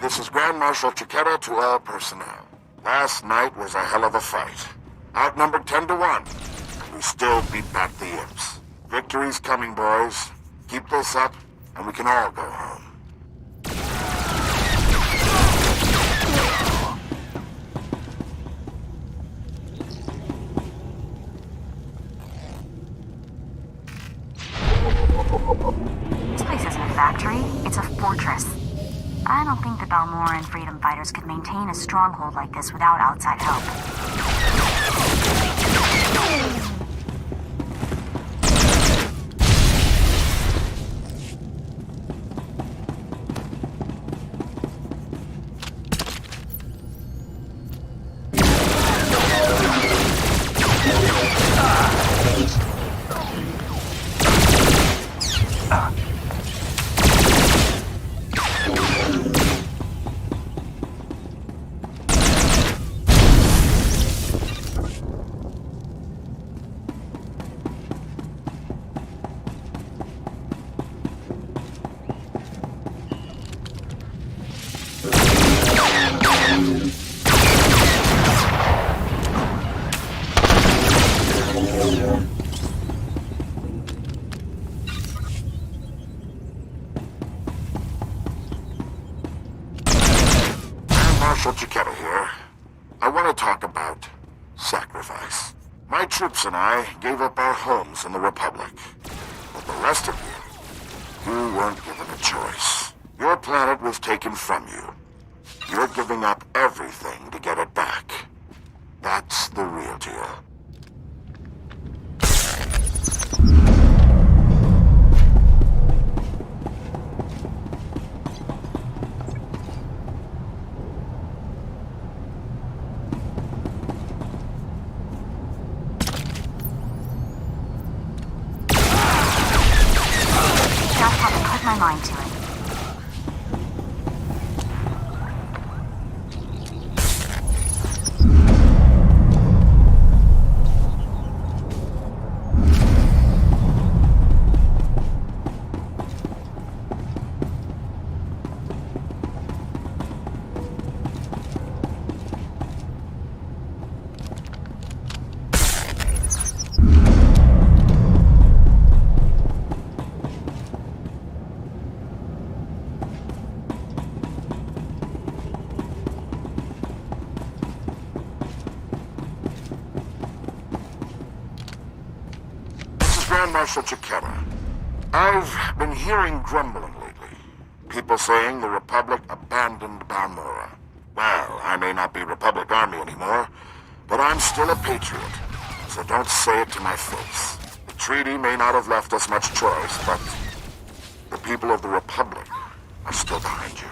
This is Grand Marshal Chiquetta to all personnel. Last night was a hell of a fight. Outnumbered 10 to 1. We still beat back the imps. Victory's coming, boys. Keep this up, and we can all go home. This place isn't a factory, it's a fortress. I don't think the Balmoran freedom fighters could maintain a stronghold like this without outside help. Marshal Chiquetta here. I want to talk about sacrifice. My troops and I gave up our homes in the Republic. But the rest of you weren't given a choice. Your planet was taken from you. You're giving up everything to get it back. That's the real deal. My mind to it. Grand Marshal Chiquetta, I've been hearing grumbling lately. People saying the Republic abandoned Balmora. Well, I may not be Republic Army anymore, but I'm still a patriot, so don't say it to my face. The treaty may not have left us much choice, but the people of the Republic are still behind you.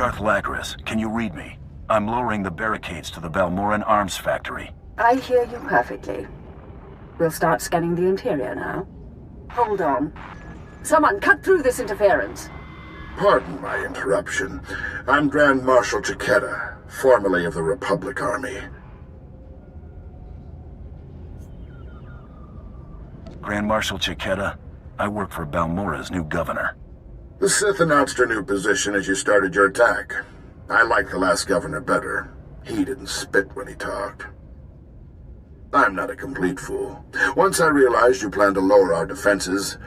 Darth Lacris, can you read me? I'm lowering the barricades to the Balmoran Arms Factory. I hear you perfectly. We'll start scanning the interior now. Hold on. Someone cut through this interference. Pardon my interruption. I'm Grand Marshal Chiquetta, formerly of the Republic Army. Grand Marshal Chiquetta, I work for Balmora's new governor. The Sith announced her new position as you started your attack. I liked the last governor better. He didn't spit when he talked. I'm not a complete fool. Once I realized you planned to lower our defenses,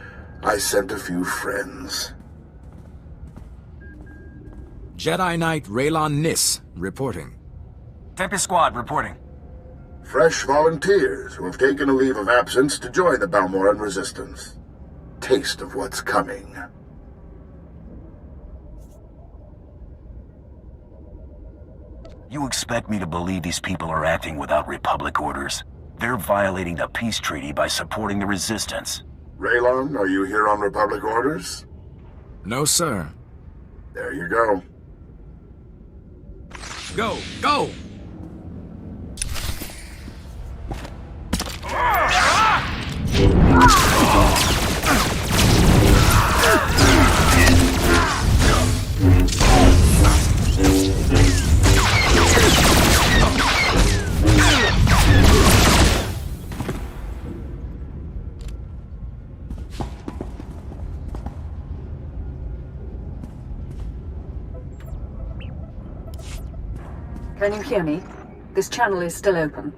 I sent a few friends. Jedi Knight Raylon Nis, reporting. Tempest Squad, reporting. Fresh volunteers who have taken a leave of absence to join the Balmoran Resistance. Taste of what's coming. You expect me to believe these people are acting without Republic orders? They're violating the peace treaty by supporting the Resistance. Raylon, are you here on Republic orders? No, sir. There you go. Go! Go! Can you hear me? This channel is still open.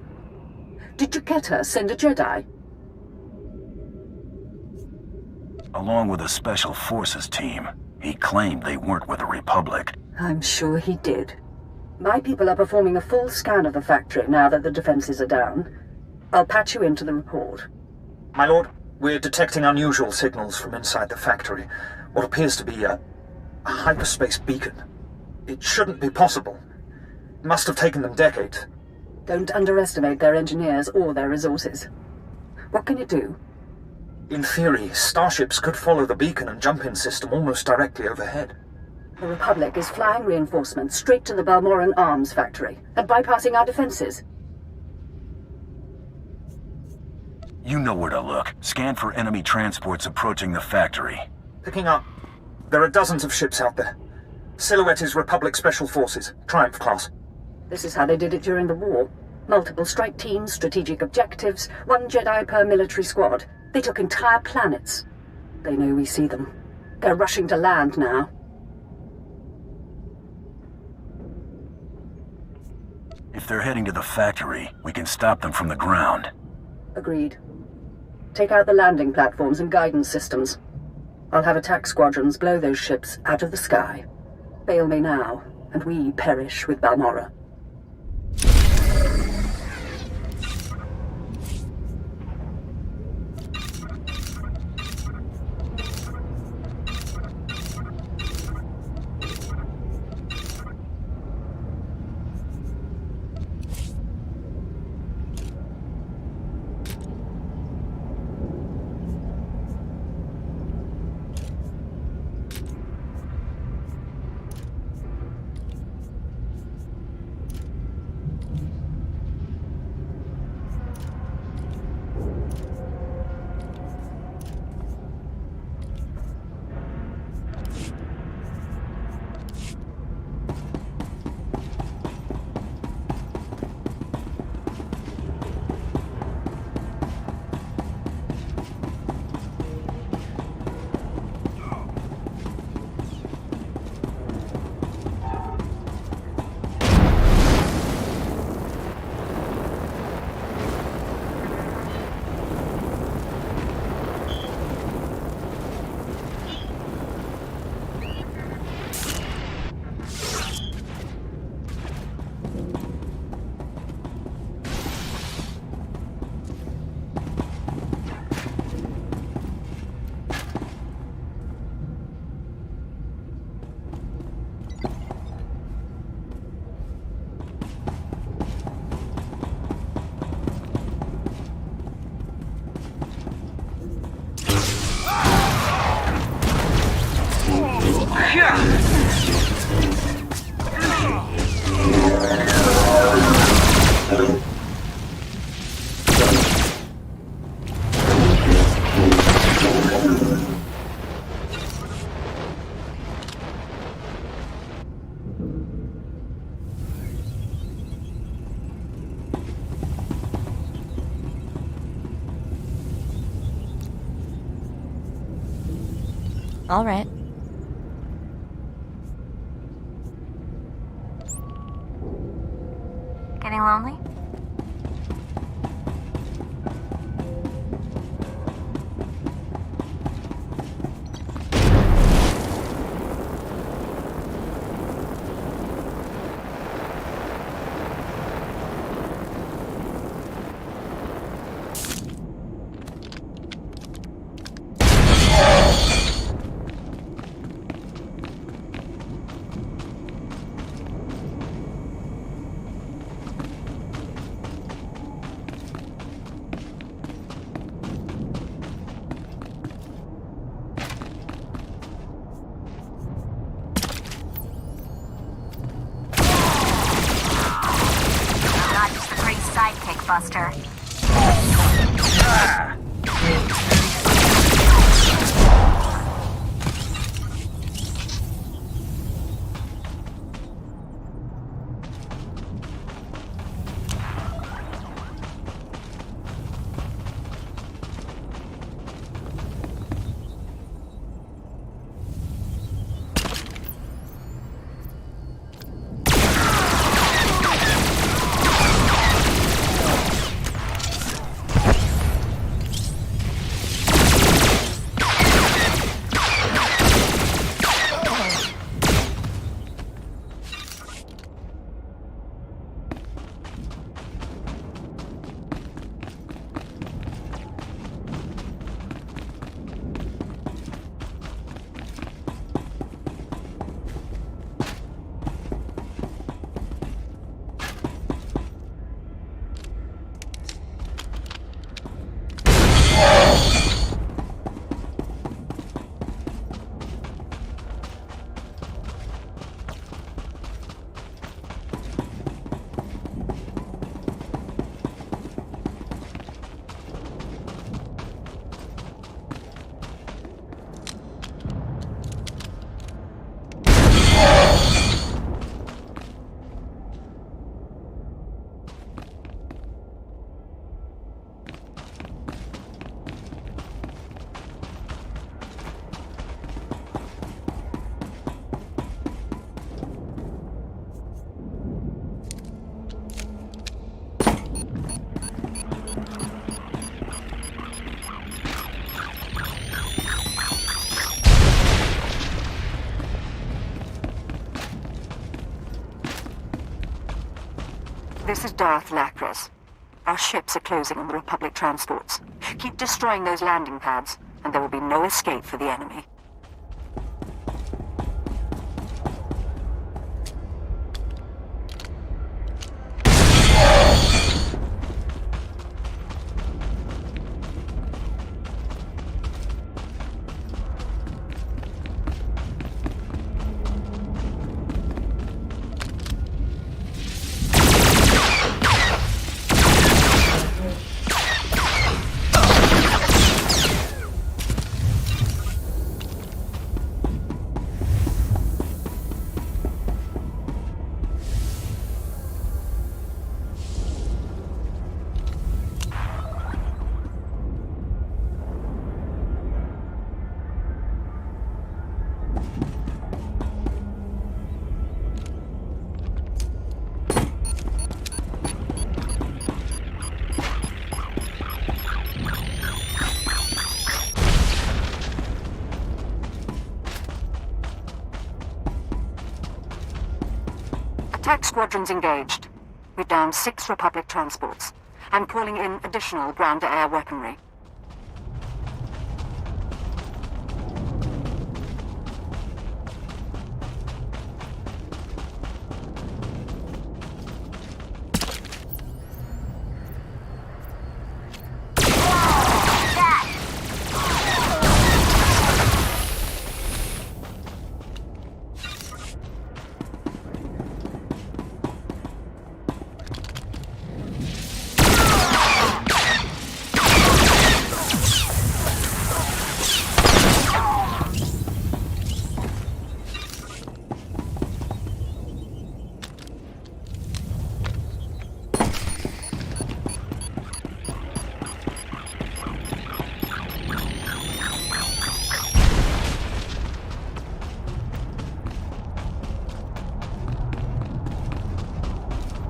Did Chiquetta send a Jedi? Along with a Special Forces team. He claimed they weren't with the Republic. I'm sure he did. My people are performing a full scan of the factory now that the defenses are down. I'll patch you into the report. My lord, we're detecting unusual signals from inside the factory. What appears to be a hyperspace beacon. It shouldn't be possible. It must have taken them decades. Don't underestimate their engineers or their resources. What can you do? In theory, starships could follow the beacon and jump-in system almost directly overhead. The Republic is flying reinforcements straight to the Balmoran Arms Factory and bypassing our defenses. You know where to look. Scan for enemy transports approaching the factory. Picking up. There are dozens of ships out there. Silhouette is Republic Special Forces, Triumph class. This is how they did it during the war. Multiple strike teams, strategic objectives, one Jedi per military squad. They took entire planets. They know we see them. They're rushing to land now. If they're heading to the factory, we can stop them from the ground. Agreed. Take out the landing platforms and guidance systems. I'll have attack squadrons blow those ships out of the sky. Bail me now, and we perish with Balmora. All right. Getting lonely? Not just a great sidekick, Buster. This is Darth Lacras. Our ships are closing on the Republic transports. Keep destroying those landing pads, and there will be no escape for the enemy. Attack squadrons engaged. We've downed 6 Republic transports. I'm calling in additional ground-to-air weaponry.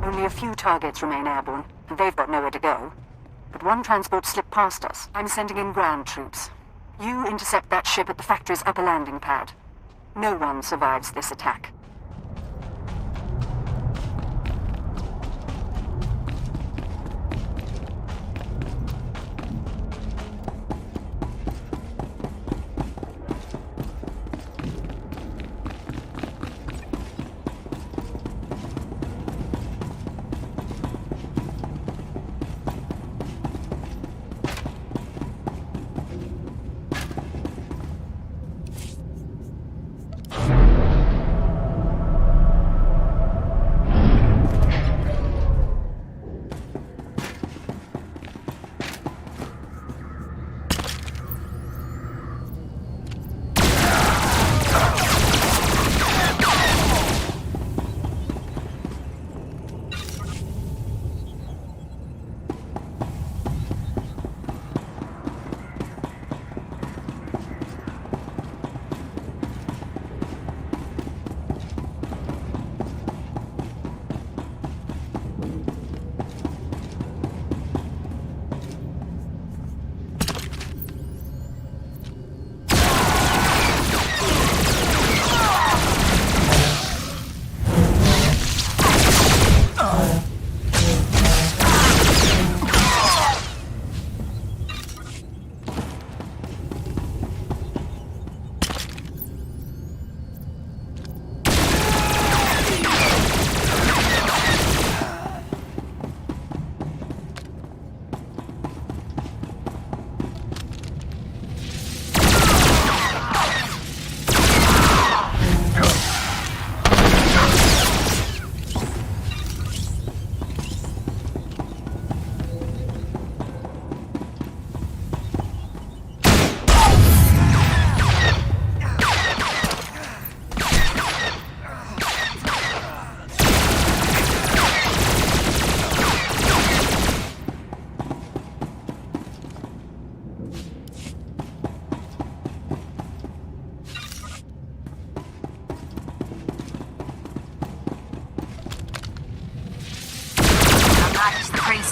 Only a few targets remain airborne, and they've got nowhere to go. But one transport slipped past us. I'm sending in ground troops. You intercept that ship at the factory's upper landing pad. No one survives this attack.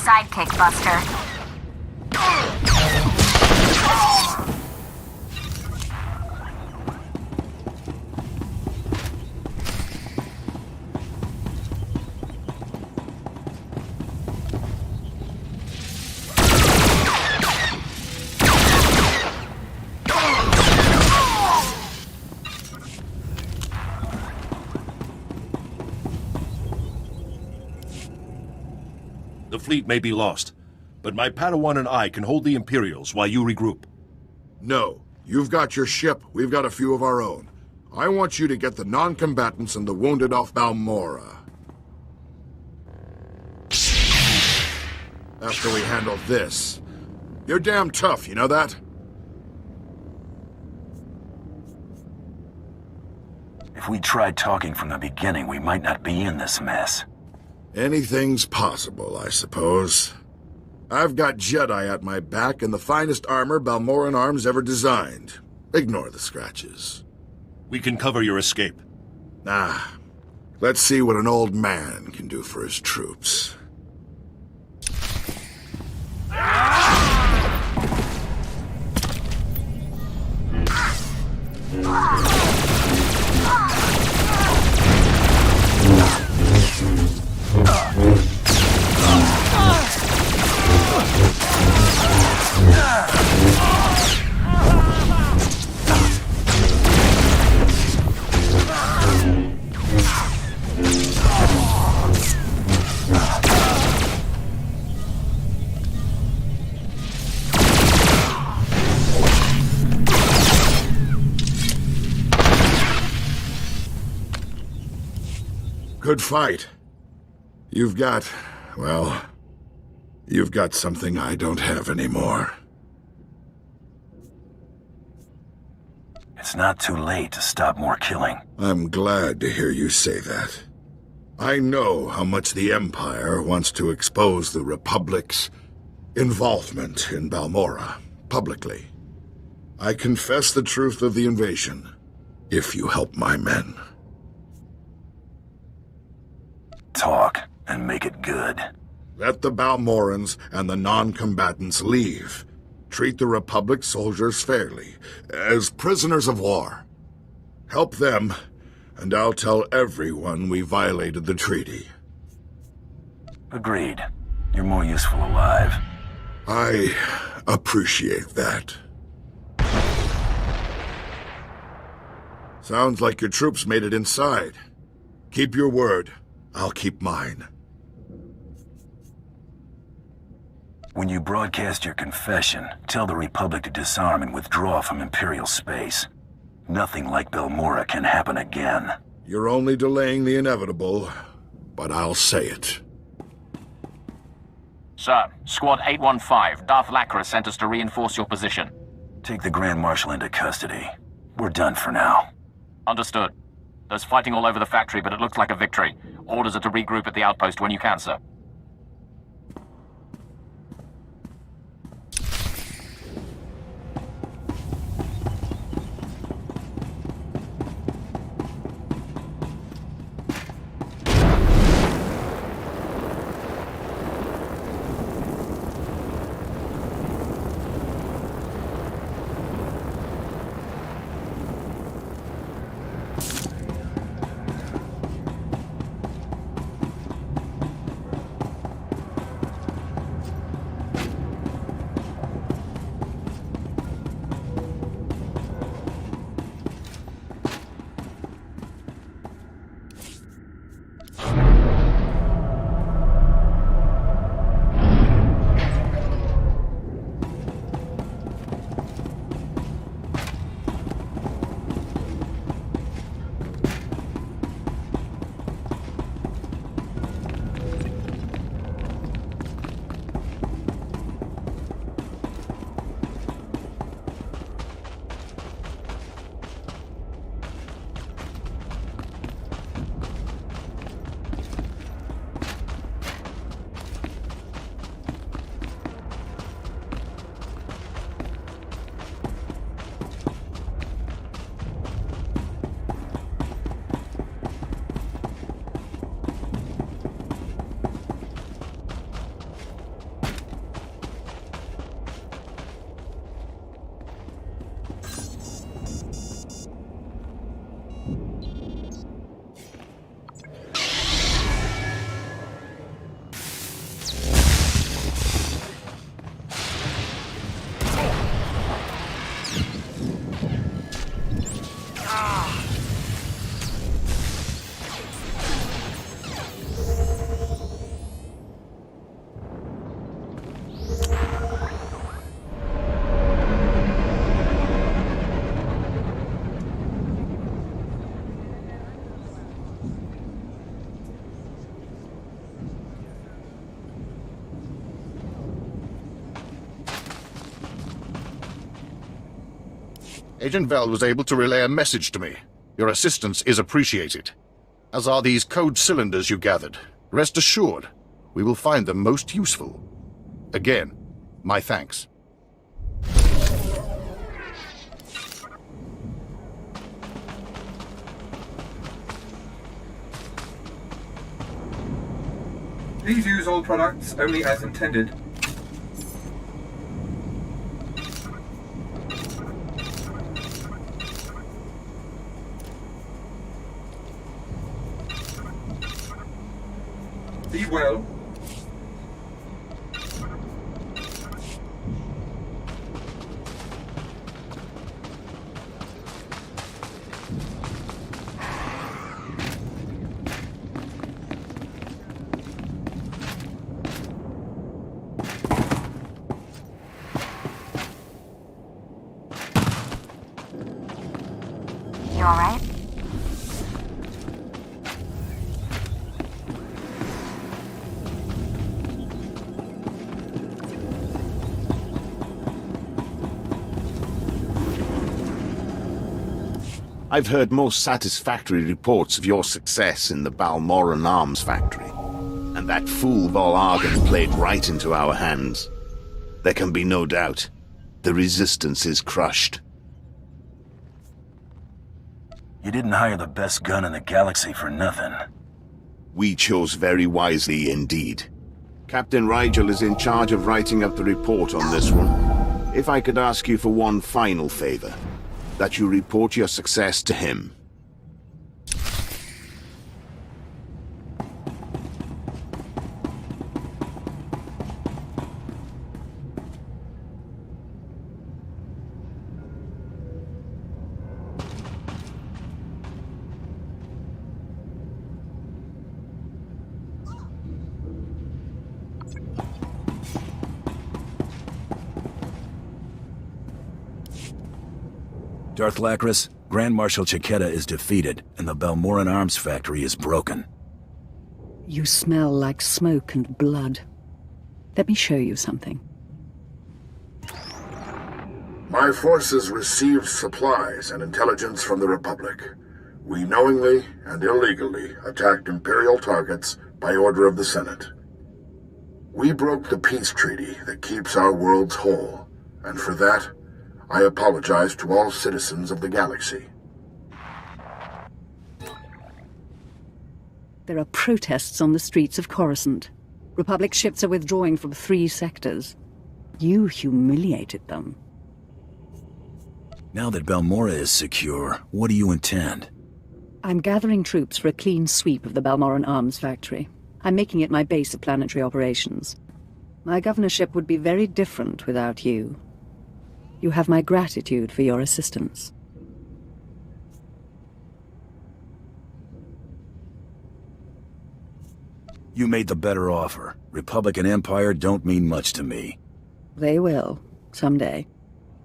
Sidekick, Buster. The fleet may be lost, but my Padawan and I can hold the Imperials while you regroup. No. You've got your ship, we've got a few of our own. I want you to get the non-combatants and the wounded off Balmora. After we handle this. You're damn tough, you know that? If we tried talking from the beginning, we might not be in this mess. Anything's possible, I suppose. I've got Jedi at my back and the finest armor Balmoran Arms ever designed. Ignore the scratches. We can cover your escape. Nah. Let's see what an old man can do for his troops. Good fight. You've got something I don't have anymore. It's not too late to stop more killing. I'm glad to hear you say that. I know how much the Empire wants to expose the Republic's involvement in Balmora, publicly. I confess the truth of the invasion, if you help my men. Talk. and make it good. Let the Balmorans and the non-combatants leave. Treat the Republic soldiers fairly, as prisoners of war. Help them, and I'll tell everyone we violated the treaty. Agreed. You're more useful alive. I appreciate that. Sounds like your troops made it inside. Keep your word. I'll keep mine. When you broadcast your confession, tell the Republic to disarm and withdraw from Imperial space. Nothing like Balmora can happen again. You're only delaying the inevitable, but I'll say it. Sir, Squad 815, Darth Lacra sent us to reinforce your position. Take the Grand Marshal into custody. We're done for now. Understood. There's fighting all over the factory, but it looks like a victory. Orders are to regroup at the outpost when you can, sir. Agent Veld was able to relay a message to me. Your assistance is appreciated. As are these code cylinders you gathered. Rest assured, we will find them most useful. Again, my thanks. Please use all products only as intended. Be well. You alright? I've heard most satisfactory reports of your success in the Balmoran arms factory. And that fool Vol-Argon played right into our hands. There can be no doubt. The Resistance is crushed. You didn't hire the best gun in the galaxy for nothing. We chose very wisely indeed. Captain Rigel is in charge of writing up the report on this one. If I could ask you for one final favor, that you report your success to him. Darth Lacris, Grand Marshal Chiquetta is defeated, and the Balmoran arms factory is broken. You smell like smoke and blood. Let me show you something. My forces received supplies and intelligence from the Republic. We knowingly and illegally attacked Imperial targets by order of the Senate. We broke the peace treaty that keeps our worlds whole, and for that, I apologize to all citizens of the galaxy. There are protests on the streets of Coruscant. Republic ships are withdrawing from 3 sectors. You humiliated them. Now that Balmora is secure, what do you intend? I'm gathering troops for a clean sweep of the Balmoran arms factory. I'm making it my base of planetary operations. My governorship would be very different without you. You have my gratitude for your assistance. You made the better offer. Republic and Empire don't mean much to me. They will, someday.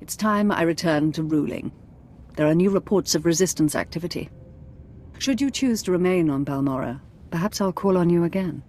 It's time I return to ruling. There are new reports of resistance activity. Should you choose to remain on Balmora, perhaps I'll call on you again.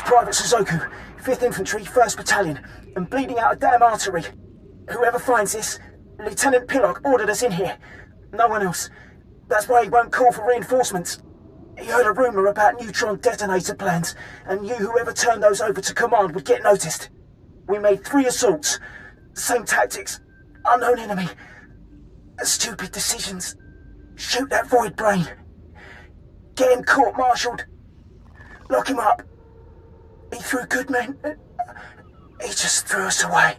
Private Suzoku, 5th Infantry, 1st Battalion, and bleeding out a damn artery. Whoever finds this, Lieutenant Pillock ordered us in here. No one else. That's why he won't call for reinforcements. He heard a rumour about neutron detonator plans, and knew whoever turned those over to command would get noticed. We made 3 assaults. Same tactics. Unknown enemy. Stupid decisions. Shoot that void brain. Get him court-martialed. Lock him up. He threw good men. He just threw us away.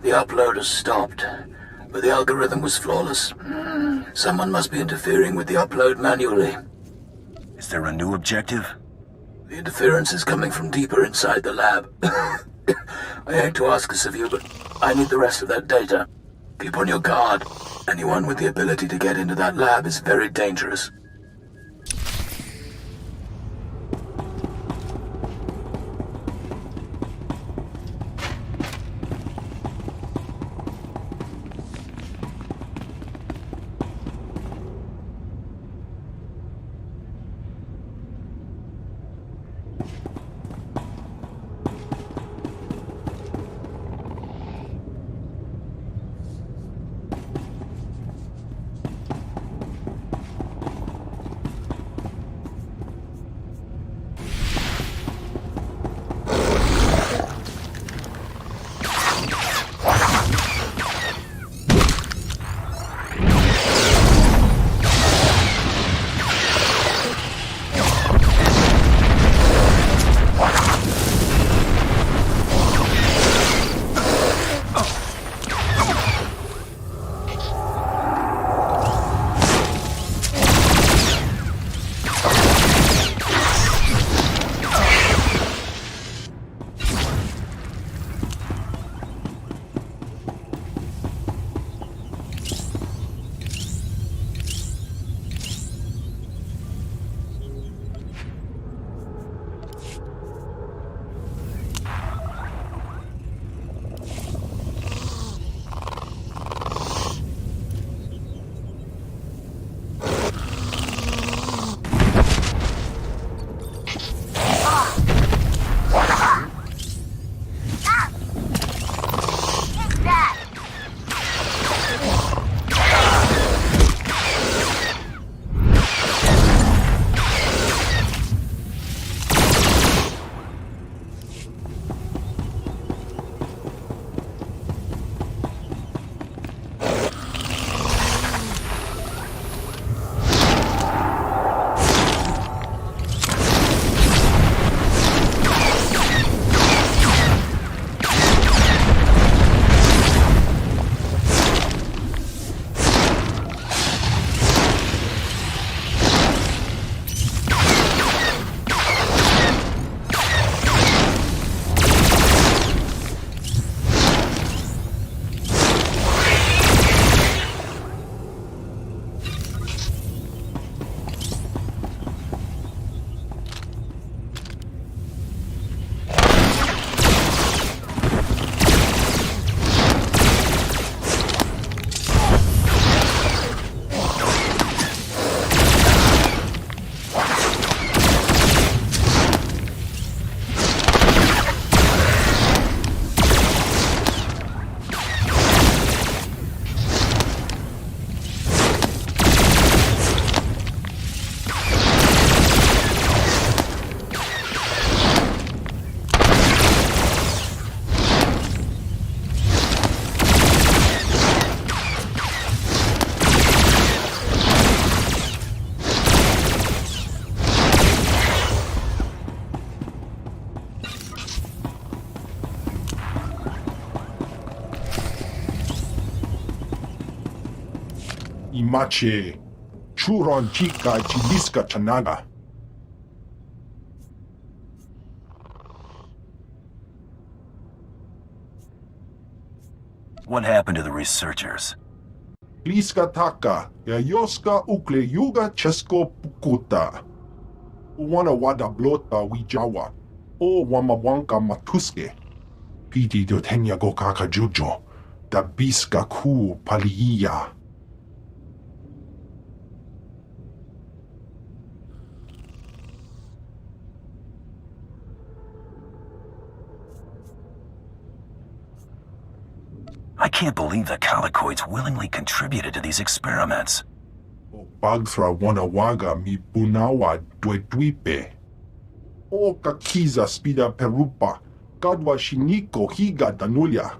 The upload has stopped, but the algorithm was flawless. Someone must be interfering with the upload manually. Is there a new objective? The interference is coming from deeper inside the lab. I hate to ask this of you, but I need the rest of that data. Keep on your guard. Anyone with the ability to get into that lab is very dangerous. Imache, Churon Chika Chiliska Chanaga. What happened to the researchers? Liska Taka, Yayoska Ukle Yuga Chesko Pukuta. Wana Wada Blota Wijawa, O Wamawanka Matuske. Piti do Tenya Gokaka Jujo, Da Biska Ku Paliya. I can't believe the Calicoids willingly contributed to these experiments. Bagthra Wanawaga mi Bunawa Dwedwipe. O Kakiza Spida Perupa, Gadwa Shiniko Higa Danulia.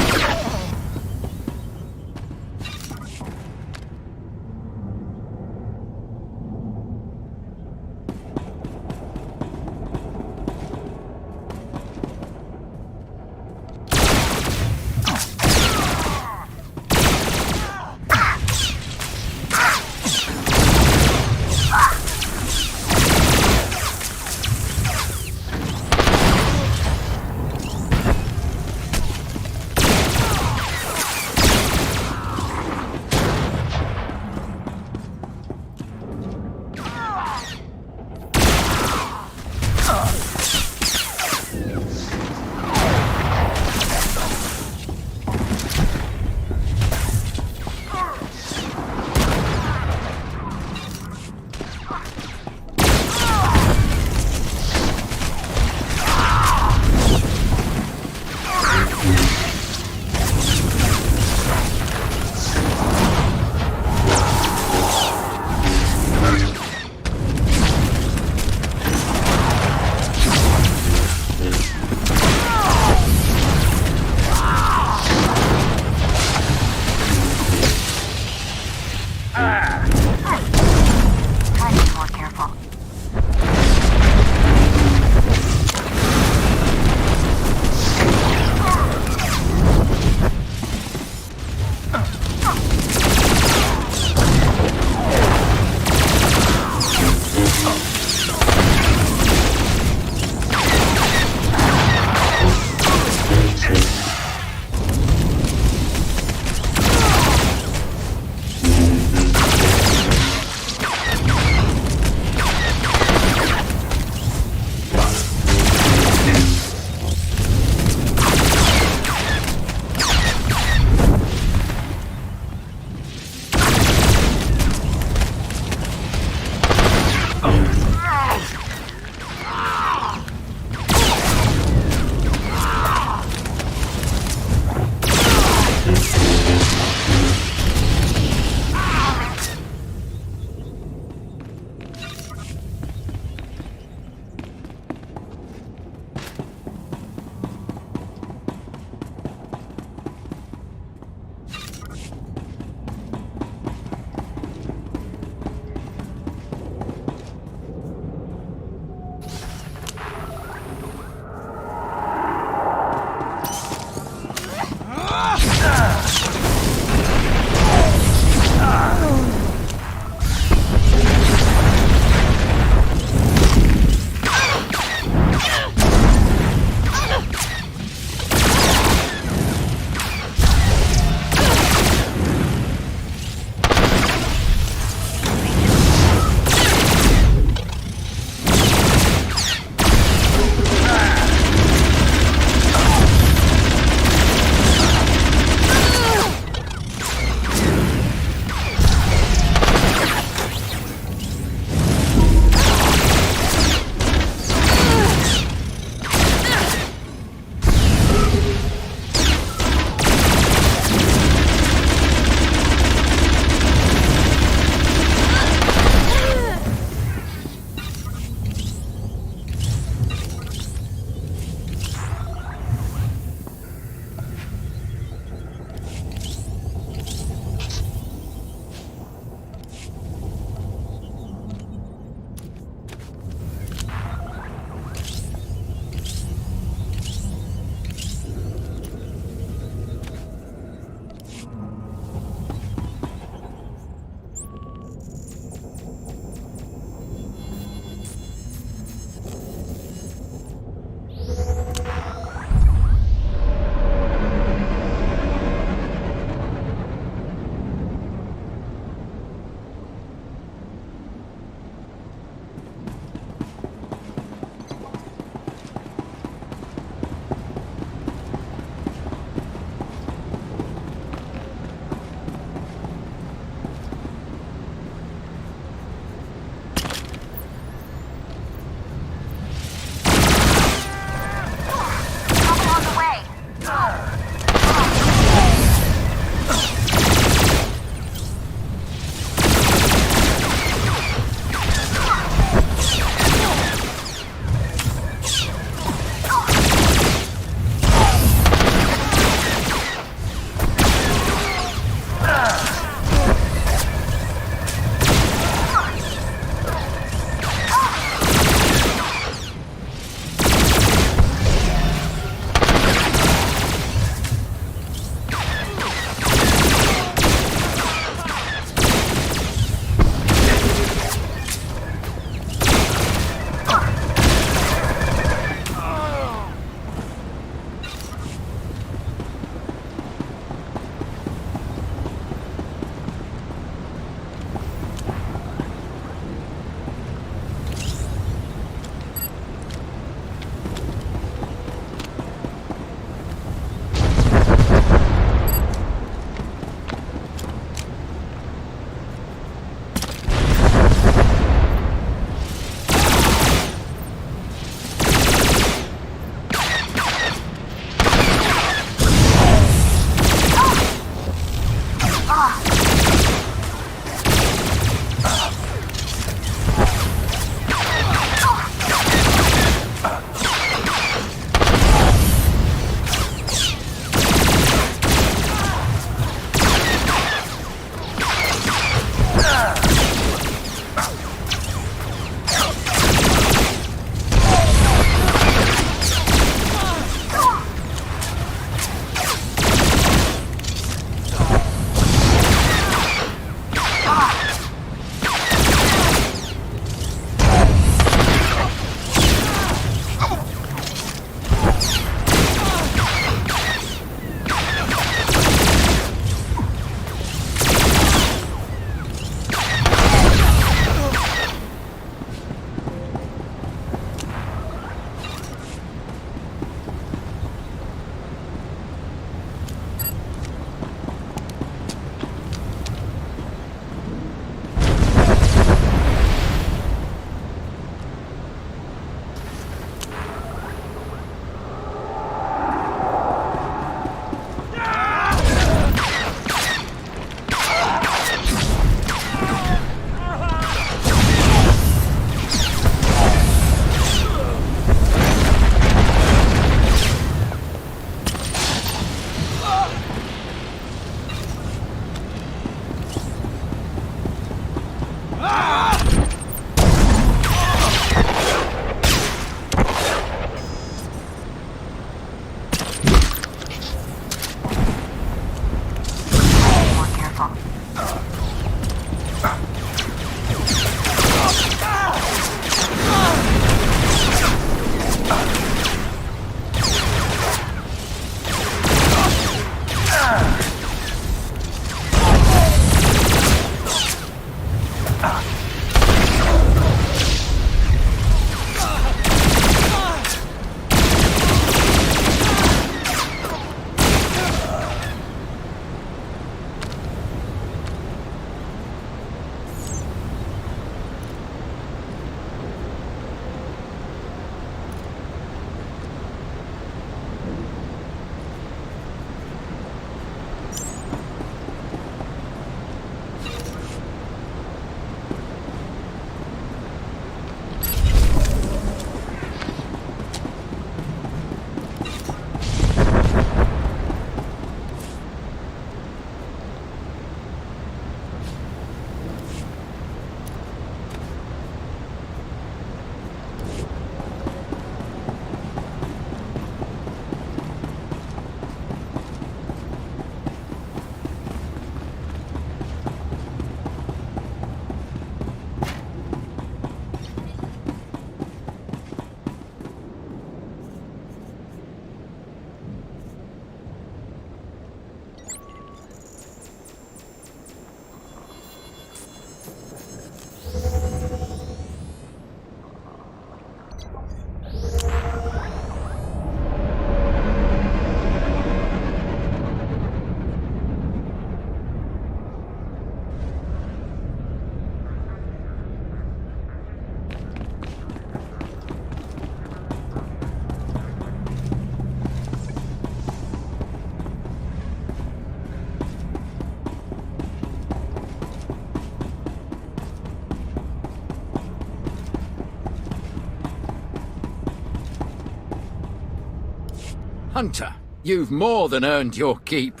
Hunter, you've more than earned your keep.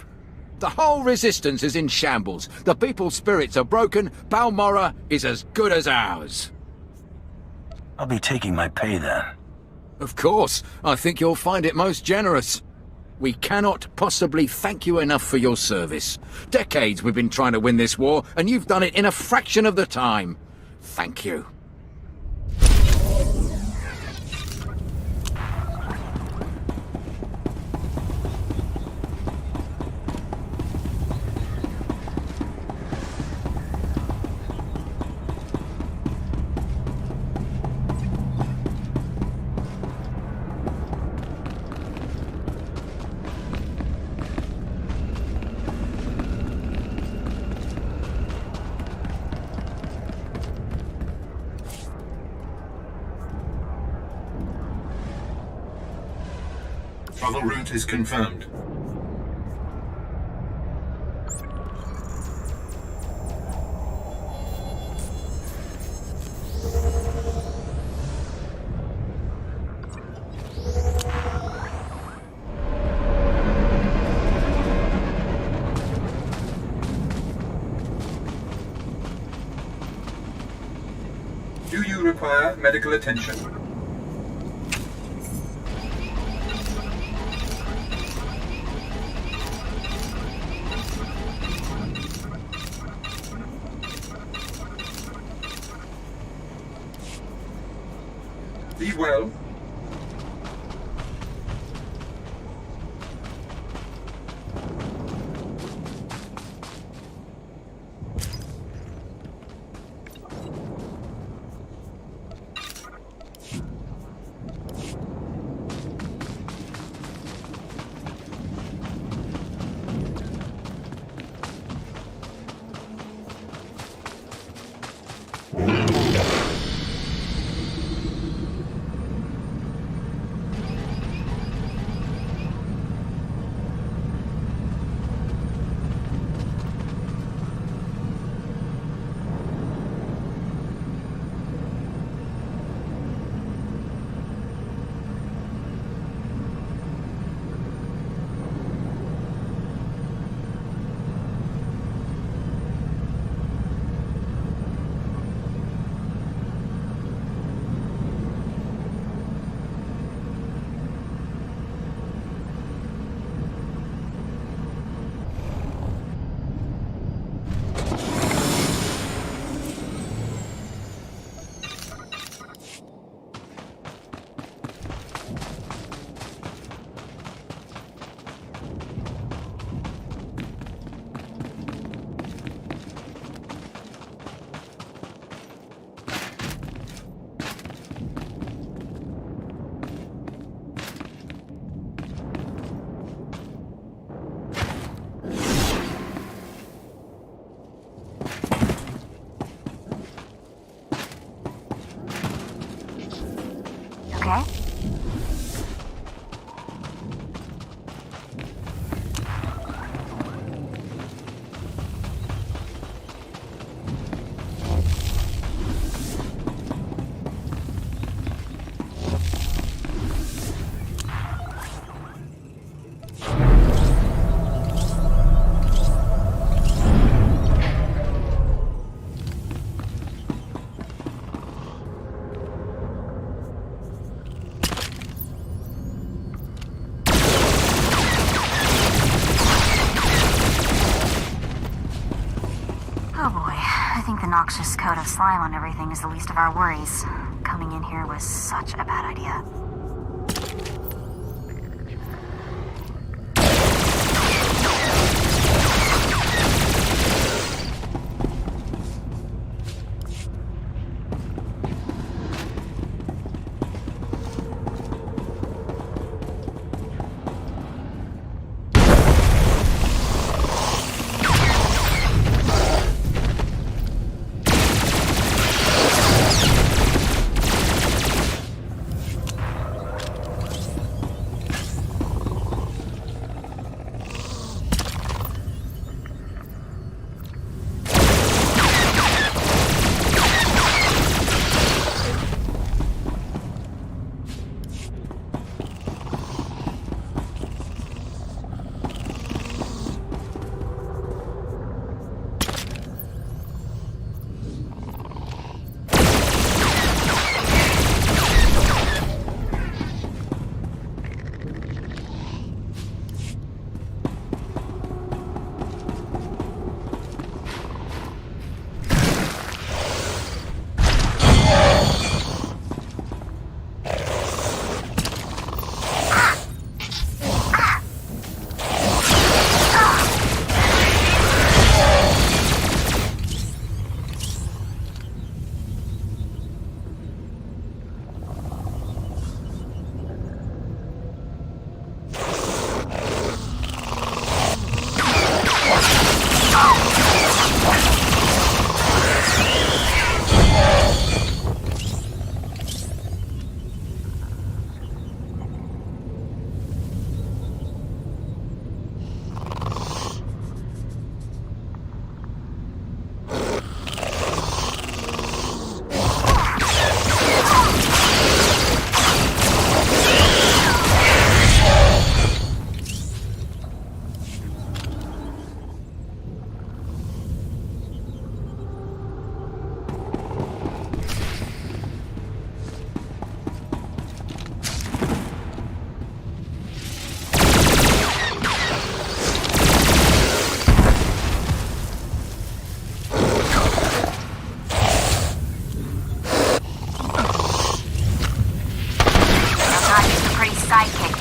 The whole resistance is in shambles. The people's spirits are broken. Balmorra is as good as ours. I'll be taking my pay then. Of course. I think you'll find it most generous. We cannot possibly thank you enough for your service. Decades we've been trying to win this war, and you've done it in a fraction of the time. Thank you. Travel route is confirmed. Do you require medical attention? Be well. Okay? Oh boy, I think the noxious coat of slime on everything is the least of our worries. Coming in here was such a bad idea.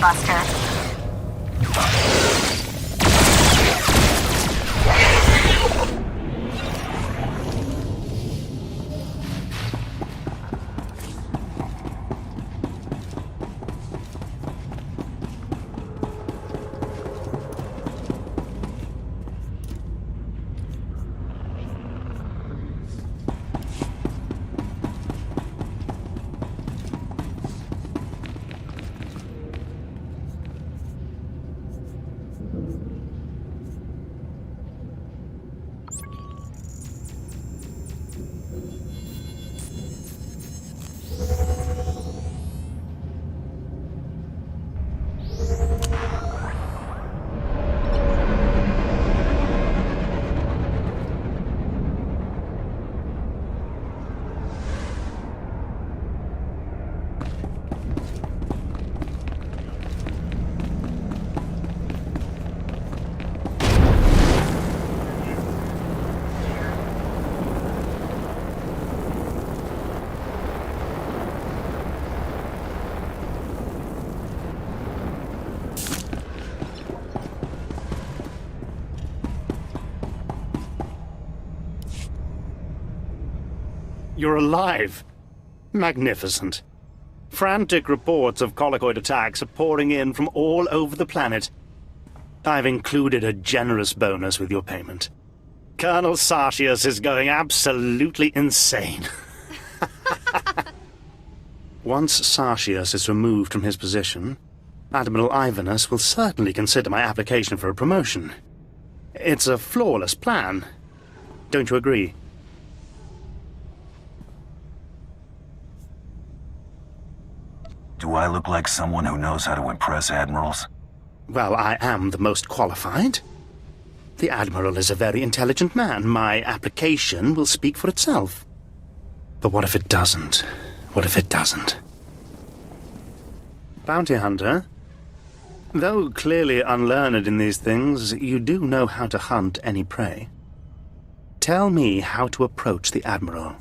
Buster. You're alive. Magnificent. Frantic reports of collocoid attacks are pouring in from all over the planet. I've included a generous bonus with your payment. Colonel Sartius is going absolutely insane. Once Sartius is removed from his position, Admiral Ivanus will certainly consider my application for a promotion. It's a flawless plan. Don't you agree? Do I look like someone who knows how to impress admirals? Well, I am the most qualified. The Admiral is a very intelligent man. My application will speak for itself. But what if it doesn't? What if it doesn't? Bounty Hunter, though clearly unlearned in these things, you do know how to hunt any prey. Tell me how to approach the Admiral.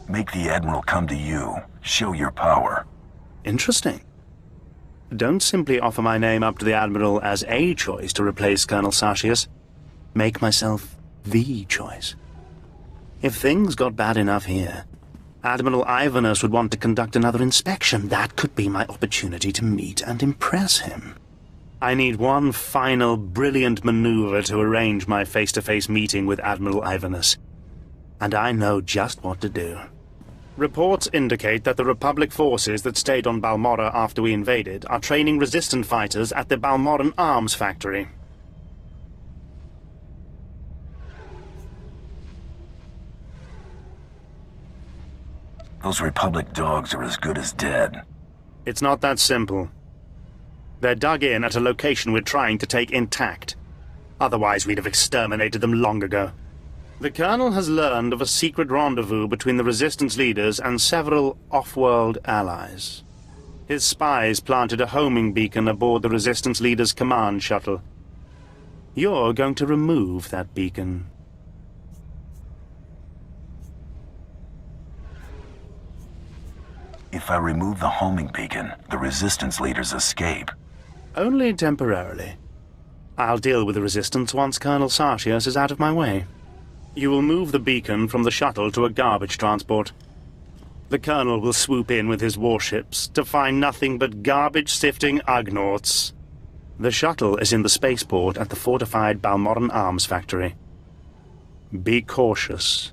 Make the Admiral come to you. Show your power. Interesting. Don't simply offer my name up to the Admiral as a choice to replace Colonel Sartius. Make myself the choice. If things got bad enough here, Admiral Ivanus would want to conduct another inspection. That could be my opportunity to meet and impress him. I need one final brilliant maneuver to arrange my face-to-face meeting with Admiral Ivanus. And I know just what to do. Reports indicate that the Republic forces that stayed on Balmorra after we invaded are training resistant fighters at the Balmorran arms factory. Those Republic dogs are as good as dead. It's not that simple. They're dug in at a location we're trying to take intact. Otherwise, we'd have exterminated them long ago. The Colonel has learned of a secret rendezvous between the Resistance leaders and several off-world allies. His spies planted a homing beacon aboard the Resistance leaders' command shuttle. You're going to remove that beacon. If I remove the homing beacon, the Resistance leaders escape. Only temporarily. I'll deal with the Resistance once Colonel Sartius is out of my way. You will move the beacon from the shuttle to a garbage transport. The Colonel will swoop in with his warships to find nothing but garbage-sifting Ugnaughts. The shuttle is in the spaceport at the fortified Balmorran arms factory. Be cautious.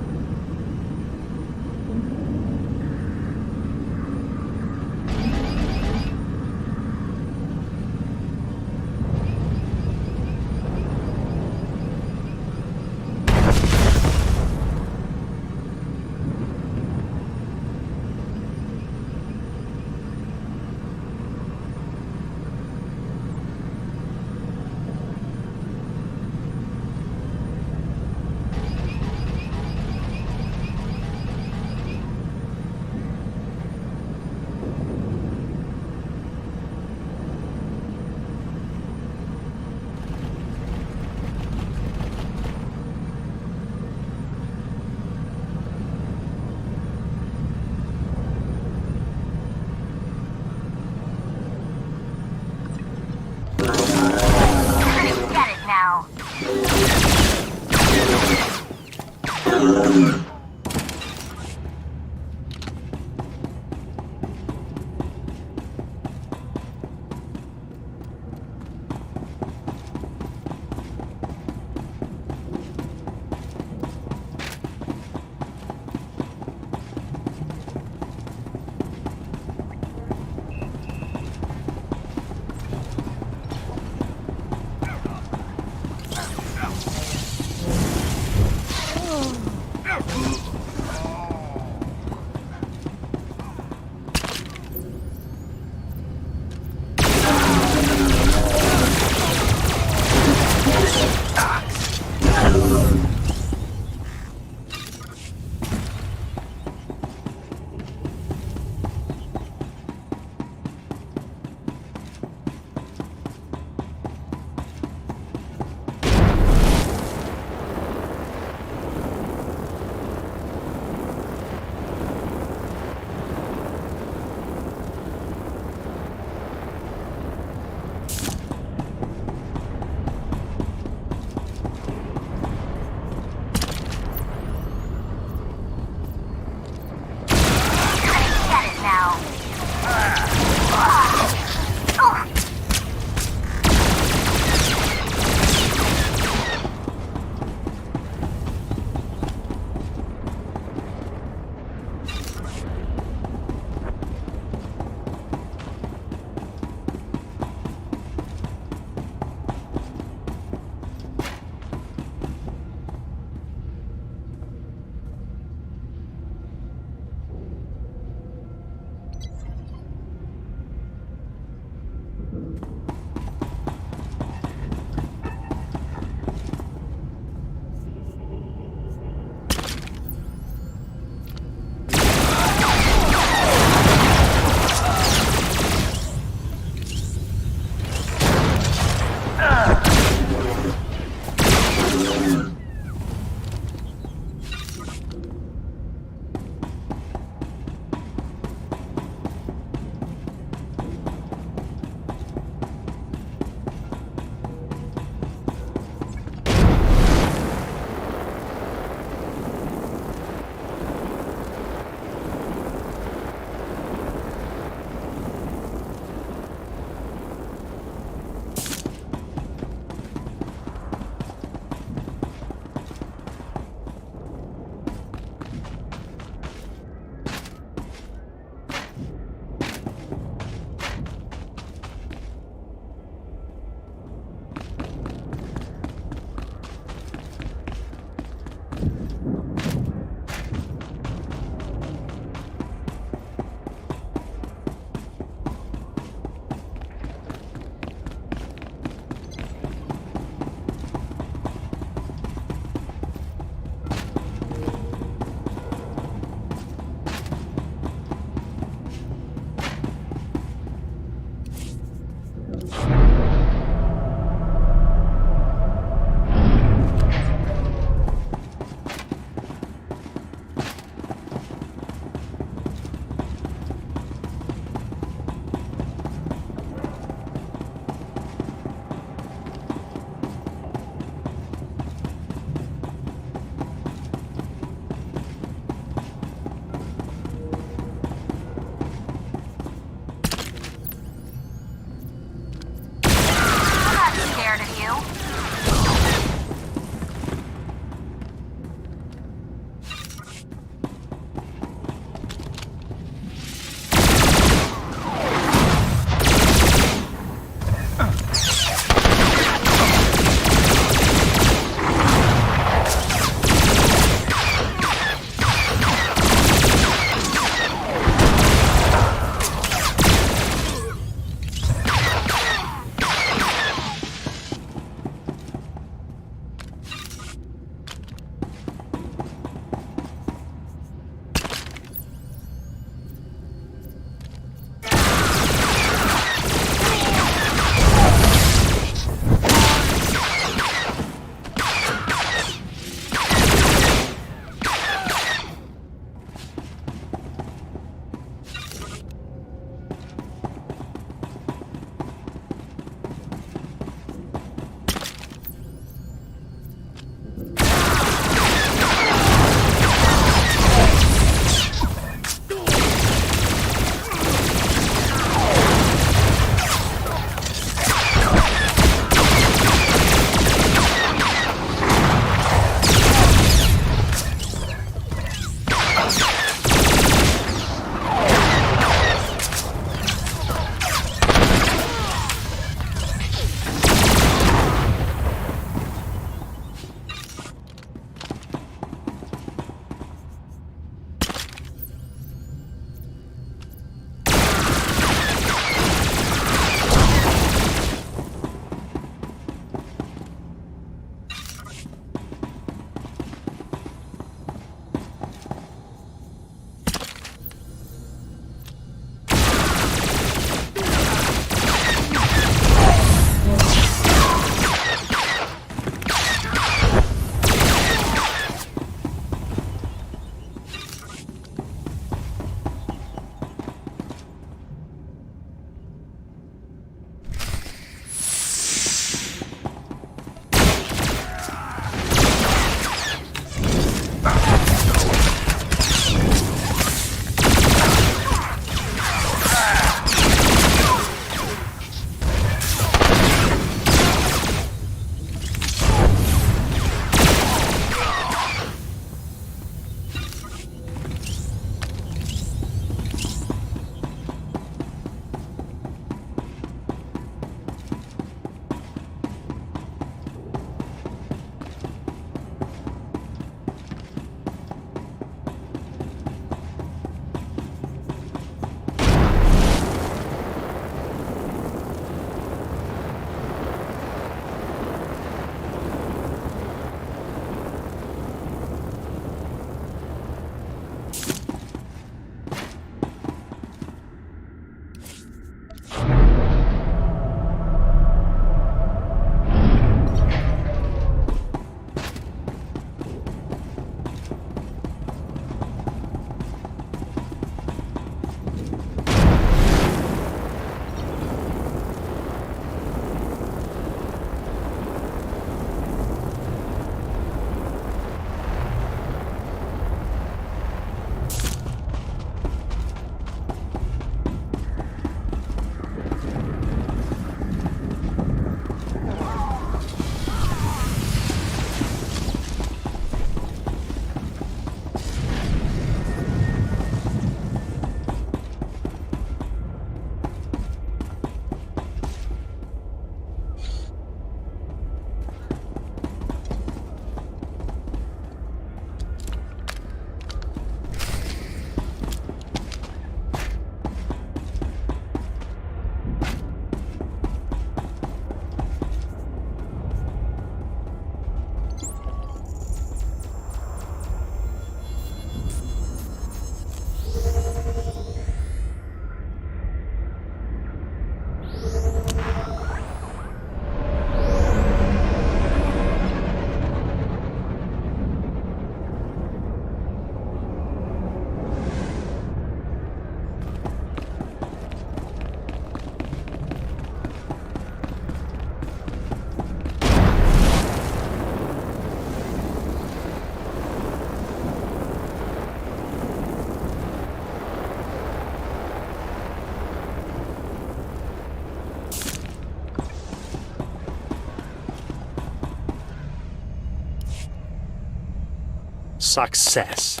Success.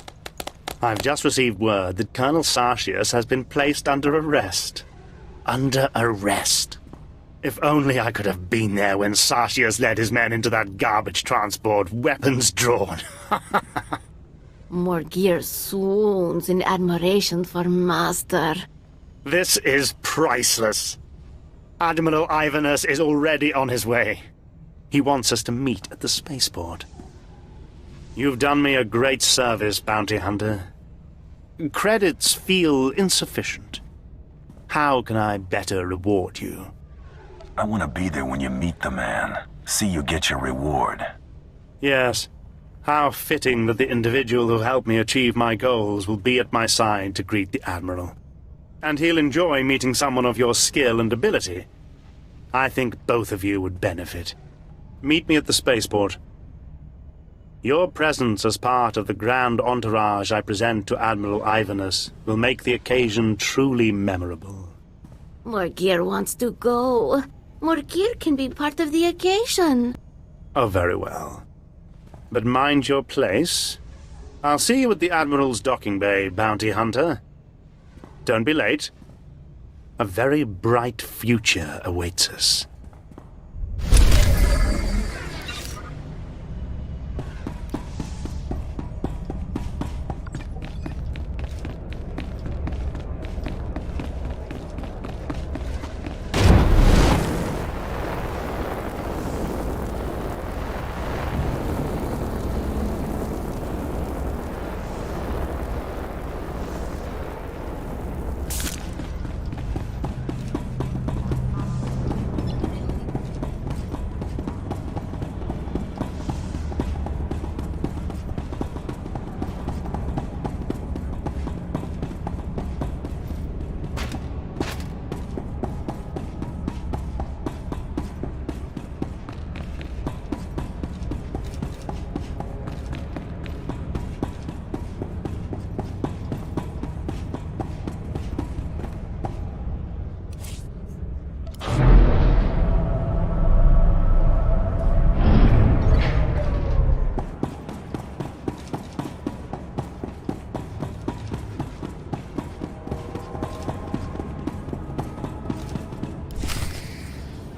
I've just received word that Colonel Sartius has been placed under arrest. Under arrest. If only I could have been there when Sartius led his men into that garbage transport, weapons drawn. Morgir swoons in admiration for Master. This is priceless. Admiral Ivanus is already on his way. He wants us to meet at the spaceport. You've done me a great service, Bounty Hunter. Credits feel insufficient. How can I better reward you? I want to be there when you meet the man. See you get your reward. Yes. How fitting that the individual who helped me achieve my goals will be at my side to greet the Admiral. And he'll enjoy meeting someone of your skill and ability. I think both of you would benefit. Meet me at the spaceport. Your presence as part of the grand entourage I present to Admiral Ivanus will make the occasion truly memorable. Morgir wants to go. Morgir can be part of the occasion. Oh, very well. But mind your place. I'll see you at the Admiral's docking bay, Bounty Hunter. Don't be late. A very bright future awaits us.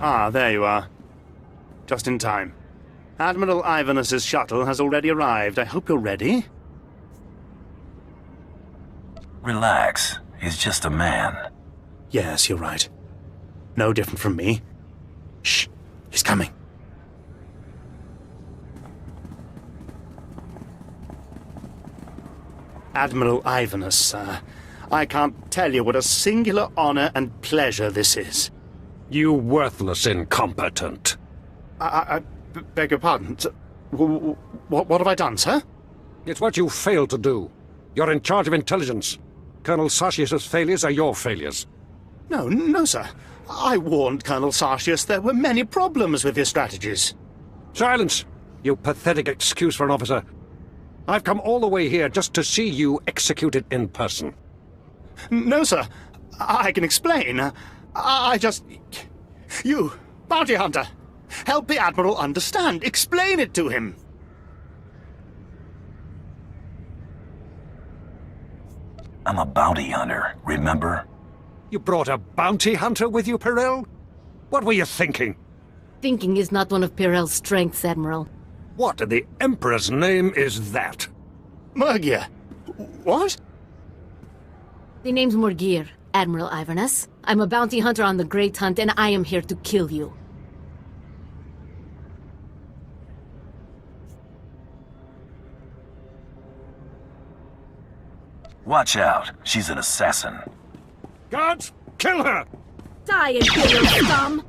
Ah, there you are. Just in time. Admiral Ivanus's shuttle has already arrived. I hope you're ready. Relax. He's just a man. Yes, you're right. No different from me. Shh. He's coming. Admiral Ivanus, sir. I can't tell you what a singular honor and pleasure this is. You worthless incompetent. I beg your pardon. What have I done, sir? It's what you failed to do. You're in charge of intelligence. Colonel Sartius' failures are your failures. No, sir. I warned Colonel Sartius there were many problems with his strategies. Silence! You pathetic excuse for an officer. I've come all the way here just to see you executed in person. No, sir. I can explain. I just... You, Bounty Hunter, help the Admiral understand. Explain it to him. I'm a bounty hunter, remember? You brought a bounty hunter with you, Pirel? What were you thinking? Thinking is not one of Pirel's strengths, Admiral. What in the Emperor's name is that? Morgir. What? The name's Morgir, Admiral Ivanus. I'm a bounty hunter on the Great Hunt, and I am here to kill you. Watch out. She's an assassin. Guards, kill her! Die, Imperial scum!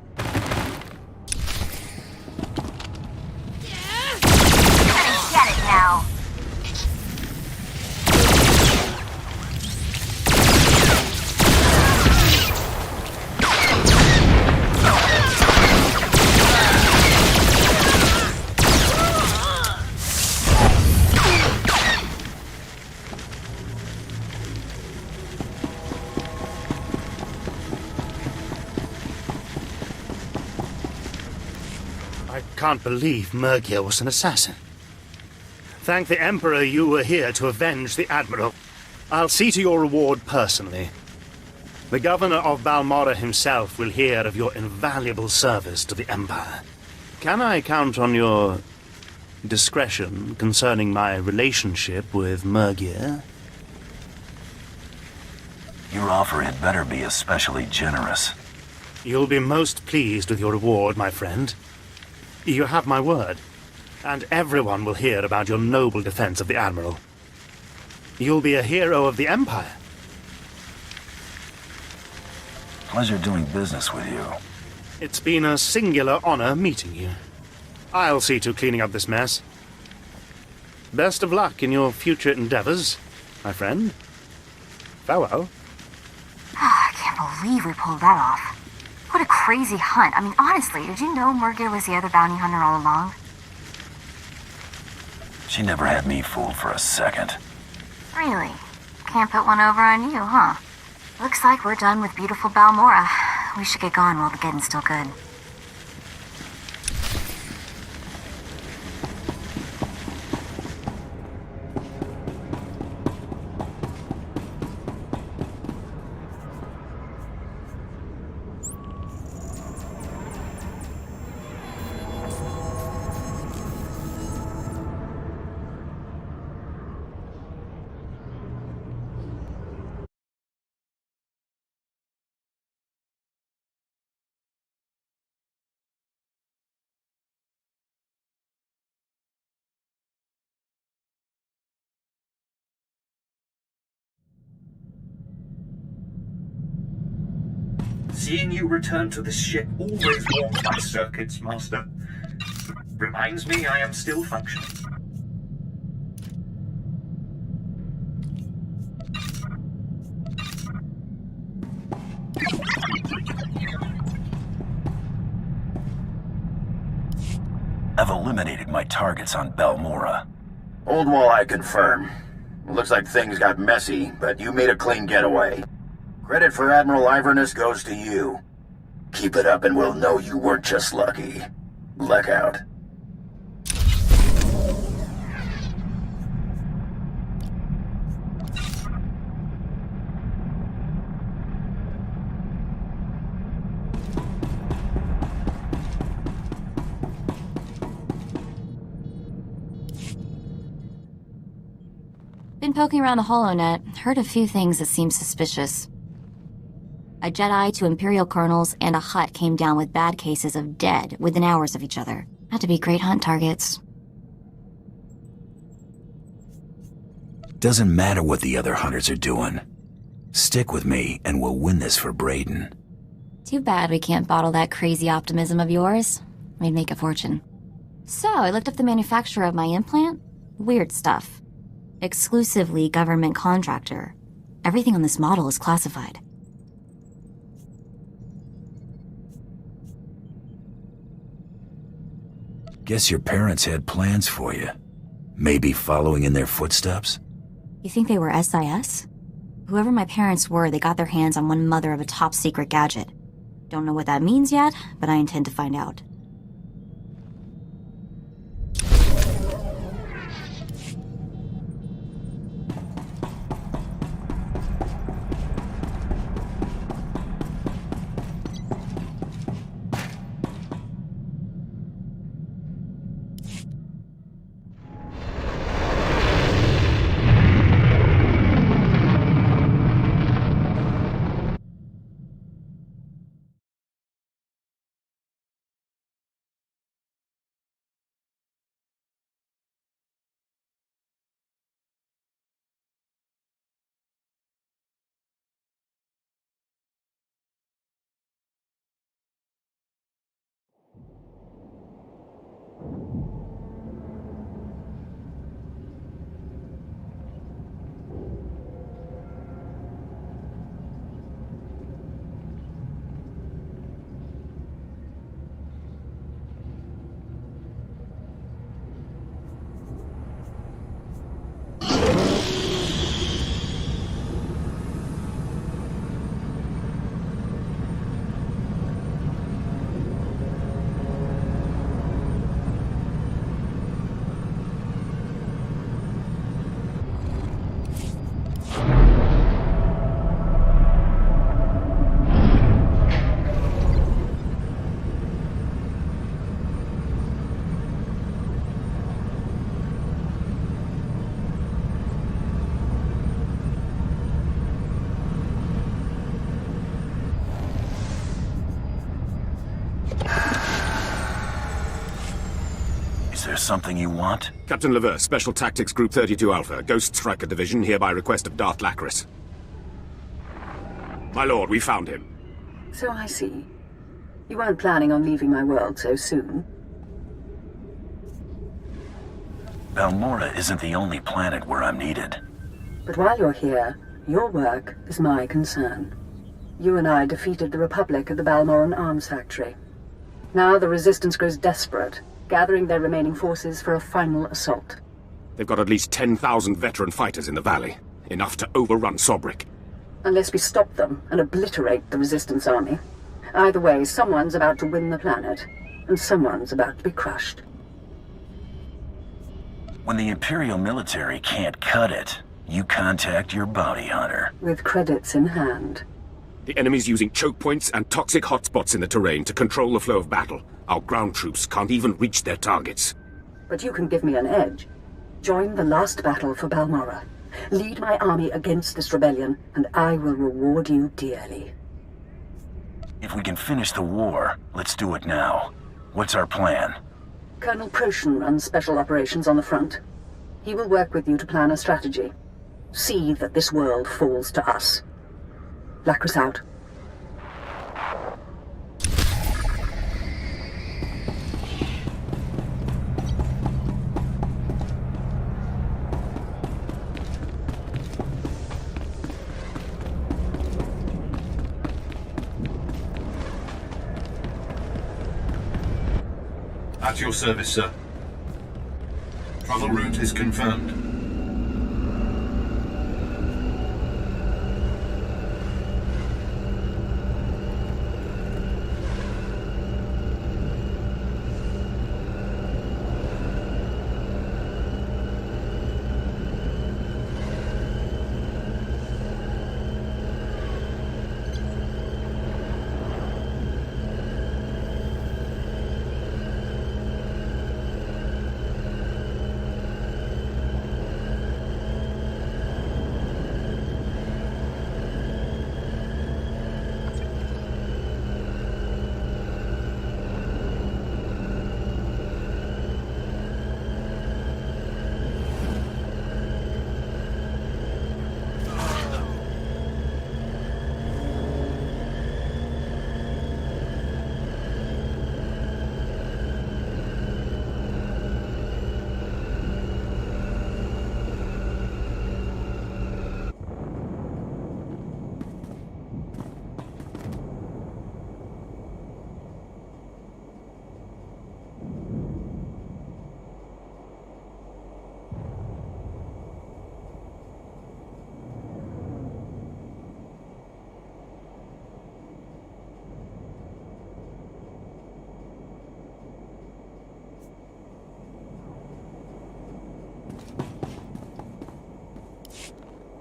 Get it now. I can't believe Morgir was an assassin. Thank the Emperor you were here to avenge the Admiral. I'll see to your reward personally. The Governor of Balmorra himself will hear of your invaluable service to the Empire. Can I count on your discretion concerning my relationship with Mergir? Your offer had better be especially generous. You'll be most pleased with your reward, my friend. You have my word, and everyone will hear about your noble defense of the Admiral. You'll be a hero of the Empire. Pleasure doing business with you. It's been a singular honor meeting you. I'll see to cleaning up this mess. Best of luck in your future endeavors, my friend. Farewell. I can't believe we pulled that off. What a crazy hunt. I mean, honestly, did you know Mergir was the other bounty hunter all along? She never had me fooled for a second. Really? Can't put one over on you, huh? Looks like we're done with beautiful Balmorra. We should get going while the getting's still good. Seeing you return to this ship always warms my circuits, Master. Reminds me I am still functioning. I've eliminated my targets on Balmorra. Old Walleye confirm. Looks like things got messy, but you made a clean getaway. Credit for Admiral Iverness goes to you. Keep it up and we'll know you weren't just lucky. Luck out. Been poking around the HoloNet, heard a few things that seem suspicious. A Jedi to Imperial colonels and a Hutt came down with bad cases of dead within hours of each other. Had to be great hunt targets. Doesn't matter what the other hunters are doing. Stick with me and we'll win this for Brayden. Too bad we can't bottle that crazy optimism of yours. We'd make a fortune. So, I looked up the manufacturer of my implant. Weird stuff. Exclusively government contractor. Everything on this model is classified. Guess your parents had plans for you. Maybe following in their footsteps? You think they were SIS? Whoever my parents were, they got their hands on one mother of a top-secret gadget. Don't know what that means yet, but I intend to find out. something you want? Captain Lever, Special Tactics Group 32 Alpha, Ghost Striker Division, here by request of Darth Lacris. My lord, we found him. So I see. You weren't planning on leaving my world so soon. Balmorra isn't the only planet where I'm needed. But while you're here, your work is my concern. You and I defeated the Republic at the Balmorran Arms Factory. Now the Resistance grows desperate, gathering their remaining forces for a final assault. They've got at least 10,000 veteran fighters in the valley. Enough to overrun Sobrik. Unless we stop them and obliterate the Resistance army. Either way, someone's about to win the planet, and someone's about to be crushed. When the Imperial military can't cut it, you contact your bounty hunter. With credits in hand. The enemy's using choke points and toxic hotspots in the terrain to control the flow of battle. Our ground troops can't even reach their targets. But you can give me an edge. Join the last battle for Balmorra. Lead my army against this rebellion, and I will reward you dearly. If we can finish the war, let's do it now. What's our plan? Colonel Proshin runs special operations on the front. He will work with you to plan a strategy. See that this world falls to us. Lacris out. At your service, sir. Travel route is confirmed.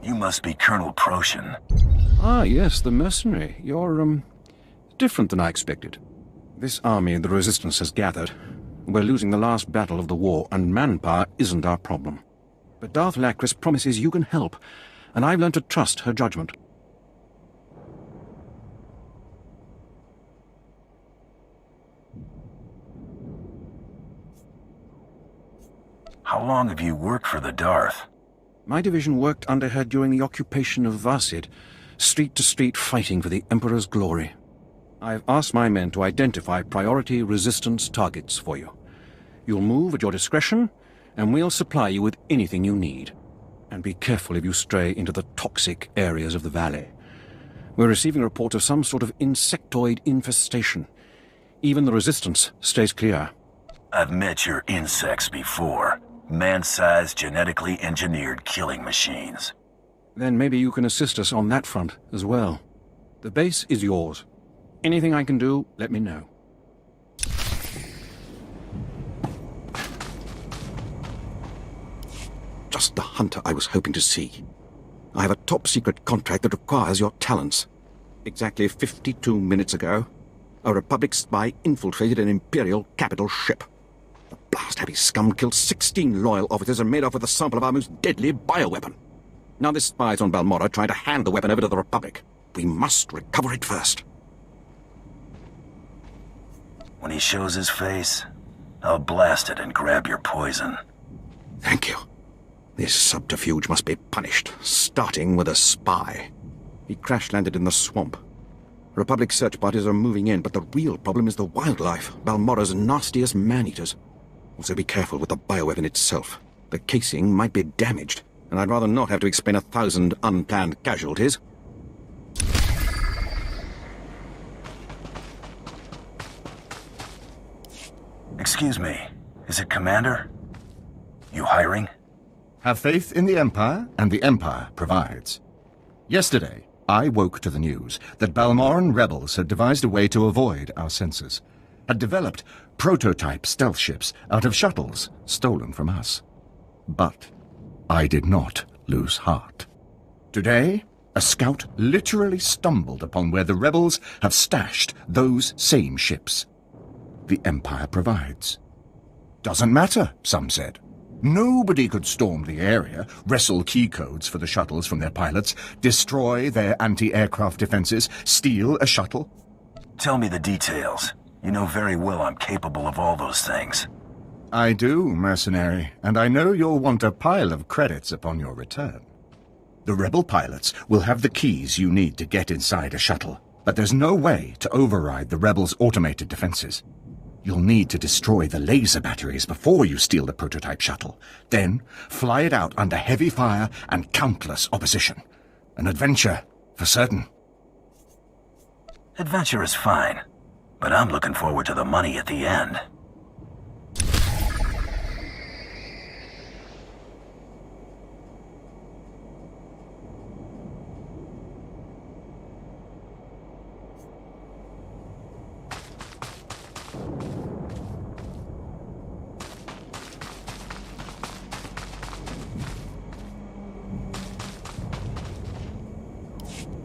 You must be Colonel Proshin. Ah, yes, the mercenary. You're, different than I expected. This army the Resistance has gathered. We're losing the last battle of the war, and manpower isn't our problem. But Darth Lacris promises you can help, and I've learned to trust her judgment. How long have you worked for the Darth? My division worked under her during the occupation of Varsid, street to street fighting for the Emperor's glory. I've asked my men to identify priority Resistance targets for you. You'll move at your discretion, and we'll supply you with anything you need. And be careful if you stray into the toxic areas of the valley. We're receiving reports of some sort of insectoid infestation. Even the Resistance stays clear. I've met your insects before. Man-sized, genetically engineered killing machines. Then maybe you can assist us on that front as well. The base is yours. Anything I can do, let me know. Just the hunter I was hoping to see. I have a top-secret contract that requires your talents. Exactly 52 minutes ago, a Republic spy infiltrated an Imperial capital ship. The blast-happy scum killed 16 loyal officers and made off with a sample of our most deadly bioweapon. Now this spy's on Balmorra trying to hand the weapon over to the Republic. We must recover it first. When he shows his face, I'll blast it and grab your poison. Thank you. This subterfuge must be punished, starting with a spy. He crash-landed in the swamp. Republic search parties are moving in, but the real problem is the wildlife, Balmora's nastiest man-eaters. Also be careful with the bioweapon itself. The casing might be damaged, and I'd rather not have to explain 1,000 unplanned casualties. Excuse me, is it Commander? You hiring? Have faith in the Empire, and the Empire provides. Yesterday, I woke to the news that Balmoran rebels had devised a way to avoid our sensors, had developed prototype stealth ships out of shuttles stolen from us. But I did not lose heart. Today, a scout literally stumbled upon where the rebels have stashed those same ships. The Empire provides. Doesn't matter, some said. Nobody could storm the area, wrestle key codes for the shuttles from their pilots, destroy their anti-aircraft defenses, steal a shuttle. Tell me the details. You know very well I'm capable of all those things. I do, mercenary, and I know you'll want a pile of credits upon your return. The rebel pilots will have the keys you need to get inside a shuttle, but there's no way to override the rebels' automated defenses. You'll need to destroy the laser batteries before you steal the prototype shuttle, then fly it out under heavy fire and countless opposition. An adventure, for certain. Adventure is fine, but I'm looking forward to the money at the end.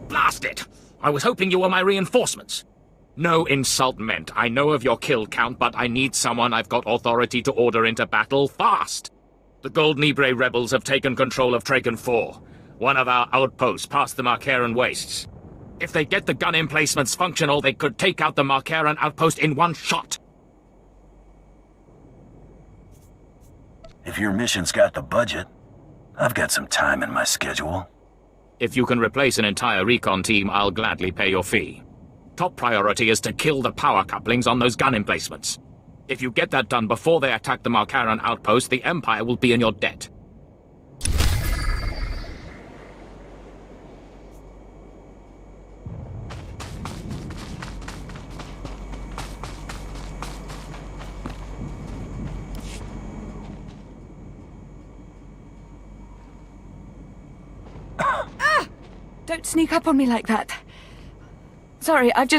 Blast it! I was hoping you were my reinforcements. No insult meant. I know of your kill count, but I need someone I've got authority to order into battle fast. The Gold Nibre rebels have taken control of Traken 4, one of our outposts past the Marcaran Wastes. If they get the gun emplacements functional, they could take out the Marcaran outpost in one shot. If your mission's got the budget, I've got some time in my schedule. If you can replace an entire recon team, I'll gladly pay your fee. Top priority is to kill the power couplings on those gun emplacements. If you get that done before they attack the Marcaran outpost, the Empire will be in your debt. Don't sneak up on me like that. Sorry, I've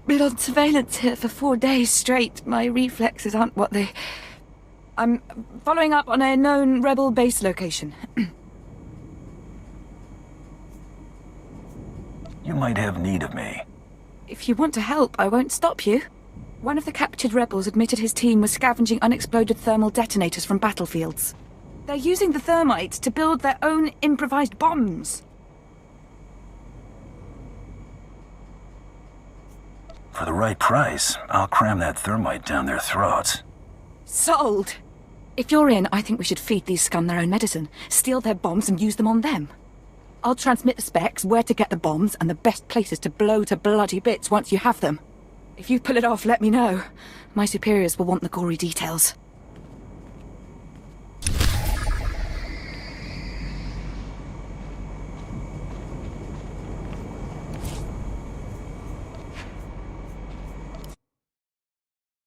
been on surveillance here for 4 days straight. My reflexes aren't what they... I'm following up on a known rebel base location. You might have need of me. If you want to help, I won't stop you. One of the captured rebels admitted his team was scavenging unexploded thermal detonators from battlefields. They're using the thermites to build their own improvised bombs. For the right price, I'll cram that thermite down their throats. Sold! If you're in, I think we should feed these scum their own medicine, steal their bombs and use them on them. I'll transmit the specs, where to get the bombs, and the best places to blow to bloody bits once you have them. If you pull it off, let me know. My superiors will want the gory details.